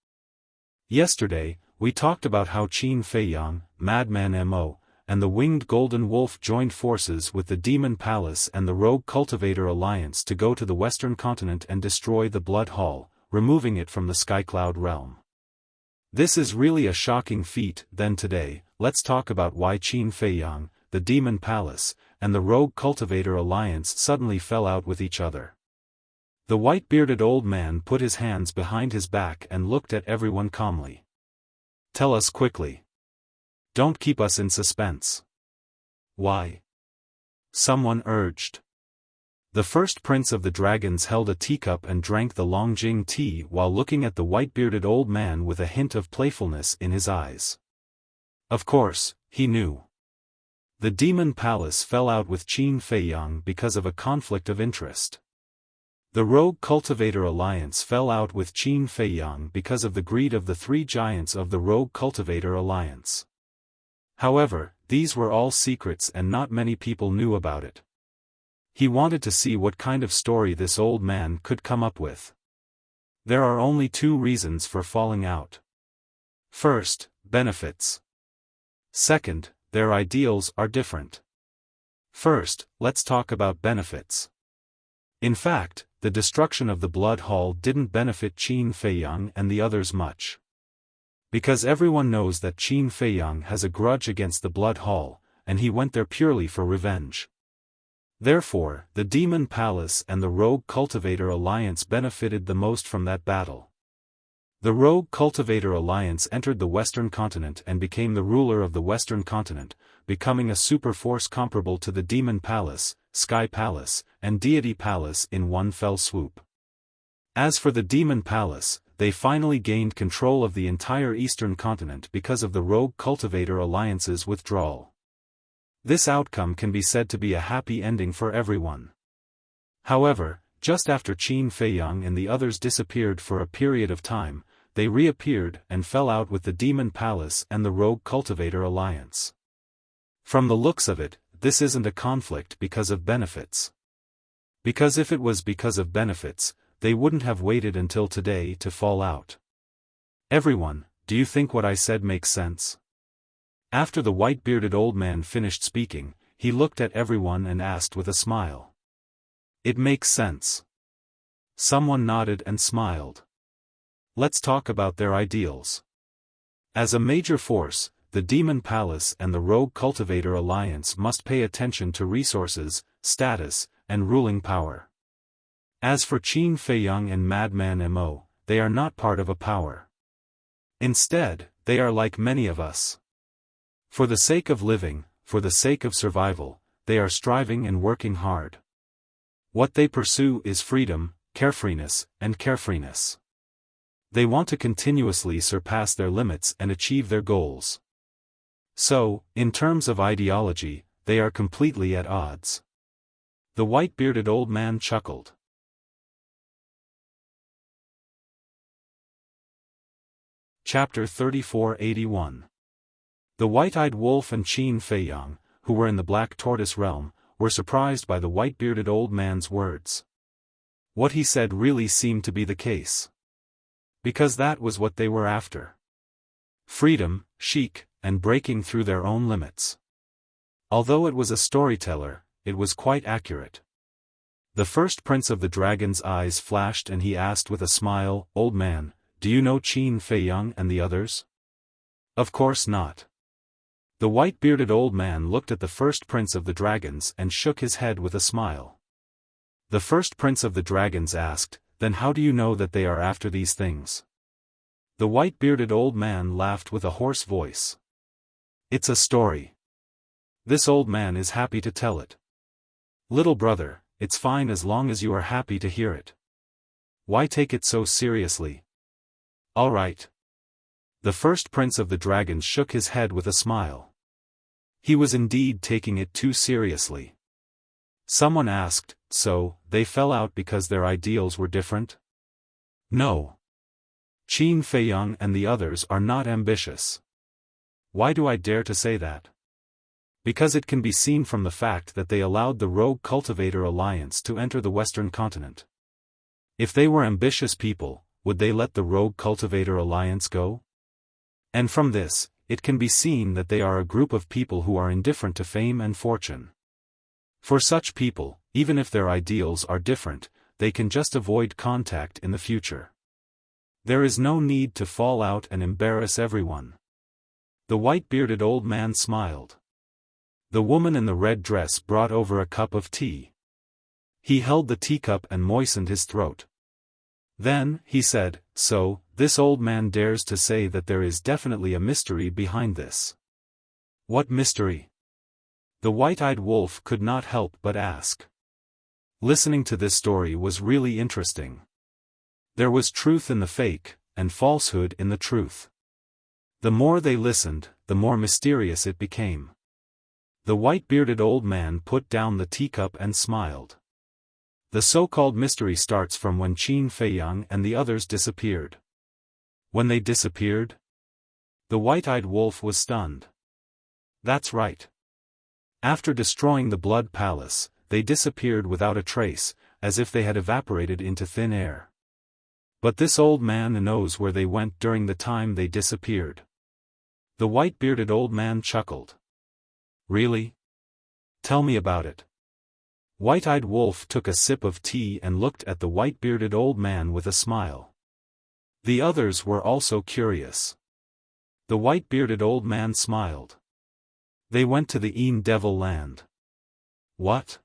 Yesterday, we talked about how Qin Feiyang, Madman Mo, and the Winged Golden Wolf joined forces with the Demon Palace and the Rogue Cultivator Alliance to go to the Western continent and destroy the Blood Hall, removing it from the Skycloud realm. This is really a shocking feat. Then today, let's talk about why Qin Feiyang, the Demon Palace, and the Rogue Cultivator Alliance suddenly fell out with each other. The white-bearded old man put his hands behind his back and looked at everyone calmly. Tell us quickly. Don't keep us in suspense. Why? Someone urged. The first prince of the dragons held a teacup and drank the Longjing tea while looking at the white-bearded old man with a hint of playfulness in his eyes. Of course, he knew. The Demon Palace fell out with Qin Feiyang because of a conflict of interest. The Rogue Cultivator Alliance fell out with Qin Feiyang because of the greed of the three giants of the Rogue Cultivator Alliance. However, these were all secrets and not many people knew about it. He wanted to see what kind of story this old man could come up with. There are only two reasons for falling out. First, benefits. Second, their ideals are different. First, let's talk about benefits. In fact, the destruction of the Blood Hall didn't benefit Qin Feiyang and the others much. Because everyone knows that Qin Feiyang has a grudge against the Blood Hall, and he went there purely for revenge. Therefore, the Demon Palace and the Rogue Cultivator Alliance benefited the most from that battle. The Rogue Cultivator Alliance entered the Western continent and became the ruler of the Western continent, becoming a super force comparable to the Demon Palace, Sky Palace, and Deity Palace in one fell swoop. As for the Demon Palace, they finally gained control of the entire Eastern continent because of the Rogue Cultivator Alliance's withdrawal. This outcome can be said to be a happy ending for everyone. However, just after Qin Feiyang and the others disappeared for a period of time, they reappeared and fell out with the Demon Palace and the Rogue Cultivator Alliance. From the looks of it, this isn't a conflict because of benefits. Because if it was because of benefits, they wouldn't have waited until today to fall out. Everyone, do you think what I said makes sense? After the white-bearded old man finished speaking, he looked at everyone and asked with a smile. It makes sense. Someone nodded and smiled. Let's talk about their ideals. As a major force, the Demon Palace and the Rogue Cultivator Alliance must pay attention to resources, status, and ruling power. As for Qin Feiyang and Madman Mo, they are not part of a power. Instead, they are like many of us. For the sake of living, for the sake of survival, they are striving and working hard. What they pursue is freedom, carefreeness, and carefreeness. They want to continuously surpass their limits and achieve their goals. So, in terms of ideology, they are completely at odds. The white-bearded old man chuckled. Chapter 3481. The white-eyed wolf and Qin Feiyang, who were in the Black Tortoise realm, were surprised by the white-bearded old man's words. What he said really seemed to be the case. Because that was what they were after. Freedom, chic, and breaking through their own limits. Although it was a storyteller, it was quite accurate. The first prince of the dragon's eyes flashed and he asked with a smile, "Old man, do you know Qin Feiyang and the others?" Of course not. The white-bearded old man looked at the first prince of the dragons and shook his head with a smile. The first prince of the dragons asked, "Then how do you know that they are after these things?" The white-bearded old man laughed with a hoarse voice. "It's a story. This old man is happy to tell it. Little brother, it's fine as long as you are happy to hear it. Why take it so seriously?" "All right." The first prince of the dragons shook his head with a smile. He was indeed taking it too seriously. Someone asked, "So, they fell out because their ideals were different?" "No. Qin Feiyang and the others are not ambitious." "Why do I dare to say that?" "Because it can be seen from the fact that they allowed the Rogue Cultivator Alliance to enter the Western continent. If they were ambitious people, would they let the Rogue Cultivator Alliance go? And from this, it can be seen that they are a group of people who are indifferent to fame and fortune. For such people, even if their ideals are different, they can just avoid contact in the future. There is no need to fall out and embarrass everyone." The white-bearded old man smiled. The woman in the red dress brought over a cup of tea. He held the teacup and moistened his throat. Then, he said, "So, this old man dares to say that there is definitely a mystery behind this." "What mystery?" The white-eyed wolf could not help but ask. Listening to this story was really interesting. There was truth in the fake, and falsehood in the truth. The more they listened, the more mysterious it became. The white-bearded old man put down the teacup and smiled. The so-called mystery starts from when Qin Feiyang and the others disappeared. When they disappeared? The white-eyed wolf was stunned. That's right. After destroying the Blood Palace, they disappeared without a trace, as if they had evaporated into thin air. But this old man knows where they went during the time they disappeared. The white-bearded old man chuckled. Really? Tell me about it. White-eyed wolf took a sip of tea and looked at the white-bearded old man with a smile. The others were also curious. The white-bearded old man smiled. They went to the Een Devil Land. What?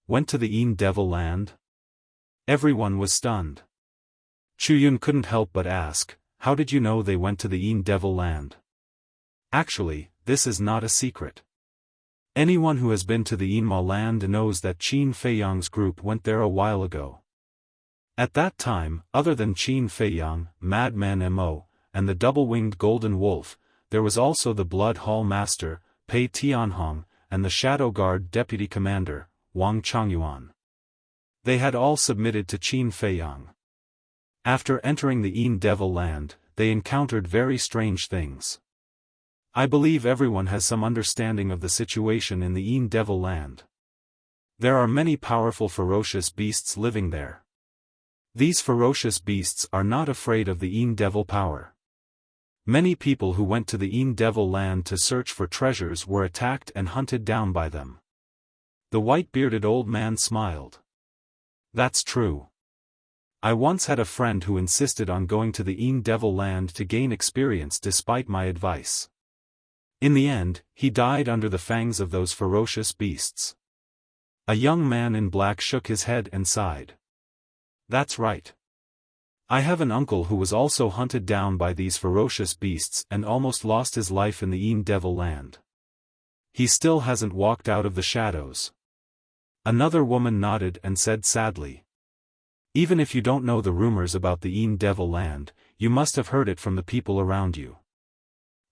Went to the Een Devil Land? Everyone was stunned. Chuyun couldn't help but ask, "How did you know they went to the Een Devil Land?" Actually, this is not a secret. Anyone who has been to the Enma land knows that Qin Feiyang's group went there a while ago. At that time, other than Qin Feiyang, Madman Mo, and the double-winged golden wolf, there was also the Blood Hall Master, Pei Tianhong, and the Shadow Guard Deputy Commander, Wang Changyuan. They had all submitted to Qin Feiyang. After entering the Een Devil Land, they encountered very strange things. I believe everyone has some understanding of the situation in the Een Devil Land. There are many powerful ferocious beasts living there. These ferocious beasts are not afraid of the Een Devil power. Many people who went to the Een Devil Land to search for treasures were attacked and hunted down by them. The white-bearded old man smiled. That's true. I once had a friend who insisted on going to the Een Devil Land to gain experience despite my advice. In the end, he died under the fangs of those ferocious beasts. A young man in black shook his head and sighed. That's right. I have an uncle who was also hunted down by these ferocious beasts and almost lost his life in the Een Devil Land. He still hasn't walked out of the shadows. Another woman nodded and said sadly. Even if you don't know the rumors about the Een Devil Land, you must have heard it from the people around you.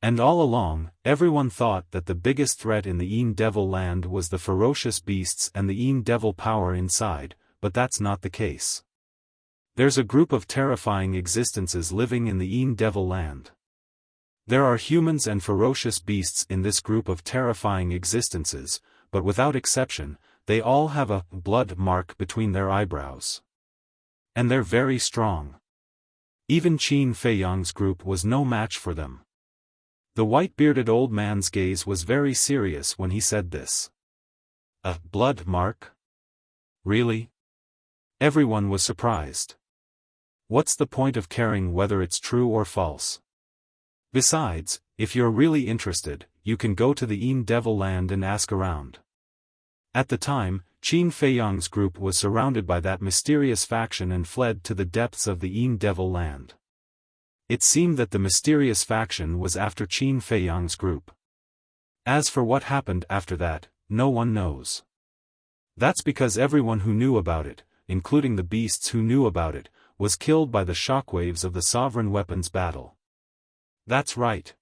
And all along, everyone thought that the biggest threat in the Een Devil Land was the ferocious beasts and the Een Devil power inside, but that's not the case. There's a group of terrifying existences living in the Een Devil Land. There are humans and ferocious beasts in this group of terrifying existences, but without exception, they all have a blood mark between their eyebrows. And they're very strong. Even Qin Feiyang's group was no match for them. The white-bearded old man's gaze was very serious when he said this. A blood mark? Really? Everyone was surprised. What's the point of caring whether it's true or false? Besides, if you're really interested, you can go to the Yin Devil Land and ask around. At the time, Qin Feiyang's group was surrounded by that mysterious faction and fled to the depths of the Yin Devil Land. It seemed that the mysterious faction was after Qin Feiyang's group. As for what happened after that, no one knows. That's because everyone who knew about it, including the beasts who knew about it, was killed by the shockwaves of the sovereign weapons battle. That's right.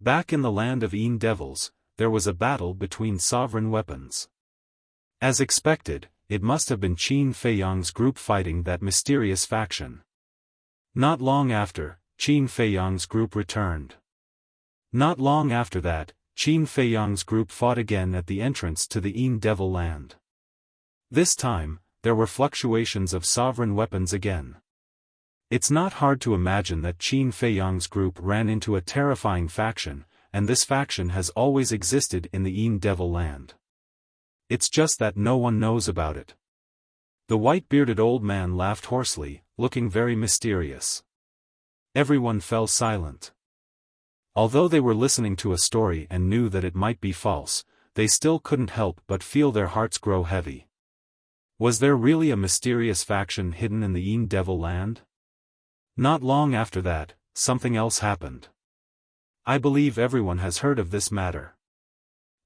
Back in the land of Yin Devils, there was a battle between sovereign weapons. As expected, it must have been Qin Feiyang's group fighting that mysterious faction. Not long after, Qin Feiyang's group returned. Not long after that, Qin Feiyang's group fought again at the entrance to the Yin Devil Land. This time, there were fluctuations of sovereign weapons again. It's not hard to imagine that Qin Feiyang's group ran into a terrifying faction, and this faction has always existed in the Yin Devil Land. It's just that no one knows about it. The white-bearded old man laughed hoarsely, looking very mysterious. Everyone fell silent. Although they were listening to a story and knew that it might be false, they still couldn't help but feel their hearts grow heavy. Was there really a mysterious faction hidden in the Yin Devil Land? Not long after that, something else happened. I believe everyone has heard of this matter.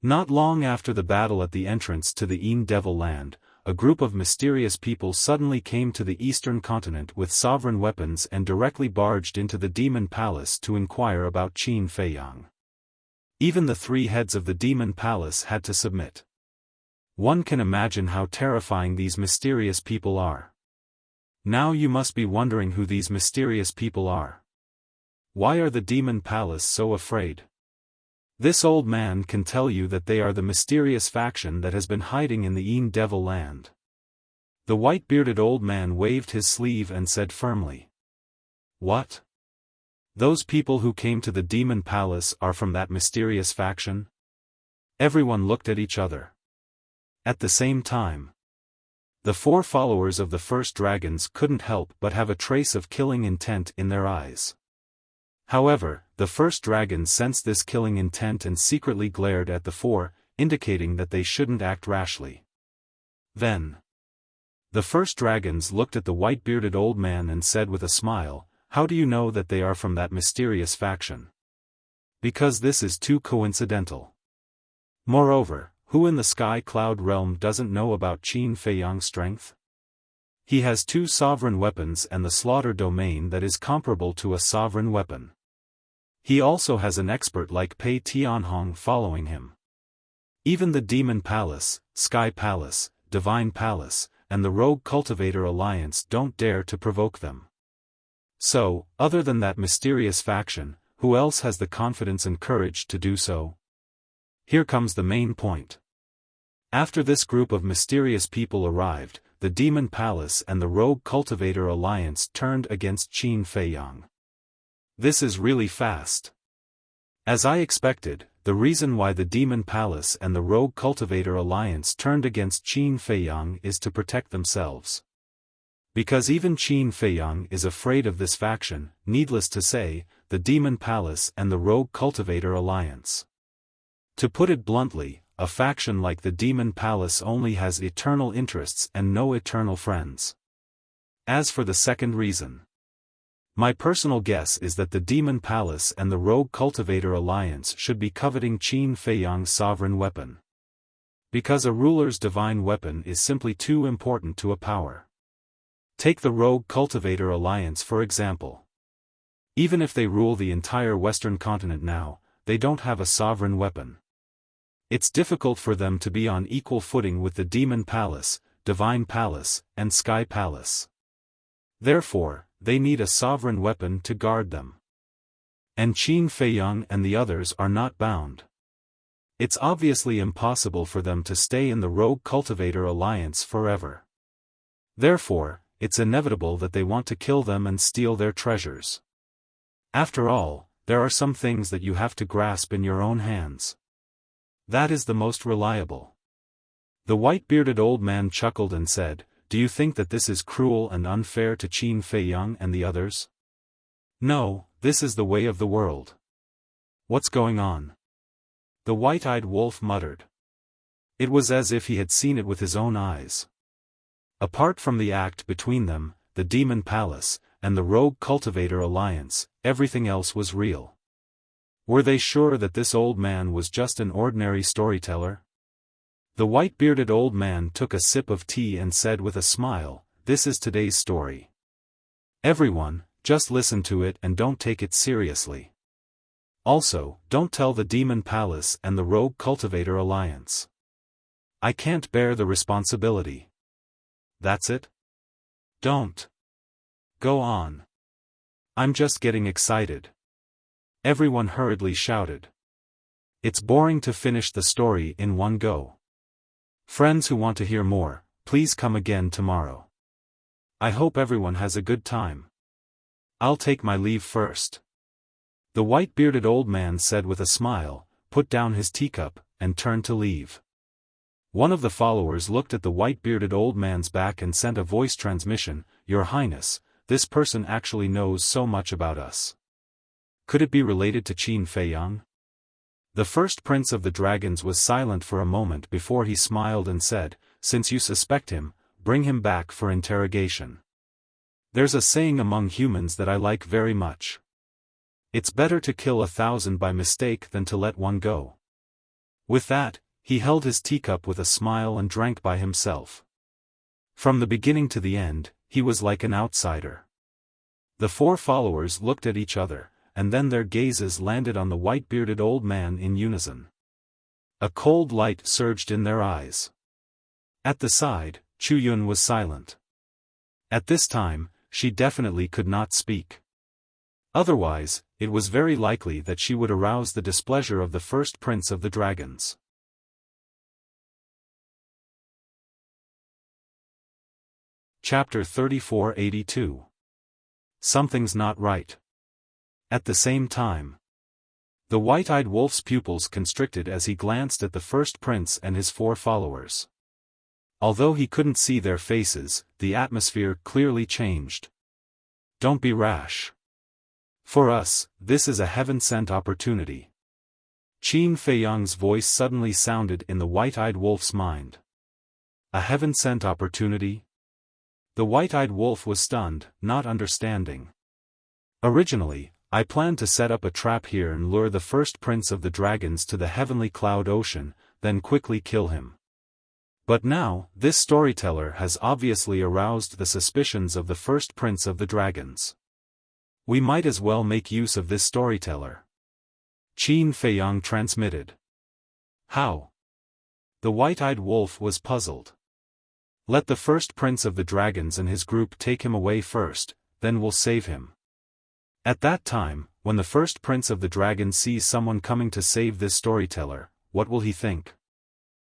Not long after the battle at the entrance to the Yin Devil Land, a group of mysterious people suddenly came to the eastern continent with sovereign weapons and directly barged into the Demon Palace to inquire about Qin Feiyang. Even the three heads of the Demon Palace had to submit. One can imagine how terrifying these mysterious people are. Now you must be wondering who these mysterious people are. Why are the Demon Palace so afraid? This old man can tell you that they are the mysterious faction that has been hiding in the Yin Devil Land. The white-bearded old man waved his sleeve and said firmly. What? Those people who came to the Demon Palace are from that mysterious faction? Everyone looked at each other. At the same time, the four followers of the first dragons couldn't help but have a trace of killing intent in their eyes. However, the first dragon sensed this killing intent and secretly glared at the four, indicating that they shouldn't act rashly. Then, the first dragons looked at the white-bearded old man and said with a smile, "How do you know that they are from that mysterious faction?" Because this is too coincidental. Moreover, who in the Sky Cloud realm doesn't know about Qin Feiyang's strength? He has two sovereign weapons and the slaughter domain that is comparable to a sovereign weapon. He also has an expert like Pei Tianhong following him. Even the Demon Palace, Sky Palace, Divine Palace, and the Rogue Cultivator Alliance don't dare to provoke them. So, other than that mysterious faction, who else has the confidence and courage to do so? Here comes the main point. After this group of mysterious people arrived, the Demon Palace and the Rogue Cultivator Alliance turned against Qin Feiyang. This is really fast. As I expected, the reason why the Demon Palace and the Rogue Cultivator Alliance turned against Qin Feiyang is to protect themselves. Because even Qin Feiyang is afraid of this faction, needless to say, the Demon Palace and the Rogue Cultivator Alliance. To put it bluntly, a faction like the Demon Palace only has eternal interests and no eternal friends. As for the second reason, my personal guess is that the Demon Palace and the Rogue Cultivator Alliance should be coveting Qin Feiyang's sovereign weapon. Because a ruler's divine weapon is simply too important to a power. Take the Rogue Cultivator Alliance for example. Even if they rule the entire Western continent now, they don't have a sovereign weapon. It's difficult for them to be on equal footing with the Demon Palace, Divine Palace, and Sky Palace. Therefore, they need a sovereign weapon to guard them. And Qin Feiyang and the others are not bound. It's obviously impossible for them to stay in the Rogue Cultivator Alliance forever. Therefore, it's inevitable that they want to kill them and steal their treasures. After all, there are some things that you have to grasp in your own hands. That is the most reliable. The white-bearded old man chuckled and said, "Do you think that this is cruel and unfair to Qin Feiyang and the others?" No, this is the way of the world. What's going on? The white-eyed wolf muttered. It was as if he had seen it with his own eyes. Apart from the act between them, the demon palace, and the rogue cultivator alliance, everything else was real. Were they sure that this old man was just an ordinary storyteller? The white-bearded old man took a sip of tea and said with a smile, "This is today's story. Everyone, just listen to it and don't take it seriously. Also, don't tell the demon palace and the rogue cultivator alliance. I can't bear the responsibility. That's it? Don't. Go on. I'm just getting excited." Everyone hurriedly shouted. It's boring to finish the story in one go. Friends who want to hear more, please come again tomorrow. I hope everyone has a good time. I'll take my leave first. The white-bearded old man said with a smile, put down his teacup, and turned to leave. One of the followers looked at the white-bearded old man's back and sent a voice transmission, "Your Highness, this person actually knows so much about us. Could it be related to Qin Feiyang?" The first prince of the dragons was silent for a moment before he smiled and said, "Since you suspect him, bring him back for interrogation. There's a saying among humans that I like very much. It's better to kill 1,000 by mistake than to let one go." With that, he held his teacup with a smile and drank by himself. From the beginning to the end, he was like an outsider. The four followers looked at each other, and then their gazes landed on the white-bearded old man in unison. A cold light surged in their eyes. At the side, Chu Yun was silent. At this time, she definitely could not speak. Otherwise, it was very likely that she would arouse the displeasure of the first prince of the dragons. Chapter 3482. Something's not right. At the same time, the white-eyed wolf's pupils constricted as he glanced at the first prince and his four followers. Although he couldn't see their faces, the atmosphere clearly changed. Don't be rash. For us, this is a heaven-sent opportunity. Qin Feiyang's voice suddenly sounded in the white-eyed wolf's mind. A heaven-sent opportunity? The white-eyed wolf was stunned, not understanding. Originally, I planned to set up a trap here and lure the first prince of the dragons to the heavenly cloud ocean, then quickly kill him. But now, this storyteller has obviously aroused the suspicions of the first prince of the dragons. We might as well make use of this storyteller. Qin Feiyang transmitted. How? The white-eyed wolf was puzzled. Let the first prince of the dragons and his group take him away first, then we'll save him. At that time, when the first prince of the dragons sees someone coming to save this storyteller, what will he think?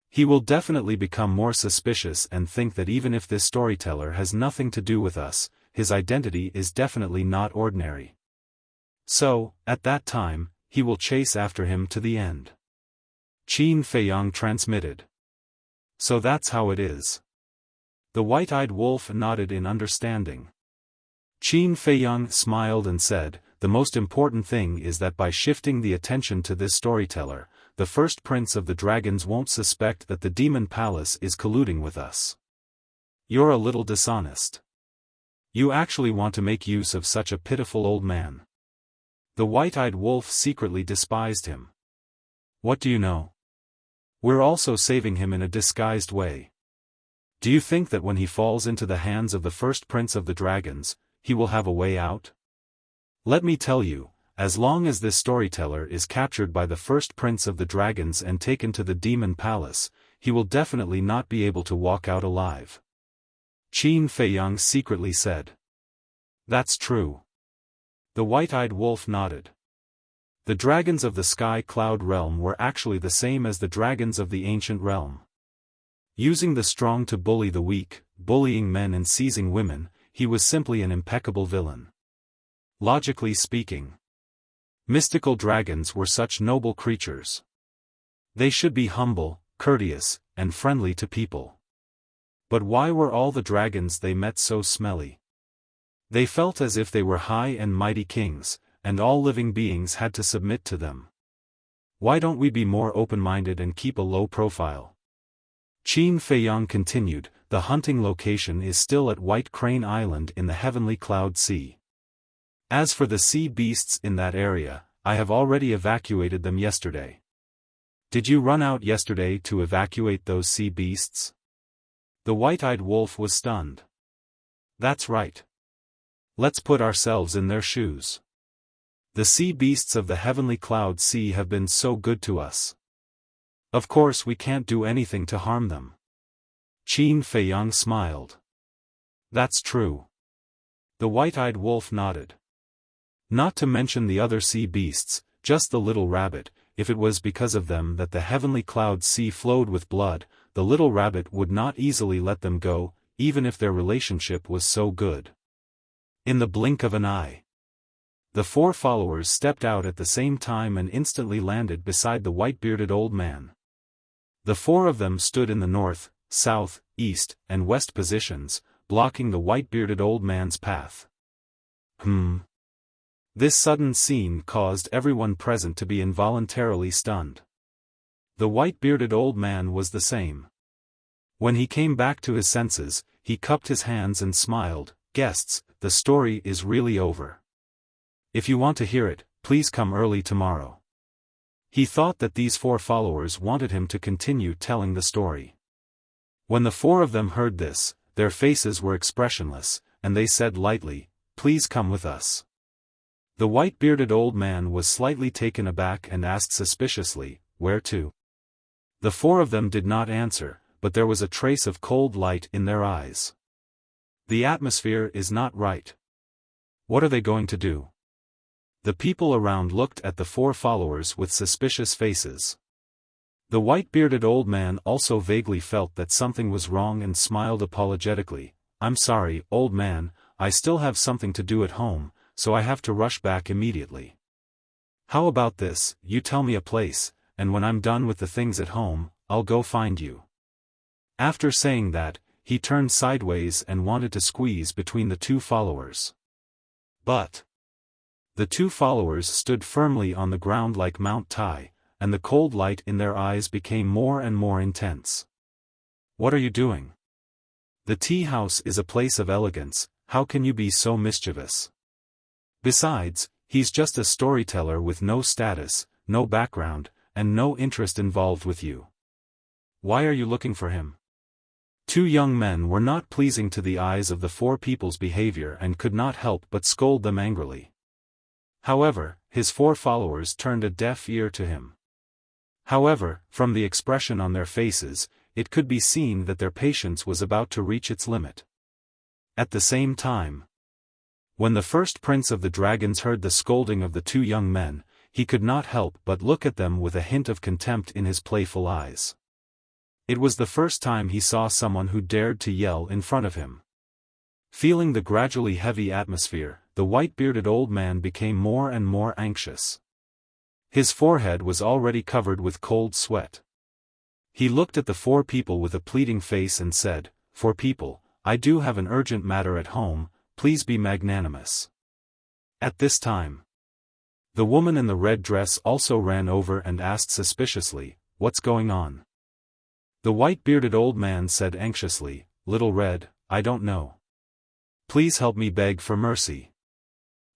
He will definitely become more suspicious and think that even if this storyteller has nothing to do with us, his identity is definitely not ordinary. So, at that time, he will chase after him to the end. Qin Feiyang transmitted. So that's how it is. The white-eyed wolf nodded in understanding. Qin Feiyang smiled and said, "The most important thing is that by shifting the attention to this storyteller, the first prince of the dragons won't suspect that the demon palace is colluding with us. You're a little dishonest. You actually want to make use of such a pitiful old man." The white-eyed wolf secretly despised him. "What do you know? We're also saving him in a disguised way. Do you think that when he falls into the hands of the first prince of the dragons, he will have a way out? Let me tell you, as long as this storyteller is captured by the first prince of the dragons and taken to the demon palace, he will definitely not be able to walk out alive." Qin Feiyang secretly said. "That's true." The white-eyed wolf nodded. The dragons of the sky cloud realm were actually the same as the dragons of the ancient realm. Using the strong to bully the weak, bullying men and seizing women, he was simply an impeccable villain. Logically speaking, mystical dragons were such noble creatures. They should be humble, courteous, and friendly to people. But why were all the dragons they met so smelly? They felt as if they were high and mighty kings, and all living beings had to submit to them. Why don't we be more open-minded and keep a low profile? Qin Feiyang continued, the hunting location is still at White Crane Island in the Heavenly Cloud Sea. As for the sea beasts in that area, I have already evacuated them yesterday. Did you run out yesterday to evacuate those sea beasts? The white-eyed wolf was stunned. That's right. Let's put ourselves in their shoes. The sea beasts of the Heavenly Cloud Sea have been so good to us. Of course we can't do anything to harm them. Qin Feiyang smiled. That's true. The white-eyed wolf nodded. Not to mention the other sea beasts, just the little rabbit. If it was because of them that the Heavenly Cloud Sea flowed with blood, the little rabbit would not easily let them go, even if their relationship was so good. In the blink of an eye, the 4 followers stepped out at the same time and instantly landed beside the white-bearded old man. The 4 of them stood in the north, south, east, and west positions, blocking the white-bearded old man's path. This sudden scene caused everyone present to be involuntarily stunned. The white-bearded old man was the same. When he came back to his senses, he cupped his hands and smiled. Guests, the story is really over. If you want to hear it, please come early tomorrow. He thought that these 4 followers wanted him to continue telling the story. When the 4 of them heard this, their faces were expressionless, and they said lightly, "Please come with us." The white-bearded old man was slightly taken aback and asked suspiciously, "Where to?" The 4 of them did not answer, but there was a trace of cold light in their eyes. The atmosphere is not right. What are they going to do? The people around looked at the 4 followers with suspicious faces. The white-bearded old man also vaguely felt that something was wrong and smiled apologetically. "I'm sorry, old man, I still have something to do at home, so I have to rush back immediately. How about this, you tell me a place, and when I'm done with the things at home, I'll go find you." After saying that, he turned sideways and wanted to squeeze between the 2 followers. But the 2 followers stood firmly on the ground like Mount Tai, and the cold light in their eyes became more and more intense. "What are you doing? The tea house is a place of elegance, how can you be so mischievous? Besides, he's just a storyteller with no status, no background, and no interest involved with you. Why are you looking for him?" 2 young men were not pleasing to the eyes of the 4 people's behavior and could not help but scold them angrily. However, his 4 followers turned a deaf ear to him. However, from the expression on their faces, it could be seen that their patience was about to reach its limit. At the same time, when the first prince of the dragons heard the scolding of the 2 young men, he could not help but look at them with a hint of contempt in his playful eyes. It was the first time he saw someone who dared to yell in front of him. Feeling the gradually heavy atmosphere, the white-bearded old man became more and more anxious. His forehead was already covered with cold sweat. He looked at the 4 people with a pleading face and said, "4 people, I do have an urgent matter at home, please be magnanimous." At this time, the woman in the red dress also ran over and asked suspiciously, "What's going on?" The white-bearded old man said anxiously, "Little Red, I don't know. Please help me beg for mercy.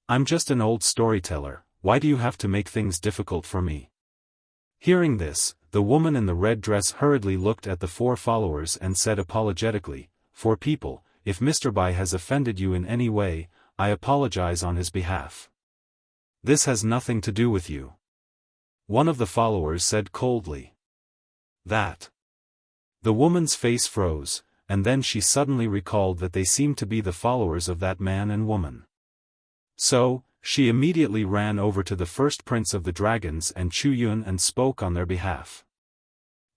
I'm just an old storyteller, why do you have to make things difficult for me?" Hearing this, the woman in the red dress hurriedly looked at the 4 followers and said apologetically, "4 people, if Mr. Bai has offended you in any way, I apologize on his behalf. This has nothing to do with you." One of the followers said coldly. "That." The woman's face froze, and then she suddenly recalled that they seemed to be the followers of that man and woman. So, she immediately ran over to the first prince of the dragons and Chu Yun and spoke on their behalf.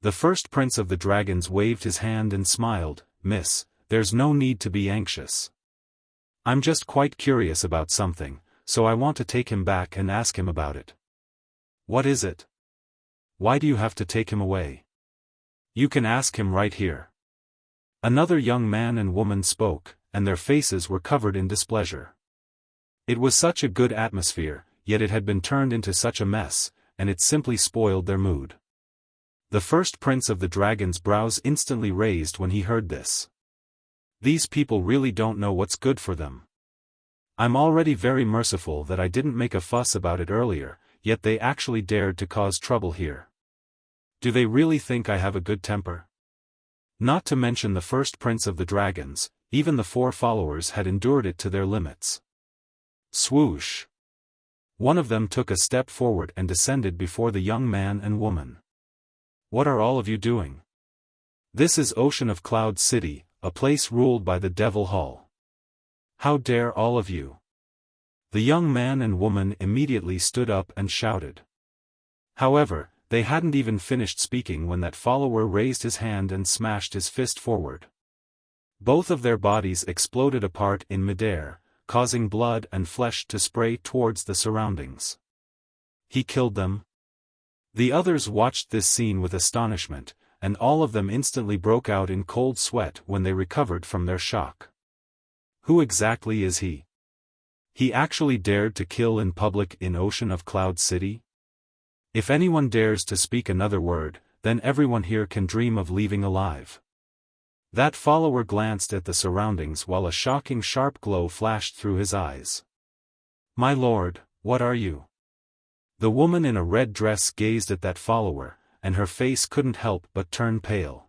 The first prince of the dragons waved his hand and smiled, "Miss, there's no need to be anxious. I'm just quite curious about something, so I want to take him back and ask him about it." "What is it? Why do you have to take him away? You can ask him right here." Another young man and woman spoke, and their faces were covered in displeasure. It was such a good atmosphere, yet it had been turned into such a mess, and it simply spoiled their mood. The first prince of the dragon's brows instantly raised when he heard this. These people really don't know what's good for them. I'm already very merciful that I didn't make a fuss about it earlier, yet they actually dared to cause trouble here. Do they really think I have a good temper? Not to mention the first prince of the dragons, even the 4 followers had endured it to their limits. Swoosh! One of them took a step forward and descended before the young man and woman. What are all of you doing? This is Ocean of Cloud City, a place ruled by the Devil Hall. How dare all of you? The young man and woman immediately stood up and shouted. However, they hadn't even finished speaking when that follower raised his hand and smashed his fist forward. Both of their bodies exploded apart in midair, causing blood and flesh to spray towards the surroundings. He killed them? The others watched this scene with astonishment, and all of them instantly broke out in cold sweat when they recovered from their shock. Who exactly is he? He actually dared to kill in public in Ocean of Cloud City? If anyone dares to speak another word, then everyone here can dream of leaving alive. That follower glanced at the surroundings while a shocking sharp glow flashed through his eyes. My lord, what are you? The woman in a red dress gazed at that follower, and her face couldn't help but turn pale.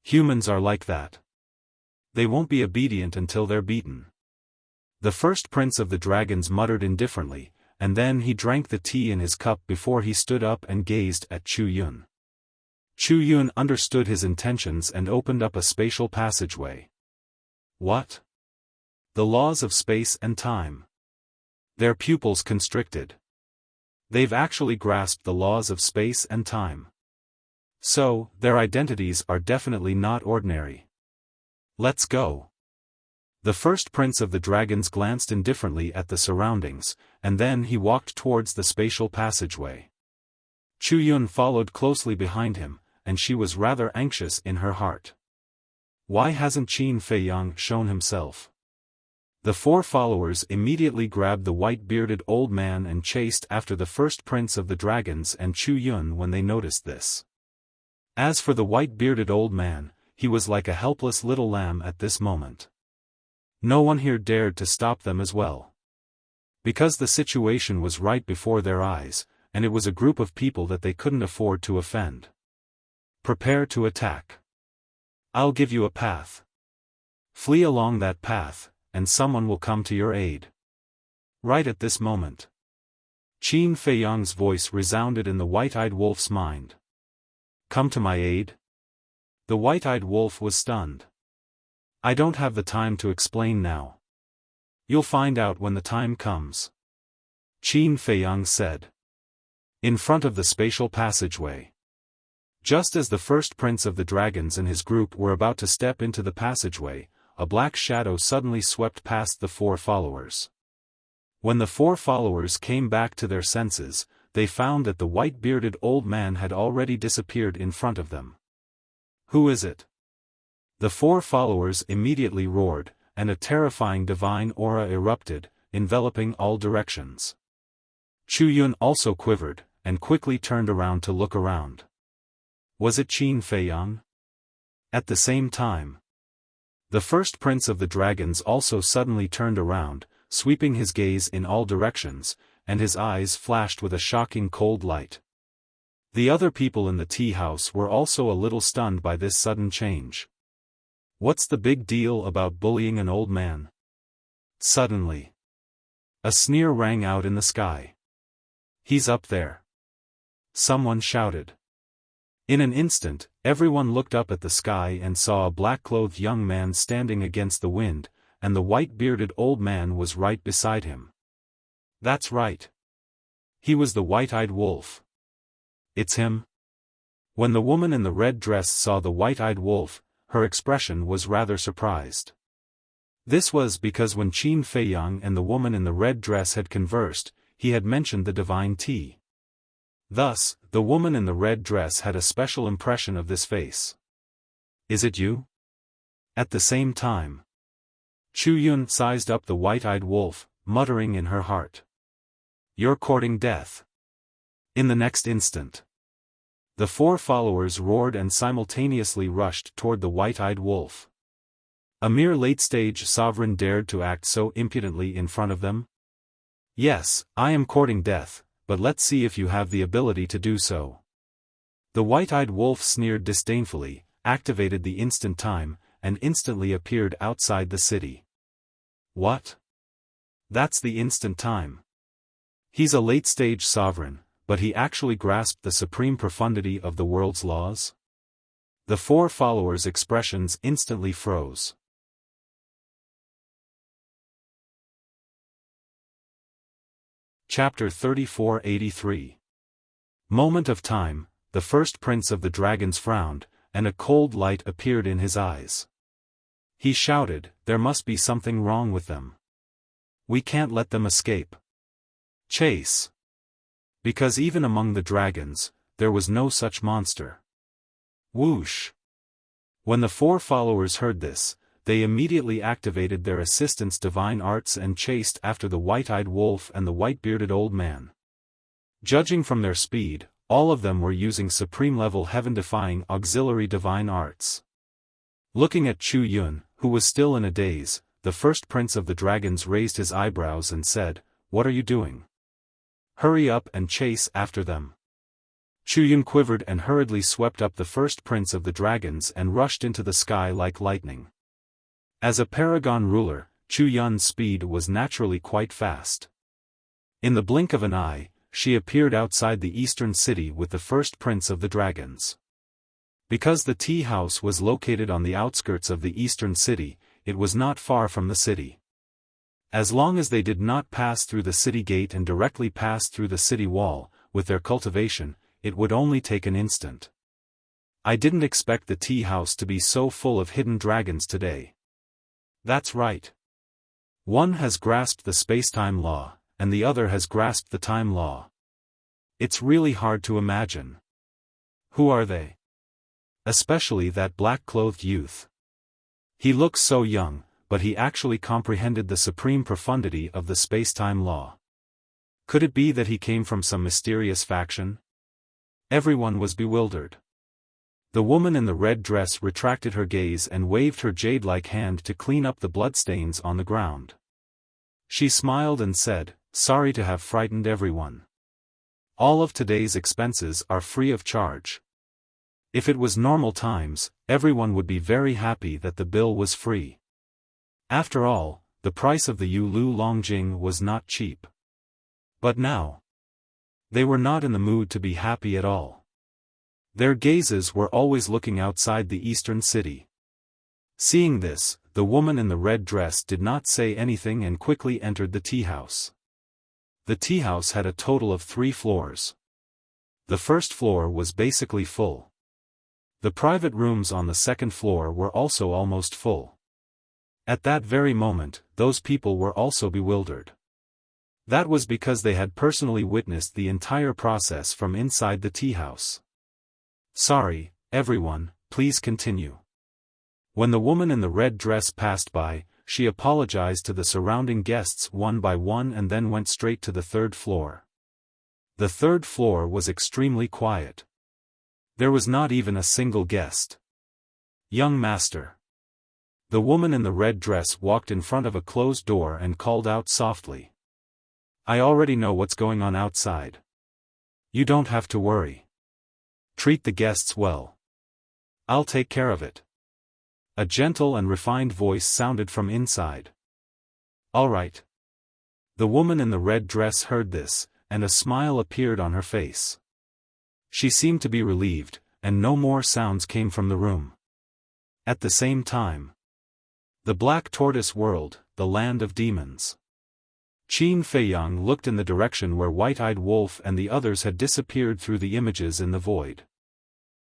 Humans are like that. They won't be obedient until they're beaten. The first prince of the dragons muttered indifferently, and then he drank the tea in his cup before he stood up and gazed at Chu Yun. Chu Yun understood his intentions and opened up a spatial passageway. What? The laws of space and time. Their pupils constricted. They've actually grasped the laws of space and time. So, their identities are definitely not ordinary. Let's go. The first prince of the dragons glanced indifferently at the surroundings, and then he walked towards the spatial passageway. Chu Yun followed closely behind him, and she was rather anxious in her heart. Why hasn't Qin Feiyang shown himself? The 4 followers immediately grabbed the white-bearded old man and chased after the first prince of the dragons and Chu Yun when they noticed this. As for the white-bearded old man, he was like a helpless little lamb at this moment. No one here dared to stop them as well. Because the situation was right before their eyes, and it was a group of people that they couldn't afford to offend. Prepare to attack. I'll give you a path. Flee along that path, and someone will come to your aid. Right at this moment. Qin Feiyang's voice resounded in the white-eyed wolf's mind. Come to my aid? The white-eyed wolf was stunned. I don't have the time to explain now. You'll find out when the time comes. Qin Feiyang said. In front of the spatial passageway. Just as the first prince of the dragons and his group were about to step into the passageway, a black shadow suddenly swept past the 4 followers. When the 4 followers came back to their senses, they found that the white-bearded old man had already disappeared in front of them. Who is it? The 4 followers immediately roared, and a terrifying divine aura erupted, enveloping all directions. Chu Yun also quivered, and quickly turned around to look around. Was it Qin Feiyang? At the same time, the first prince of the dragons also suddenly turned around, sweeping his gaze in all directions, and his eyes flashed with a shocking cold light. The other people in the tea house were also a little stunned by this sudden change. What's the big deal about bullying an old man? Suddenly, a sneer rang out in the sky. He's up there. Someone shouted. In an instant, everyone looked up at the sky and saw a black-clothed young man standing against the wind, and the white-bearded old man was right beside him. That's right. He was the white-eyed wolf. It's him. When the woman in the red dress saw the white-eyed wolf, her expression was rather surprised. This was because when Qin Feiyang and the woman in the red dress had conversed, he had mentioned the divine tea. Thus, the woman in the red dress had a special impression of this face. Is it you? At the same time, Chu Yun sized up the white-eyed wolf, muttering in her heart. "You're courting death." In the next instant, the 4 followers roared and simultaneously rushed toward the white-eyed wolf. A mere late-stage sovereign dared to act so impudently in front of them? "Yes, I am courting death, but let's see if you have the ability to do so." The white-eyed wolf sneered disdainfully, activated the instant time, and instantly appeared outside the city. "What? That's the instant time. He's a late-stage sovereign, but he actually grasped the supreme profundity of the world's laws?" The 4 followers' expressions instantly froze. Chapter 3483. Moment of time, the first prince of the dragons frowned, and a cold light appeared in his eyes. He shouted, "There must be something wrong with them. We can't let them escape. Chase!" Because even among the dragons, there was no such monster. Whoosh! When the 4 followers heard this, they immediately activated their assistants' divine arts and chased after the white-eyed wolf and the white-bearded old man. Judging from their speed, all of them were using supreme-level heaven-defying auxiliary divine arts. Looking at Chu Yun, who was still in a daze, the first prince of the dragons raised his eyebrows and said, "What are you doing? Hurry up and chase after them." Chu Yun quivered and hurriedly swept up the first prince of the dragons and rushed into the sky like lightning. As a paragon ruler, Chu Yun's speed was naturally quite fast. In the blink of an eye, she appeared outside the eastern city with the first prince of the dragons. Because the tea house was located on the outskirts of the eastern city, it was not far from the city. As long as they did not pass through the city gate and directly pass through the city wall, with their cultivation, it would only take an instant. "I didn't expect the tea house to be so full of hidden dragons today." That's right. One has grasped the space-time law, and the other has grasped the time law. It's really hard to imagine. Who are they? Especially that black-clothed youth. He looks so young, but he actually comprehended the supreme profundity of the space-time law. Could it be that he came from some mysterious faction? Everyone was bewildered. The woman in the red dress retracted her gaze and waved her jade-like hand to clean up the bloodstains on the ground. She smiled and said, "Sorry to have frightened everyone. All of today's expenses are free of charge." If it was normal times, everyone would be very happy that the bill was free. After all, the price of the Yulu Longjing was not cheap. But now, they were not in the mood to be happy at all. Their gazes were always looking outside the eastern city. Seeing this, the woman in the red dress did not say anything and quickly entered the tea house. The tea house had a total of 3 floors. The first floor was basically full. The private rooms on the second floor were also almost full. At that very moment, those people were also bewildered. That was because they had personally witnessed the entire process from inside the tea house. "Sorry, everyone, please continue." When the woman in the red dress passed by, she apologized to the surrounding guests one by one and then went straight to the 3rd floor. The 3rd floor was extremely quiet. There was not even a single guest. "Young master." The woman in the red dress walked in front of a closed door and called out softly. "I already know what's going on outside. You don't have to worry. Treat the guests well. I'll take care of it." A gentle and refined voice sounded from inside. "All right." The woman in the red dress heard this, and a smile appeared on her face. She seemed to be relieved, and no more sounds came from the room. At the same time, the Black Tortoise World, the land of demons. Qin Feiyang looked in the direction where White-Eyed Wolf and the others had disappeared through the images in the void.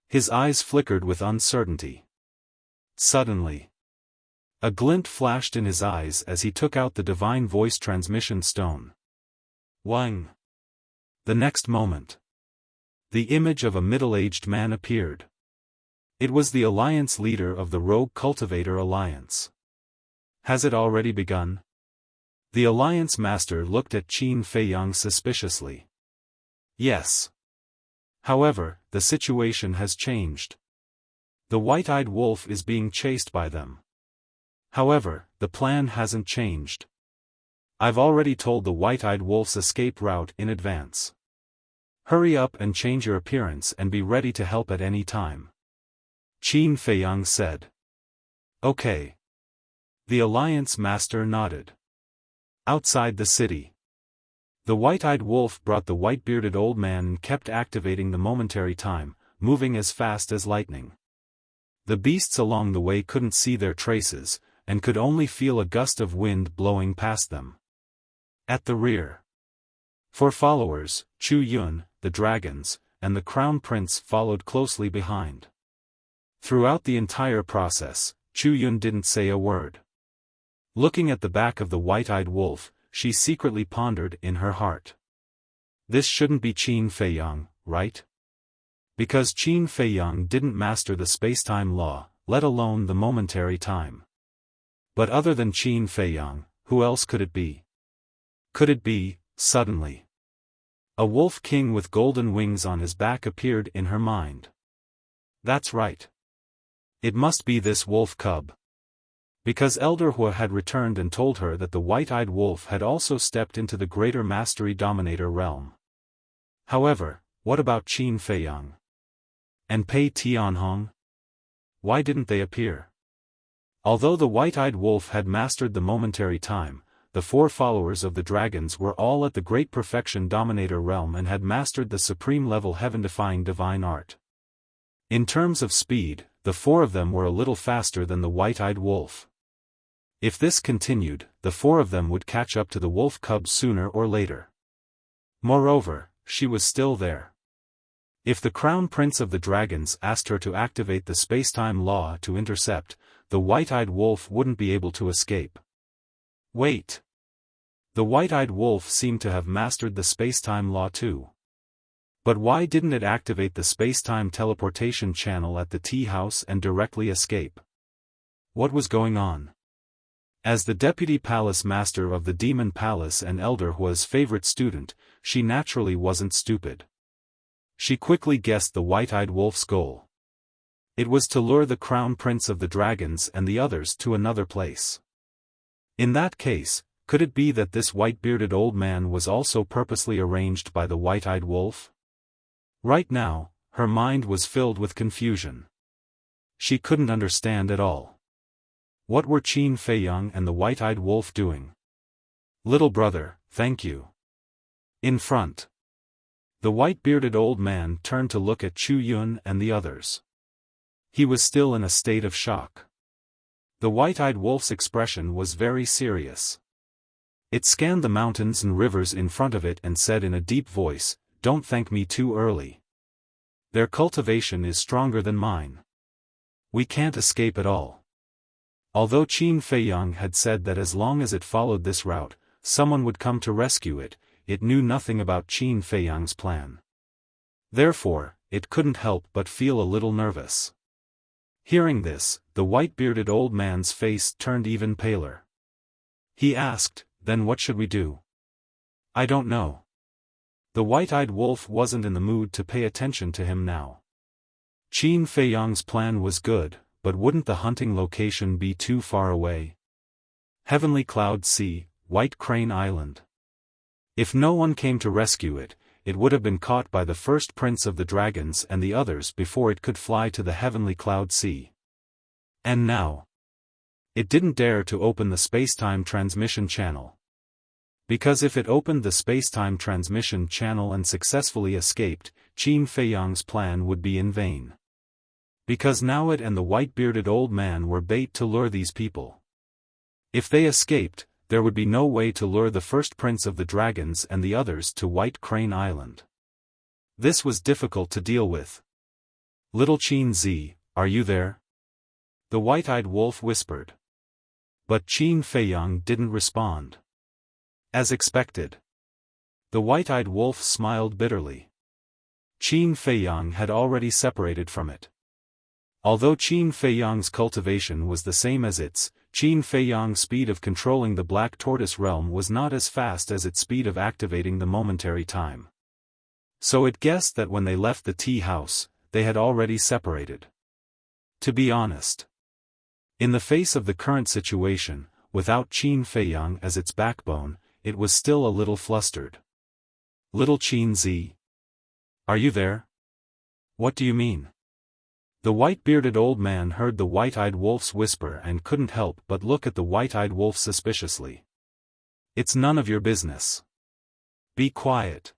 His eyes flickered with uncertainty. Suddenly, a glint flashed in his eyes as he took out the divine voice transmission stone. Wang! The next moment, the image of a middle-aged man appeared. It was the alliance leader of the Rogue Cultivator Alliance. Has it already begun? The Alliance Master looked at Qin Feiyang suspiciously. Yes. However, the situation has changed. The white-eyed wolf is being chased by them. However, the plan hasn't changed. I've already told the white-eyed wolf's escape route in advance. Hurry up and change your appearance and be ready to help at any time. Qin Feiyang said. Okay. The Alliance Master nodded. Outside the city. The white-eyed wolf brought the white-bearded old man and kept activating the momentary time, moving as fast as lightning. The beasts along the way couldn't see their traces, and could only feel a gust of wind blowing past them. At the rear. Four followers, Chu Yun, the dragons, and the crown prince followed closely behind. Throughout the entire process, Chu Yun didn't say a word. Looking at the back of the white-eyed wolf, she secretly pondered in her heart. This shouldn't be Qin Feiyang, right? Because Qin Feiyang didn't master the space-time law, let alone the momentary time. But other than Qin Feiyang, who else could it be? Could it be, suddenly? A wolf king with golden wings on his back appeared in her mind. That's right. It must be this wolf cub. Because Elder Hua had returned and told her that the white-eyed wolf had also stepped into the greater mastery dominator realm. However, what about Qin Feiyang? And Pei Tianhong? Why didn't they appear? Although the white-eyed wolf had mastered the momentary time, the four followers of the dragons were all at the great perfection dominator realm and had mastered the supreme level heaven-defying divine art. In terms of speed, the four of them were a little faster than the white-eyed wolf. If this continued, the four of them would catch up to the wolf cub sooner or later. Moreover, she was still there. If the crown prince of the dragons asked her to activate the space-time law to intercept, the white-eyed wolf wouldn't be able to escape. Wait. The white-eyed wolf seemed to have mastered the space-time law too. But why didn't it activate the space-time teleportation channel at the tea house and directly escape? What was going on? As the deputy palace master of the Demon Palace and Elder Hua's favorite student, she naturally wasn't stupid. She quickly guessed the white-eyed wolf's goal. It was to lure the crown prince of the dragons and the others to another place. In that case, could it be that this white-bearded old man was also purposely arranged by the white-eyed wolf? Right now, her mind was filled with confusion. She couldn't understand at all. What were Qin Feiyang and the white-eyed wolf doing? Little brother, thank you. In front. The white-bearded old man turned to look at Chu Yun and the others. He was still in a state of shock. The white-eyed wolf's expression was very serious. It scanned the mountains and rivers in front of it and said in a deep voice, "Don't thank me too early. Their cultivation is stronger than mine. We can't escape at all." Although Qin Feiyang had said that as long as it followed this route, someone would come to rescue it, it knew nothing about Qin Feiyang's plan. Therefore, it couldn't help but feel a little nervous. Hearing this, the white-bearded old man's face turned even paler. He asked, "Then what should we do?" "I don't know." The white-eyed wolf wasn't in the mood to pay attention to him now. Qin Feiyang's plan was good, but wouldn't the hunting location be too far away? Heavenly Cloud Sea, White Crane Island. If no one came to rescue it, it would have been caught by the first prince of the dragons and the others before it could fly to the Heavenly Cloud Sea. And now, it didn't dare to open the space-time transmission channel. Because if it opened the space-time transmission channel and successfully escaped, Qin Feiyang's plan would be in vain. Because now it and the white-bearded old man were bait to lure these people. If they escaped, there would be no way to lure the first prince of the dragons and the others to White Crane Island. This was difficult to deal with. "Little Qin Zi, are you there?" The white-eyed wolf whispered. But Qin Feiyang didn't respond. As expected. The white-eyed wolf smiled bitterly. Qin Feiyang had already separated from it. Although Qin Feiyang's cultivation was the same as its, Qin Feiyang's speed of controlling the Black Tortoise realm was not as fast as its speed of activating the momentary time. So it guessed that when they left the tea house, they had already separated. To be honest, in the face of the current situation, without Qin Feiyang as its backbone, it was still a little flustered. Little Qin Z. Are you there? What do you mean? The white-bearded old man heard the white-eyed wolf's whisper and couldn't help but look at the white-eyed wolf suspiciously. It's none of your business. Be quiet.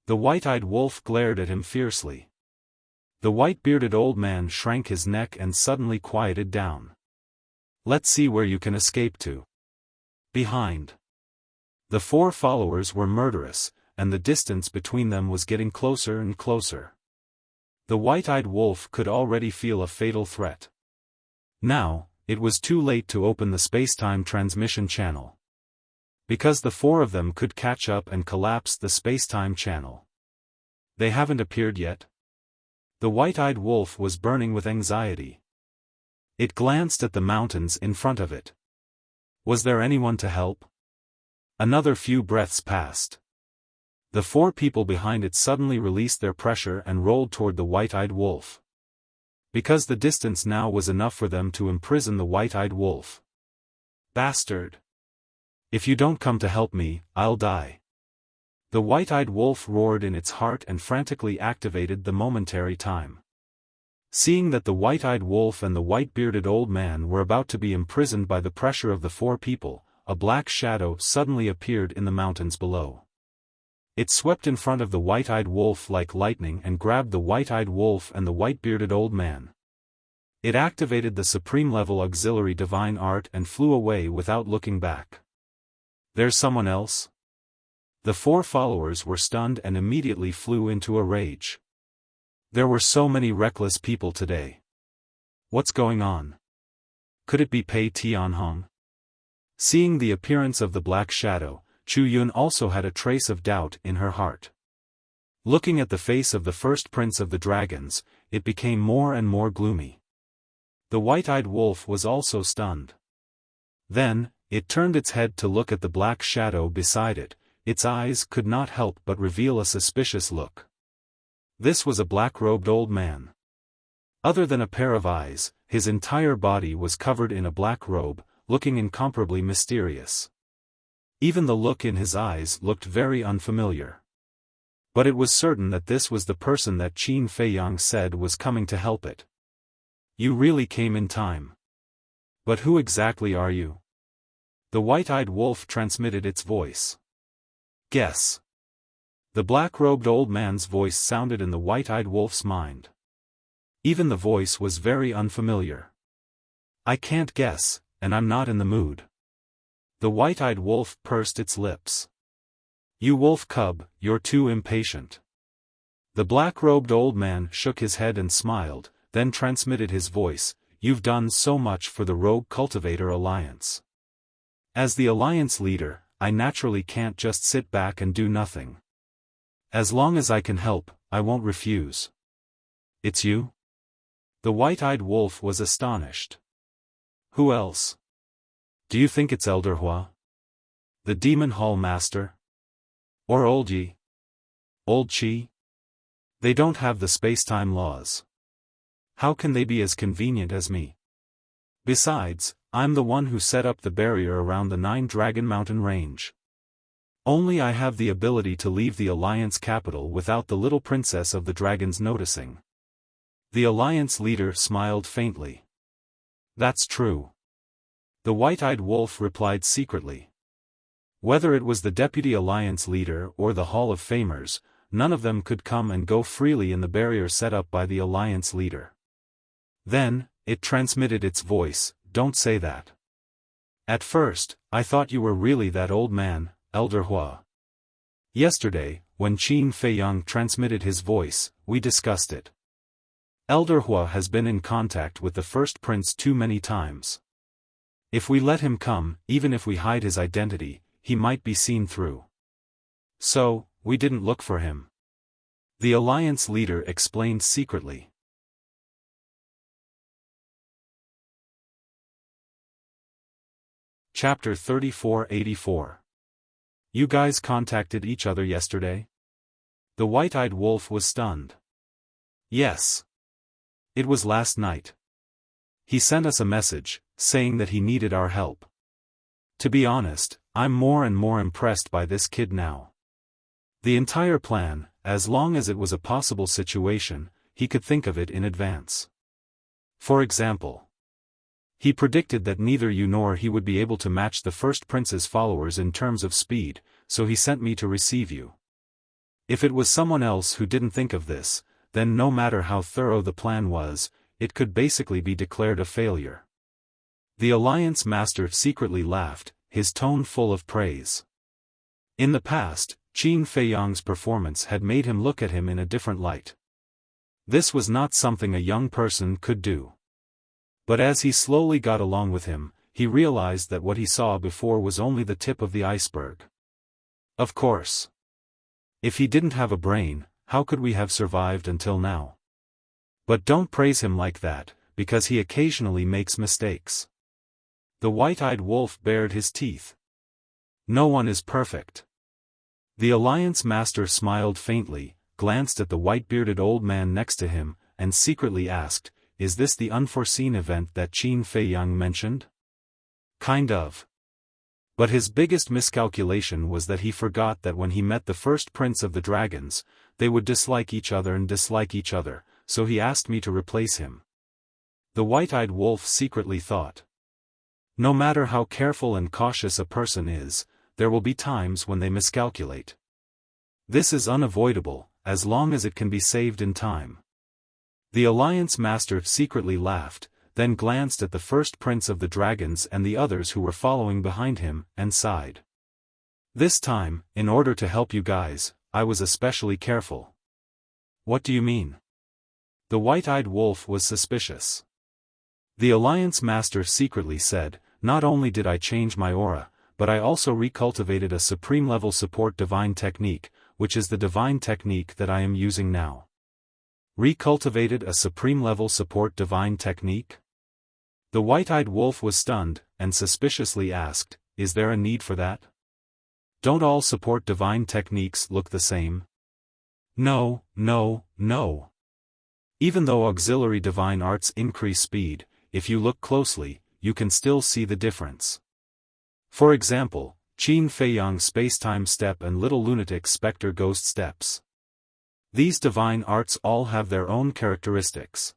The white-eyed wolf glared at him fiercely. The white-bearded old man shrank his neck and suddenly quieted down. Let's see where you can escape to. Behind. The four followers were murderous, and the distance between them was getting closer and closer. The white-eyed wolf could already feel a fatal threat. Now, it was too late to open the spacetime transmission channel. Because the four of them could catch up and collapse the spacetime channel. They haven't appeared yet? The white-eyed wolf was burning with anxiety. It glanced at the mountains in front of it. Was there anyone to help? Another few breaths passed. The four people behind it suddenly released their pressure and rolled toward the white-eyed wolf. Because the distance now was enough for them to imprison the white-eyed wolf. Bastard! If you don't come to help me, I'll die. The white-eyed wolf roared in its heart and frantically activated the momentary time. Seeing that the white-eyed wolf and the white-bearded old man were about to be imprisoned by the pressure of the four people, a black shadow suddenly appeared in the mountains below. It swept in front of the white-eyed wolf like lightning and grabbed the white-eyed wolf and the white-bearded old man. It activated the supreme-level auxiliary divine art and flew away without looking back. There's someone else? The four followers were stunned and immediately flew into a rage. There were so many reckless people today. What's going on? Could it be Pei Tianhong? Seeing the appearance of the black shadow, Chu Yun also had a trace of doubt in her heart. Looking at the face of the first prince of the dragons, it became more and more gloomy. The white-eyed wolf was also stunned. Then, it turned its head to look at the black shadow beside it. Its eyes could not help but reveal a suspicious look. This was a black-robed old man. Other than a pair of eyes, his entire body was covered in a black robe, looking incomparably mysterious. Even the look in his eyes looked very unfamiliar. But it was certain that this was the person that Qin Feiyang said was coming to help it. You really came in time. But who exactly are you? The white-eyed wolf transmitted its voice. Guess. The black-robed old man's voice sounded in the white-eyed wolf's mind. Even the voice was very unfamiliar. I can't guess, and I'm not in the mood. The white-eyed wolf pursed its lips. You wolf cub, you're too impatient. The black-robed old man shook his head and smiled, then transmitted his voice. You've done so much for the Rogue Cultivator Alliance. As the Alliance leader, I naturally can't just sit back and do nothing. As long as I can help, I won't refuse. It's you? The white-eyed wolf was astonished. Who else? Do you think it's Elder Hua? The Demon Hall Master? Or Old Yi? Old Qi? They don't have the spacetime laws. How can they be as convenient as me? Besides, I'm the one who set up the barrier around the 9-Dragon Mountain range. Only I have the ability to leave the Alliance capital without the little princess of the dragons noticing. The Alliance leader smiled faintly. That's true. The white-eyed wolf replied secretly. Whether it was the deputy Alliance leader or the Hall of Famers, none of them could come and go freely in the barrier set up by the Alliance leader. Then, it transmitted its voice, don't say that. At first, I thought you were really that old man, Elder Hua. Yesterday, when Qin Feiyang transmitted his voice, we discussed it. Elder Hua has been in contact with the first prince too many times. If we let him come, even if we hide his identity, he might be seen through. So, we didn't look for him. The Alliance leader explained secretly. Chapter 3484. You guys contacted each other yesterday? The white-eyed wolf was stunned. Yes. It was last night. He sent us a message, saying that he needed our help. To be honest, I'm more and more impressed by this kid now. The entire plan, as long as it was a possible situation, he could think of it in advance. For example, he predicted that neither you nor he would be able to match the first prince's followers in terms of speed, so he sent me to receive you. If it was someone else who didn't think of this, then no matter how thorough the plan was, it could basically be declared a failure. The Alliance Master secretly laughed, his tone full of praise. In the past, Qin Feiyang's performance had made him look at him in a different light. This was not something a young person could do. But as he slowly got along with him, he realized that what he saw before was only the tip of the iceberg. Of course. If he didn't have a brain, how could we have survived until now? But don't praise him like that, because he occasionally makes mistakes. The white-eyed wolf bared his teeth. No one is perfect. The Alliance Master smiled faintly, glanced at the white-bearded old man next to him, and secretly asked, "Is this the unforeseen event that Qin Feiyang mentioned?" Kind of. But his biggest miscalculation was that he forgot that when he met the first prince of the dragons, they would dislike each other, so he asked me to replace him. The white-eyed wolf secretly thought. No matter how careful and cautious a person is, there will be times when they miscalculate. This is unavoidable, as long as it can be saved in time. The Alliance Master secretly laughed, then glanced at the first prince of the dragons and the others who were following behind him, and sighed. This time, in order to help you guys, I was especially careful. What do you mean? The white-eyed wolf was suspicious. The Alliance Master secretly said, "Not only did I change my aura, but I also recultivated a supreme-level support divine technique, which is the divine technique that I am using now." Recultivated a supreme-level support divine technique? The white-eyed wolf was stunned, and suspiciously asked, "Is there a need for that? Don't all support divine techniques look the same?" No. Even though auxiliary divine arts increase speed, if you look closely, you can still see the difference. For example, Qin Feiyang Spacetime Step and Little Lunatic Spectre Ghost Steps. These divine arts all have their own characteristics.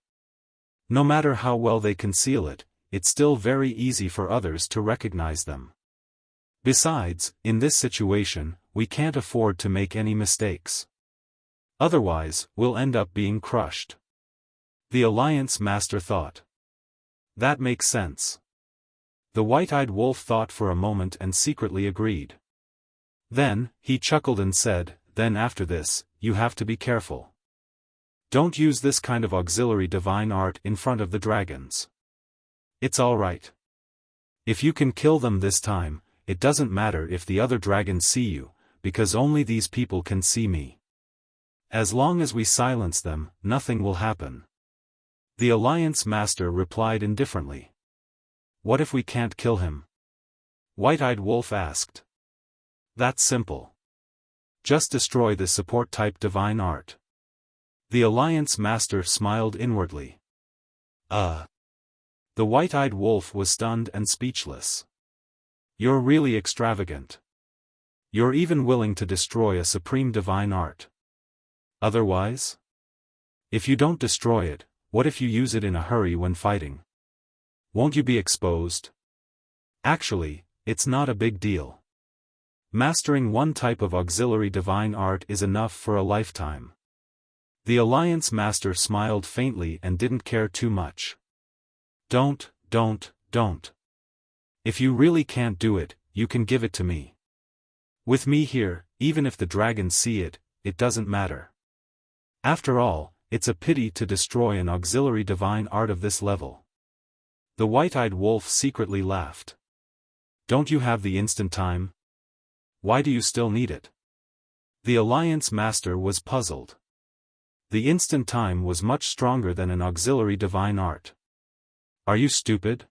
No matter how well they conceal it, it's still very easy for others to recognize them. Besides, in this situation, we can't afford to make any mistakes. Otherwise, we'll end up being crushed. The Alliance Master thought. That makes sense. The white-eyed wolf thought for a moment and secretly agreed. Then, he chuckled and said, "Then after this, you have to be careful. Don't use this kind of auxiliary divine art in front of the dragons. It's alright. If you can kill them this time, it doesn't matter if the other dragons see you, because only these people can see me. As long as we silence them, nothing will happen." The Alliance Master replied indifferently. "What if we can't kill him?" White-eyed wolf asked. "That's simple. Just destroy the support-type divine art." The Alliance Master smiled inwardly. The white-eyed wolf was stunned and speechless. "You're really extravagant. You're even willing to destroy a supreme divine art. Otherwise? If you don't destroy it, what if you use it in a hurry when fighting? Won't you be exposed?" Actually, it's not a big deal. Mastering one type of auxiliary divine art is enough for a lifetime. The Alliance Master smiled faintly and didn't care too much. Don't. If you really can't do it, you can give it to me. With me here, even if the dragons see it, it doesn't matter. After all, it's a pity to destroy an auxiliary divine art of this level. The white-eyed wolf secretly laughed. "Don't you have the instant time? Why do you still need it?" The Alliance Master was puzzled. The instant time was much stronger than an auxiliary divine art. "Are you stupid?"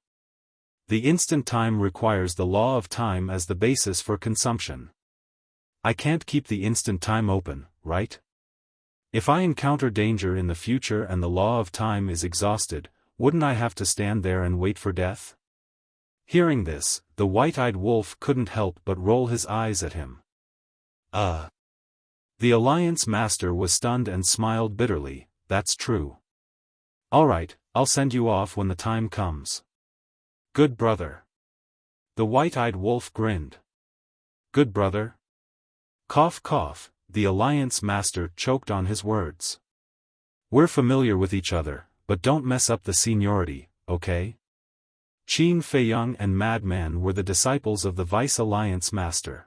The instant time requires the law of time as the basis for consumption. I can't keep the instant time open, right? If I encounter danger in the future and the law of time is exhausted, wouldn't I have to stand there and wait for death? Hearing this, the white-eyed wolf couldn't help but roll his eyes at him. The Alliance Master was stunned and smiled bitterly. That's true. All right, I'll send you off when the time comes. Good brother. The white-eyed wolf grinned. Good brother? Cough cough, the Alliance Master choked on his words. We're familiar with each other, but don't mess up the seniority, okay? Qin Feiyang and Madman were the disciples of the Vice Alliance Master.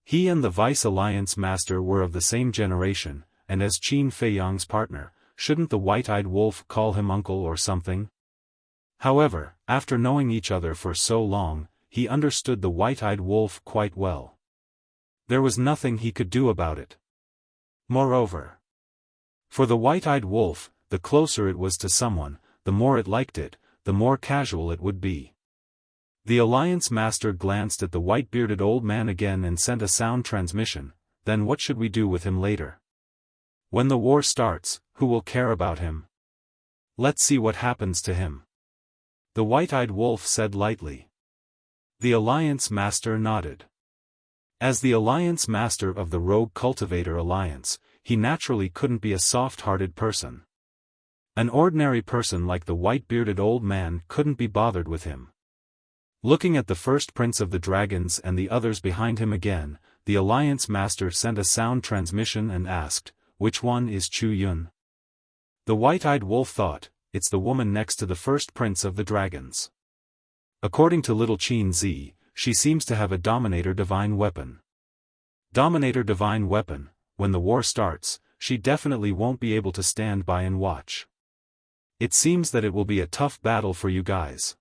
He and the Vice Alliance Master were of the same generation, and as Qin Feiyang's partner, shouldn't the white-eyed wolf call him uncle or something? However, after knowing each other for so long, he understood the white-eyed wolf quite well. There was nothing he could do about it. Moreover, for the white-eyed wolf, the closer it was to someone, the more it liked it, the more casual it would be. The Alliance Master glanced at the white-bearded old man again and sent a sound transmission. Then what should we do with him later? When the war starts, who will care about him? Let's see what happens to him. The white-eyed wolf said lightly. The Alliance Master nodded. As the Alliance Master of the Rogue Cultivator Alliance, he naturally couldn't be a soft-hearted person. An ordinary person like the white-bearded old man couldn't be bothered with him. Looking at the first prince of the dragons and the others behind him again, the Alliance Master sent a sound transmission and asked, which one is Chu Yun? The white-eyed wolf thought, it's the woman next to the first prince of the dragons. According to Little Qin Zi, she seems to have a Dominator Divine Weapon. Dominator Divine Weapon, when the war starts, she definitely won't be able to stand by and watch. It seems that it will be a tough battle for you guys.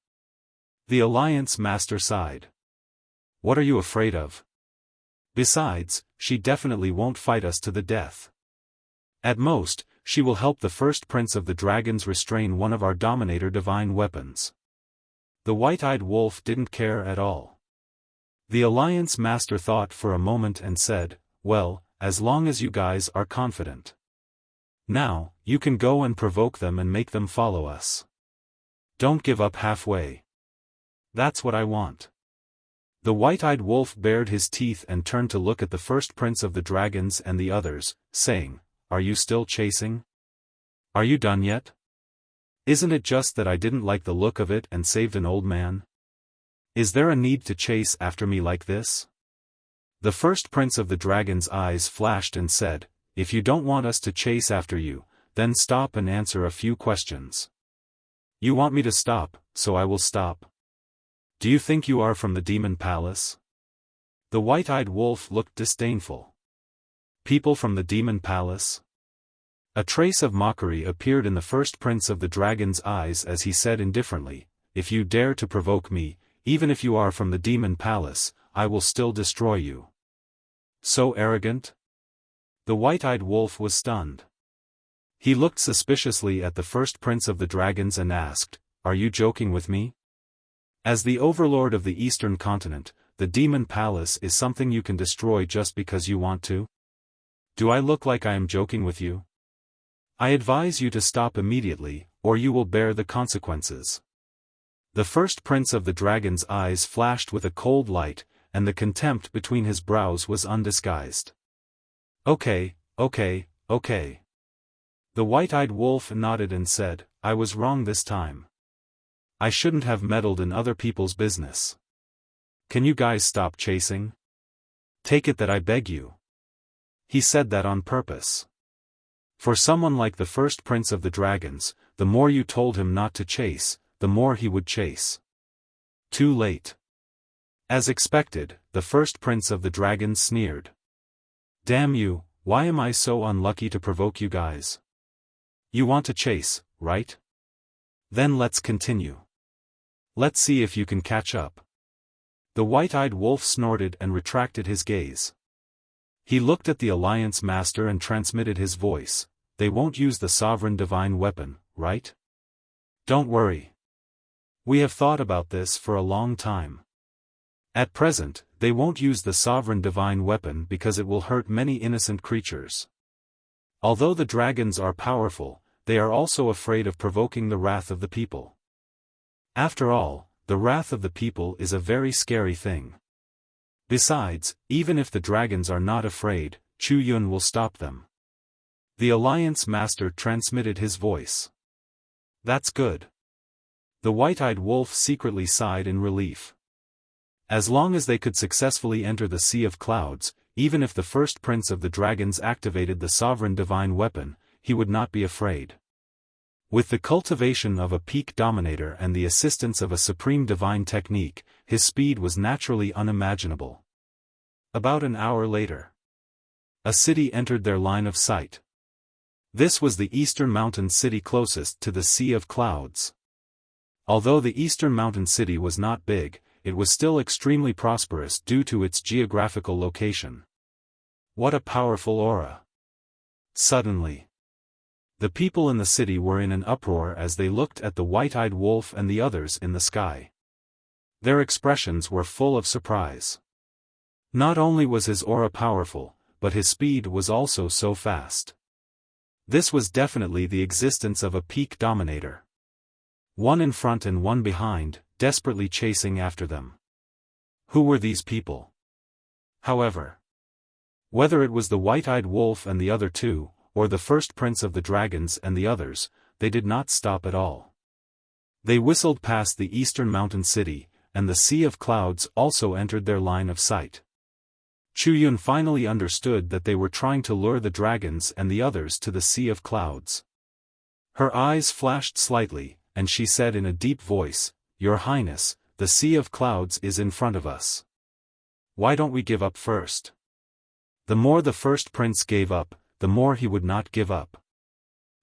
The Alliance Master sighed. What are you afraid of? Besides, she definitely won't fight us to the death. At most, she will help the first prince of the dragons restrain one of our Dominator Divine Weapons. The white-eyed wolf didn't care at all. The Alliance Master thought for a moment and said, well, as long as you guys are confident. Now, you can go and provoke them and make them follow us. Don't give up halfway. That's what I want. The white-eyed wolf bared his teeth and turned to look at the first prince of the dragons and the others, saying, are you still chasing? Are you done yet? Isn't it just that I didn't like the look of it and saved an old man? Is there a need to chase after me like this? The first prince of the dragon's eyes flashed and said, if you don't want us to chase after you, then stop and answer a few questions. You want me to stop, so I will stop. Do you think you are from the Demon Palace? The white-eyed wolf looked disdainful. People from the Demon Palace? A trace of mockery appeared in the first prince of the dragon's eyes as he said indifferently, if you dare to provoke me, even if you are from the Demon Palace, I will still destroy you. So arrogant? The white-eyed wolf was stunned. He looked suspiciously at the first prince of the dragons and asked, are you joking with me? As the overlord of the Eastern continent, the Demon Palace is something you can destroy just because you want to? Do I look like I am joking with you? I advise you to stop immediately, or you will bear the consequences. The first prince of the dragon's eyes flashed with a cold light, and the contempt between his brows was undisguised. Okay. The white-eyed wolf nodded and said, I was wrong this time. I shouldn't have meddled in other people's business. Can you guys stop chasing? Take it that I beg you. He said that on purpose. For someone like the first prince of the dragons, the more you told him not to chase, the more he would chase. Too late. As expected, the first prince of the dragons sneered. Damn you, why am I so unlucky to provoke you guys? You want to chase, right? Then let's continue. Let's see if you can catch up. The white-eyed wolf snorted and retracted his gaze. He looked at the Alliance Master and transmitted his voice, they won't use the Sovereign Divine Weapon, right? Don't worry. We have thought about this for a long time. At present, they won't use the sovereign divine weapon because it will hurt many innocent creatures. Although the dragons are powerful, they are also afraid of provoking the wrath of the people. After all, the wrath of the people is a very scary thing. Besides, even if the dragons are not afraid, Chu Yun will stop them. The Alliance Master transmitted his voice. That's good. The white-eyed wolf secretly sighed in relief. As long as they could successfully enter the Sea of Clouds, even if the first prince of the dragons activated the sovereign divine weapon, he would not be afraid. With the cultivation of a peak dominator and the assistance of a supreme divine technique, his speed was naturally unimaginable. About an hour later, a city entered their line of sight. This was the eastern mountain city closest to the Sea of Clouds. Although the eastern mountain city was not big, it was still extremely prosperous due to its geographical location. What a powerful aura! Suddenly, the people in the city were in an uproar as they looked at the white-eyed wolf and the others in the sky. Their expressions were full of surprise. Not only was his aura powerful, but his speed was also so fast. This was definitely the existence of a peak dominator. One in front and one behind, desperately chasing after them. Who were these people? However, whether it was the white-eyed wolf and the other two, or the first prince of the dragons and the others, they did not stop at all. They whistled past the eastern mountain city, and the Sea of Clouds also entered their line of sight. Chu Yun finally understood that they were trying to lure the dragons and the others to the Sea of Clouds. Her eyes flashed slightly, and she said in a deep voice, "Your Highness, the Sea of Clouds is in front of us. Why don't we give up first?" The more the first prince gave up, the more he would not give up.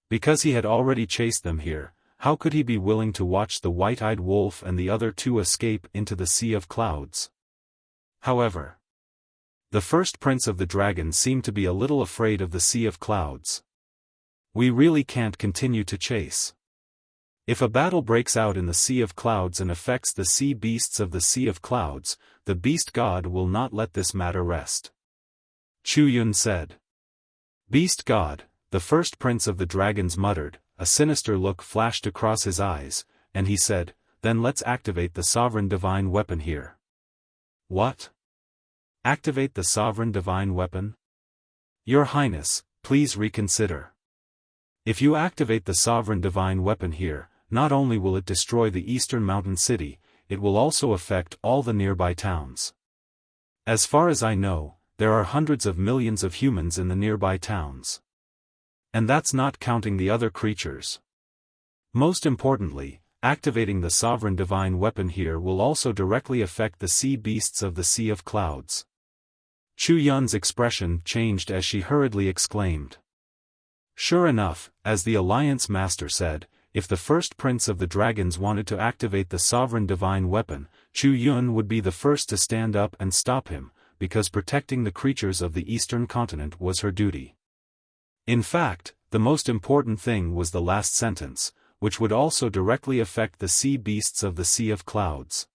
Because he had already chased them here, how could he be willing to watch the white-eyed wolf and the other two escape into the Sea of Clouds? However, the first prince of the dragons seemed to be a little afraid of the Sea of Clouds. "We really can't continue to chase. If a battle breaks out in the Sea of Clouds and affects the sea beasts of the Sea of Clouds, the beast god will not let this matter rest," Chu Yun said. "Beast god," the first prince of the dragons muttered, a sinister look flashed across his eyes, and he said, "Then let's activate the sovereign divine weapon here." "What? Activate the sovereign divine weapon? Your Highness, please reconsider. If you activate the sovereign divine weapon here, not only will it destroy the eastern mountain city, it will also affect all the nearby towns. As far as I know, there are hundreds of millions of humans in the nearby towns. And that's not counting the other creatures. Most importantly, activating the sovereign divine weapon here will also directly affect the sea beasts of the Sea of Clouds." Chu Yun's expression changed as she hurriedly exclaimed. Sure enough, as the Alliance Master said, if the first prince of the dragons wanted to activate the sovereign divine weapon, Chu Yun would be the first to stand up and stop him, because protecting the creatures of the eastern continent was her duty. In fact, the most important thing was the last sentence, which would also directly affect the sea beasts of the Sea of Clouds.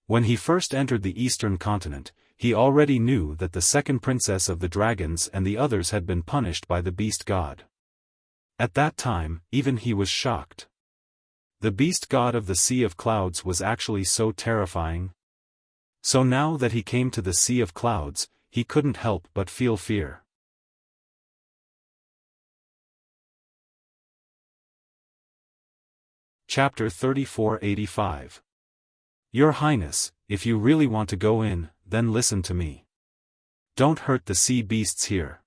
When he first entered the eastern continent, he already knew that the second princess of the dragons and the others had been punished by the beast god. At that time, even he was shocked. The beast god of the Sea of Clouds was actually so terrifying. So now that he came to the Sea of Clouds, he couldn't help but feel fear. Chapter 3485. Your Highness, if you really want to go in, then listen to me. Don't hurt the sea beasts here.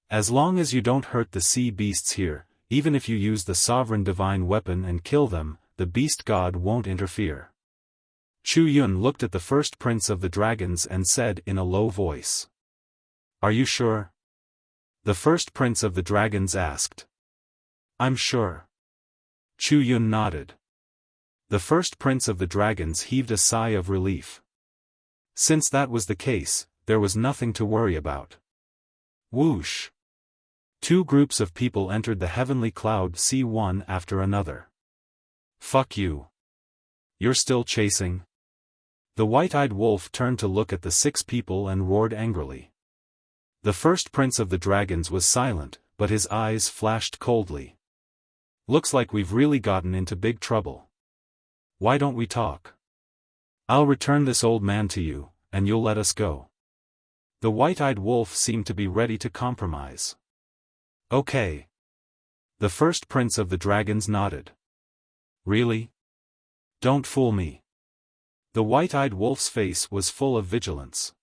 As long as you don't hurt the sea beasts here, even if you use the sovereign divine weapon and kill them, the beast god won't interfere. Chu Yun looked at the first prince of the dragons and said in a low voice. Are you sure? The first prince of the dragons asked. I'm sure. Chu Yun nodded. The first prince of the dragons heaved a sigh of relief. Since that was the case, there was nothing to worry about. Whoosh! Two groups of people entered the heavenly cloud sea one after another. Fuck you. You're still chasing? The white-eyed wolf turned to look at the 6 people and roared angrily. The first prince of the dragons was silent, but his eyes flashed coldly. Looks like we've really gotten into big trouble. Why don't we talk? I'll return this old man to you, and you'll let us go. The white-eyed wolf seemed to be ready to compromise. Okay. The first prince of the dragons nodded. Really? Don't fool me. The white-eyed wolf's face was full of vigilance.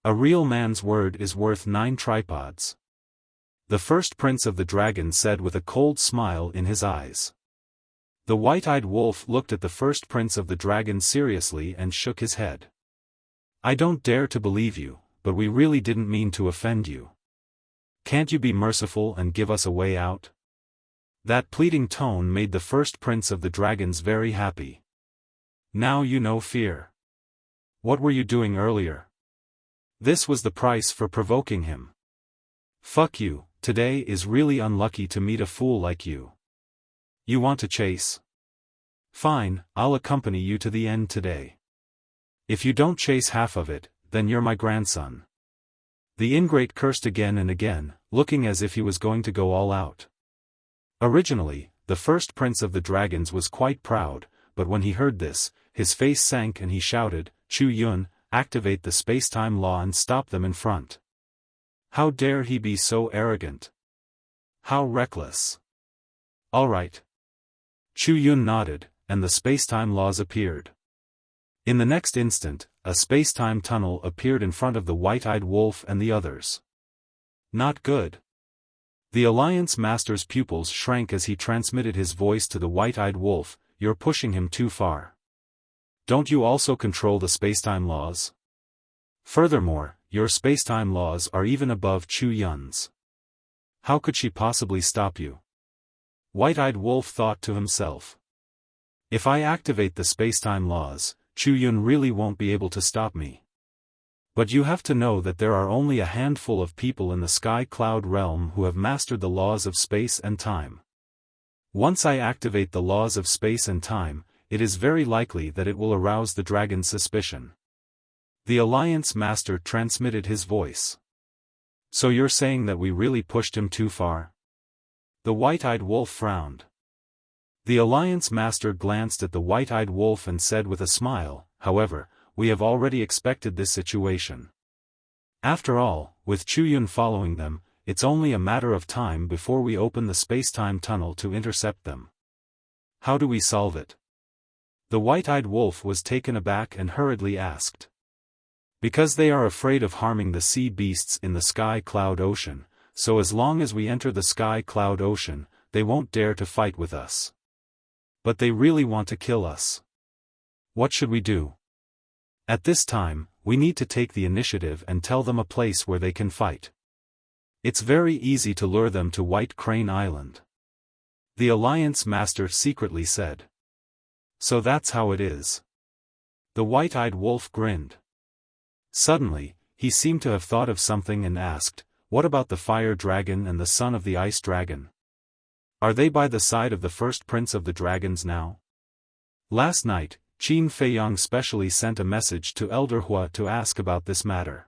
A real man's word is worth 9 tripods. The first prince of the dragons said with a cold smile in his eyes. The white-eyed wolf looked at the first prince of the dragons seriously and shook his head. I don't dare to believe you, but we really didn't mean to offend you. Can't you be merciful and give us a way out? That pleading tone made the first prince of the dragons very happy. Now you know fear. What were you doing earlier? This was the price for provoking him. Fuck you, today is really unlucky to meet a fool like you. You want to chase? Fine, I'll accompany you to the end today. If you don't chase half of it, then you're my grandson. The ingrate cursed again and again, looking as if he was going to go all out. Originally, the first prince of the dragons was quite proud, but when he heard this, his face sank and he shouted, Chu Yun, activate the space-time law and stop them in front. How dare he be so arrogant? How reckless. All right. Chu Yun nodded, and the space-time laws appeared. In the next instant, a space-time tunnel appeared in front of the white-eyed wolf and the others. Not good. The Alliance Master's pupils shrank as he transmitted his voice to the white-eyed wolf, you're pushing him too far. Don't you also control the spacetime laws? Furthermore, your spacetime laws are even above Chu Yun's. How could she possibly stop you? White-eyed wolf thought to himself. If I activate the spacetime laws, Chu Yun really won't be able to stop me. But you have to know that there are only a handful of people in the Sky Cloud realm who have mastered the laws of space and time. Once I activate the laws of space and time, it is very likely that it will arouse the dragon's suspicion. The Alliance Master transmitted his voice. So you're saying that we really pushed him too far? The white-eyed wolf frowned. The Alliance Master glanced at the white-eyed wolf and said with a smile, however, we have already expected this situation. After all, with Chu Yun following them, it's only a matter of time before we open the space-time tunnel to intercept them. How do we solve it? The white-eyed wolf was taken aback and hurriedly asked. Because they are afraid of harming the sea beasts in the Sky Cloud Ocean, so as long as we enter the Sky Cloud Ocean, they won't dare to fight with us. But they really want to kill us. What should we do? At this time, we need to take the initiative and tell them a place where they can fight. It's very easy to lure them to White Crane Island. The Alliance Master secretly said. So that's how it is. The white-eyed wolf grinned. Suddenly, he seemed to have thought of something and asked, what about the fire dragon and the son of the ice dragon? Are they by the side of the first prince of the dragons now? Last night, Qin Feiyang specially sent a message to Elder Hua to ask about this matter.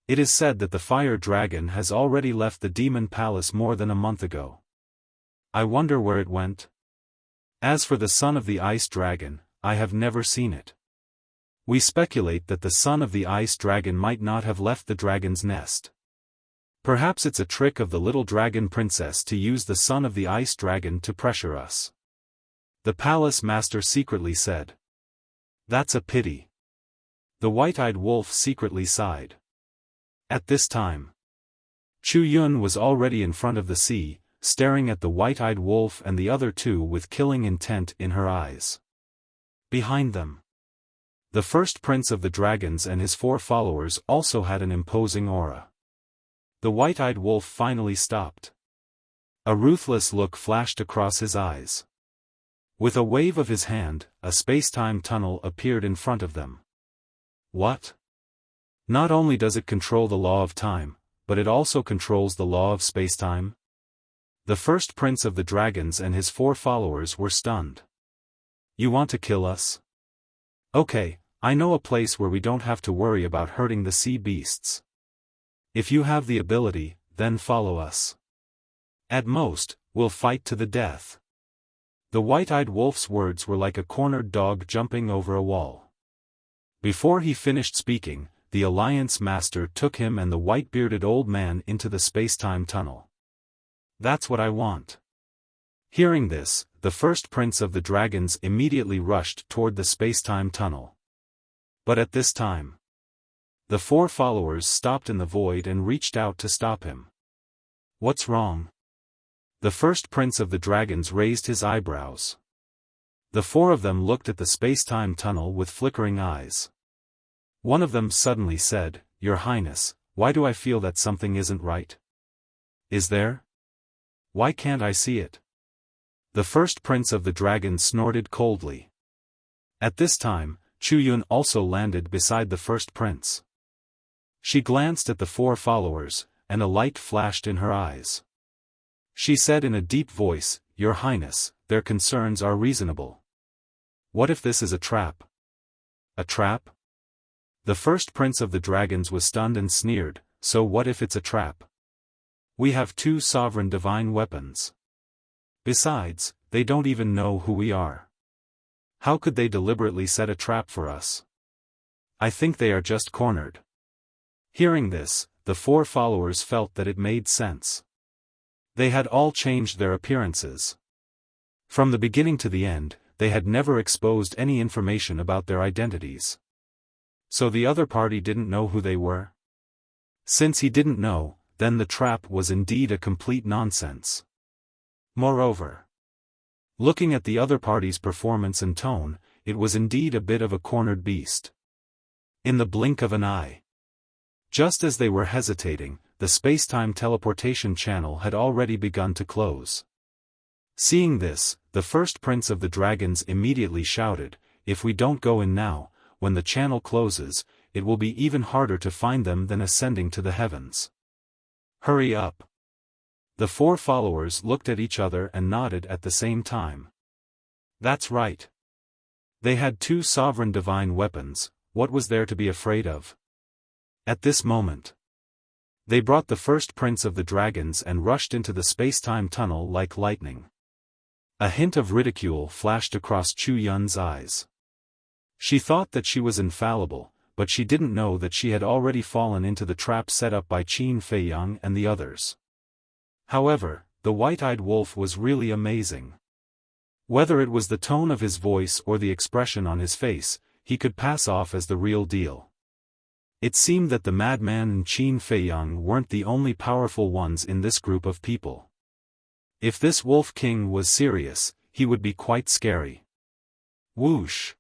It is said that the fire dragon has already left the demon palace more than a month ago. I wonder where it went. As for the son of the ice dragon, I have never seen it. We speculate that the son of the ice dragon might not have left the dragon's nest. Perhaps it's a trick of the little dragon princess to use the son of the ice dragon to pressure us. The palace master secretly said. That's a pity. The white-eyed wolf secretly sighed. At this time, Chu Yun was already in front of the sea, staring at the white-eyed wolf and the other two with killing intent in her eyes. Behind them, the first prince of the dragons and his 4 followers also had an imposing aura. The white-eyed wolf finally stopped. A ruthless look flashed across his eyes. With a wave of his hand, a space-time tunnel appeared in front of them. What? Not only does it control the law of time, but it also controls the law of space-time? The first prince of the dragons and his 4 followers were stunned. You want to kill us? Okay, I know a place where we don't have to worry about hurting the sea beasts. If you have the ability, then follow us. At most, we'll fight to the death. The white-eyed wolf's words were like a cornered dog jumping over a wall. Before he finished speaking, the Alliance Master took him and the white-bearded old man into the space-time tunnel. That's what I want. Hearing this, the first prince of the dragons immediately rushed toward the space-time tunnel. But at this time, the 4 followers stopped in the void and reached out to stop him. What's wrong? The first prince of the dragons raised his eyebrows. The 4 of them looked at the space-time tunnel with flickering eyes. One of them suddenly said, "Your Highness, why do I feel that something isn't right? Is there? Why can't I see it?" The first prince of the dragons snorted coldly. At this time, Chu Yun also landed beside the first prince. She glanced at the 4 followers, and a light flashed in her eyes. She said in a deep voice, "Your Highness, their concerns are reasonable. What if this is a trap?" "A trap?" The first prince of the dragons was stunned and sneered, "So what if it's a trap? We have 2 sovereign divine weapons. Besides, they don't even know who we are. How could they deliberately set a trap for us? I think they are just cornered." Hearing this, the 4 followers felt that it made sense. They had all changed their appearances. From the beginning to the end, they had never exposed any information about their identities. So the other party didn't know who they were? Since he didn't know, then the trap was indeed a complete nonsense. Moreover, looking at the other party's performance and tone, it was indeed a bit of a cornered beast. In the blink of an eye. Just as they were hesitating, the space-time teleportation channel had already begun to close. Seeing this, the first prince of the dragons immediately shouted, "If we don't go in now, when the channel closes, it will be even harder to find them than ascending to the heavens. Hurry up." The 4 followers looked at each other and nodded at the same time. That's right. They had 2 sovereign divine weapons, what was there to be afraid of? At this moment, they brought the first prince of the dragons and rushed into the space-time tunnel like lightning. A hint of ridicule flashed across Chu Yun's eyes. She thought that she was infallible, but she didn't know that she had already fallen into the trap set up by Qin Feiyang and the others. However, the white-eyed wolf was really amazing. Whether it was the tone of his voice or the expression on his face, he could pass off as the real deal. It seemed that the madman and Qin Feiyang weren't the only powerful ones in this group of people. If this Wolf King was serious, he would be quite scary. Whoosh!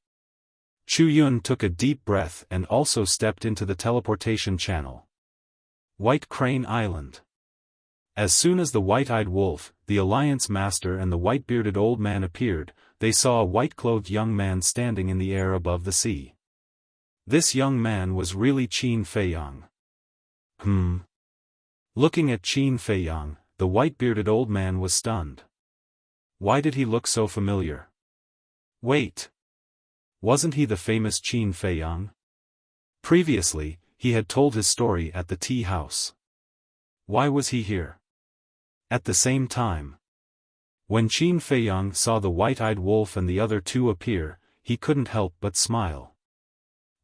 Chu Yun took a deep breath and also stepped into the teleportation channel. White Crane Island. As soon as the white-eyed wolf, the Alliance Master and the white-bearded old man appeared, they saw a white-clothed young man standing in the air above the sea. This young man was really Qin Feiyang. Looking at Qin Feiyang, the white-bearded old man was stunned. Why did he look so familiar? Wait! Wasn't he the famous Qin Feiyang? Previously, he had told his story at the tea house. Why was he here? At the same time, when Qin Feiyang saw the white-eyed wolf and the other 2 appear, he couldn't help but smile.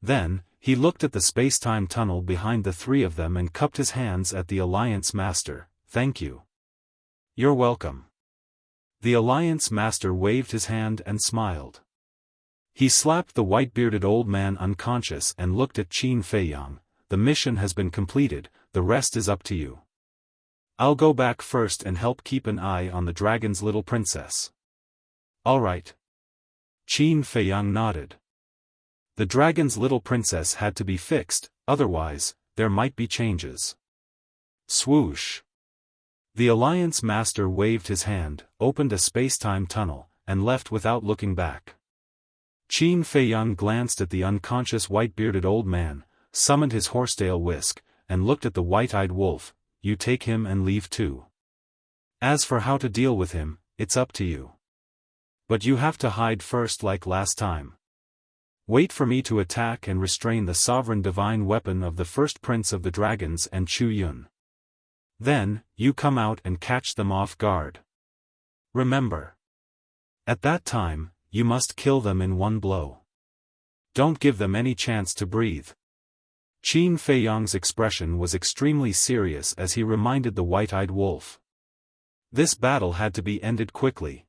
Then, he looked at the space-time tunnel behind the 3 of them and cupped his hands at the Alliance Master. "Thank you. You're welcome." The Alliance Master waved his hand and smiled. He slapped the white-bearded old man unconscious and looked at Qin Feiyang. "The mission has been completed, the rest is up to you. I'll go back first and help keep an eye on the dragon's little princess." "All right." Qin Feiyang nodded. The dragon's little princess had to be fixed, otherwise, there might be changes. Swoosh! The Alliance Master waved his hand, opened a space-time tunnel, and left without looking back. Qin Feiyang glanced at the unconscious white-bearded old man, summoned his horsetail whisk, and looked at the white-eyed wolf. "You take him and leave too. As for how to deal with him, it's up to you." But you have to hide first like last time. Wait for me to attack and restrain the sovereign divine weapon of the first prince of the dragons and Chu Yun. Then, you come out and catch them off guard. Remember. At that time, you must kill them in one blow. Don't give them any chance to breathe. Qin Feiyang's expression was extremely serious as he reminded the white-eyed wolf. This battle had to be ended quickly.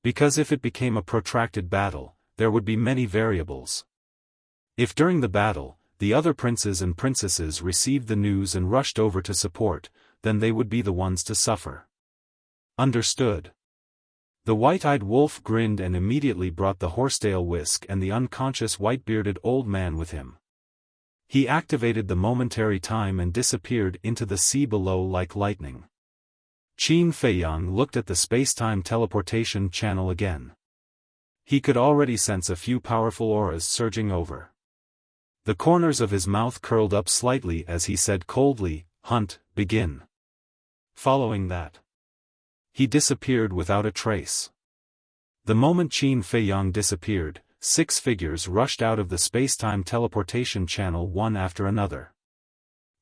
Because if it became a protracted battle, there would be many variables. If during the battle, the other princes and princesses received the news and rushed over to support, then they would be the ones to suffer. Understood. The white-eyed wolf grinned and immediately brought the horsetail whisk and the unconscious white-bearded old man with him. He activated the momentary time and disappeared into the sea below like lightning. Qin Feiyang looked at the space-time teleportation channel again. He could already sense a few powerful auras surging over. The corners of his mouth curled up slightly as he said coldly, "Hunt, begin." Following that, he disappeared without a trace. The moment Qin Feiyang disappeared, 6 figures rushed out of the space-time teleportation channel one after another.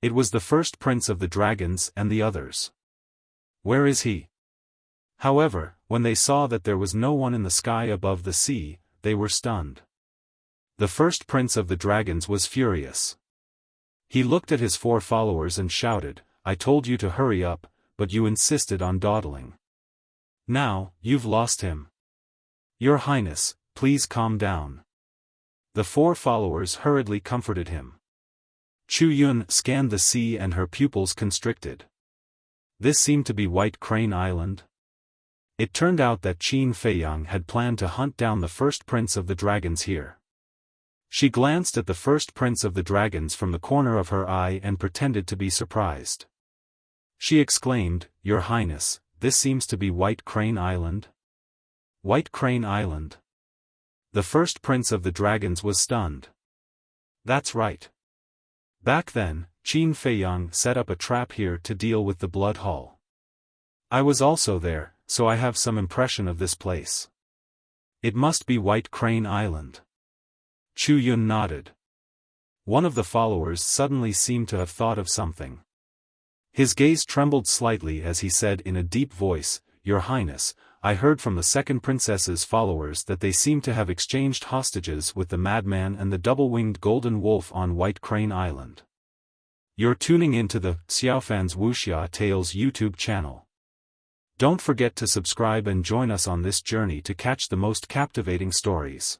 It was the first prince of the dragons and the others. Where is he? However, when they saw that there was no one in the sky above the sea, they were stunned. The first prince of the dragons was furious. He looked at his 4 followers and shouted, "I told you to hurry up, but you insisted on dawdling. Now, you've lost him. Your Highness, please calm down." The 4 followers hurriedly comforted him. Chu Yun scanned the sea and her pupils constricted. This seemed to be White Crane Island. It turned out that Qin Feiyang had planned to hunt down the first prince of the dragons here. She glanced at the first prince of the dragons from the corner of her eye and pretended to be surprised. She exclaimed, "Your Highness, this seems to be White Crane Island?" White Crane Island. The first prince of the dragons was stunned. That's right. Back then, Qin Feiyang set up a trap here to deal with the Blood Hall. I was also there, so I have some impression of this place. It must be White Crane Island. Chu Yun nodded. One of the followers suddenly seemed to have thought of something. His gaze trembled slightly as he said in a deep voice, "Your Highness, I heard from the second princess's followers that they seem to have exchanged hostages with the madman and the double-winged golden wolf on White Crane Island." You're tuning into the Xiaofan's Wuxia Tales YouTube channel. Don't forget to subscribe and join us on this journey to catch the most captivating stories.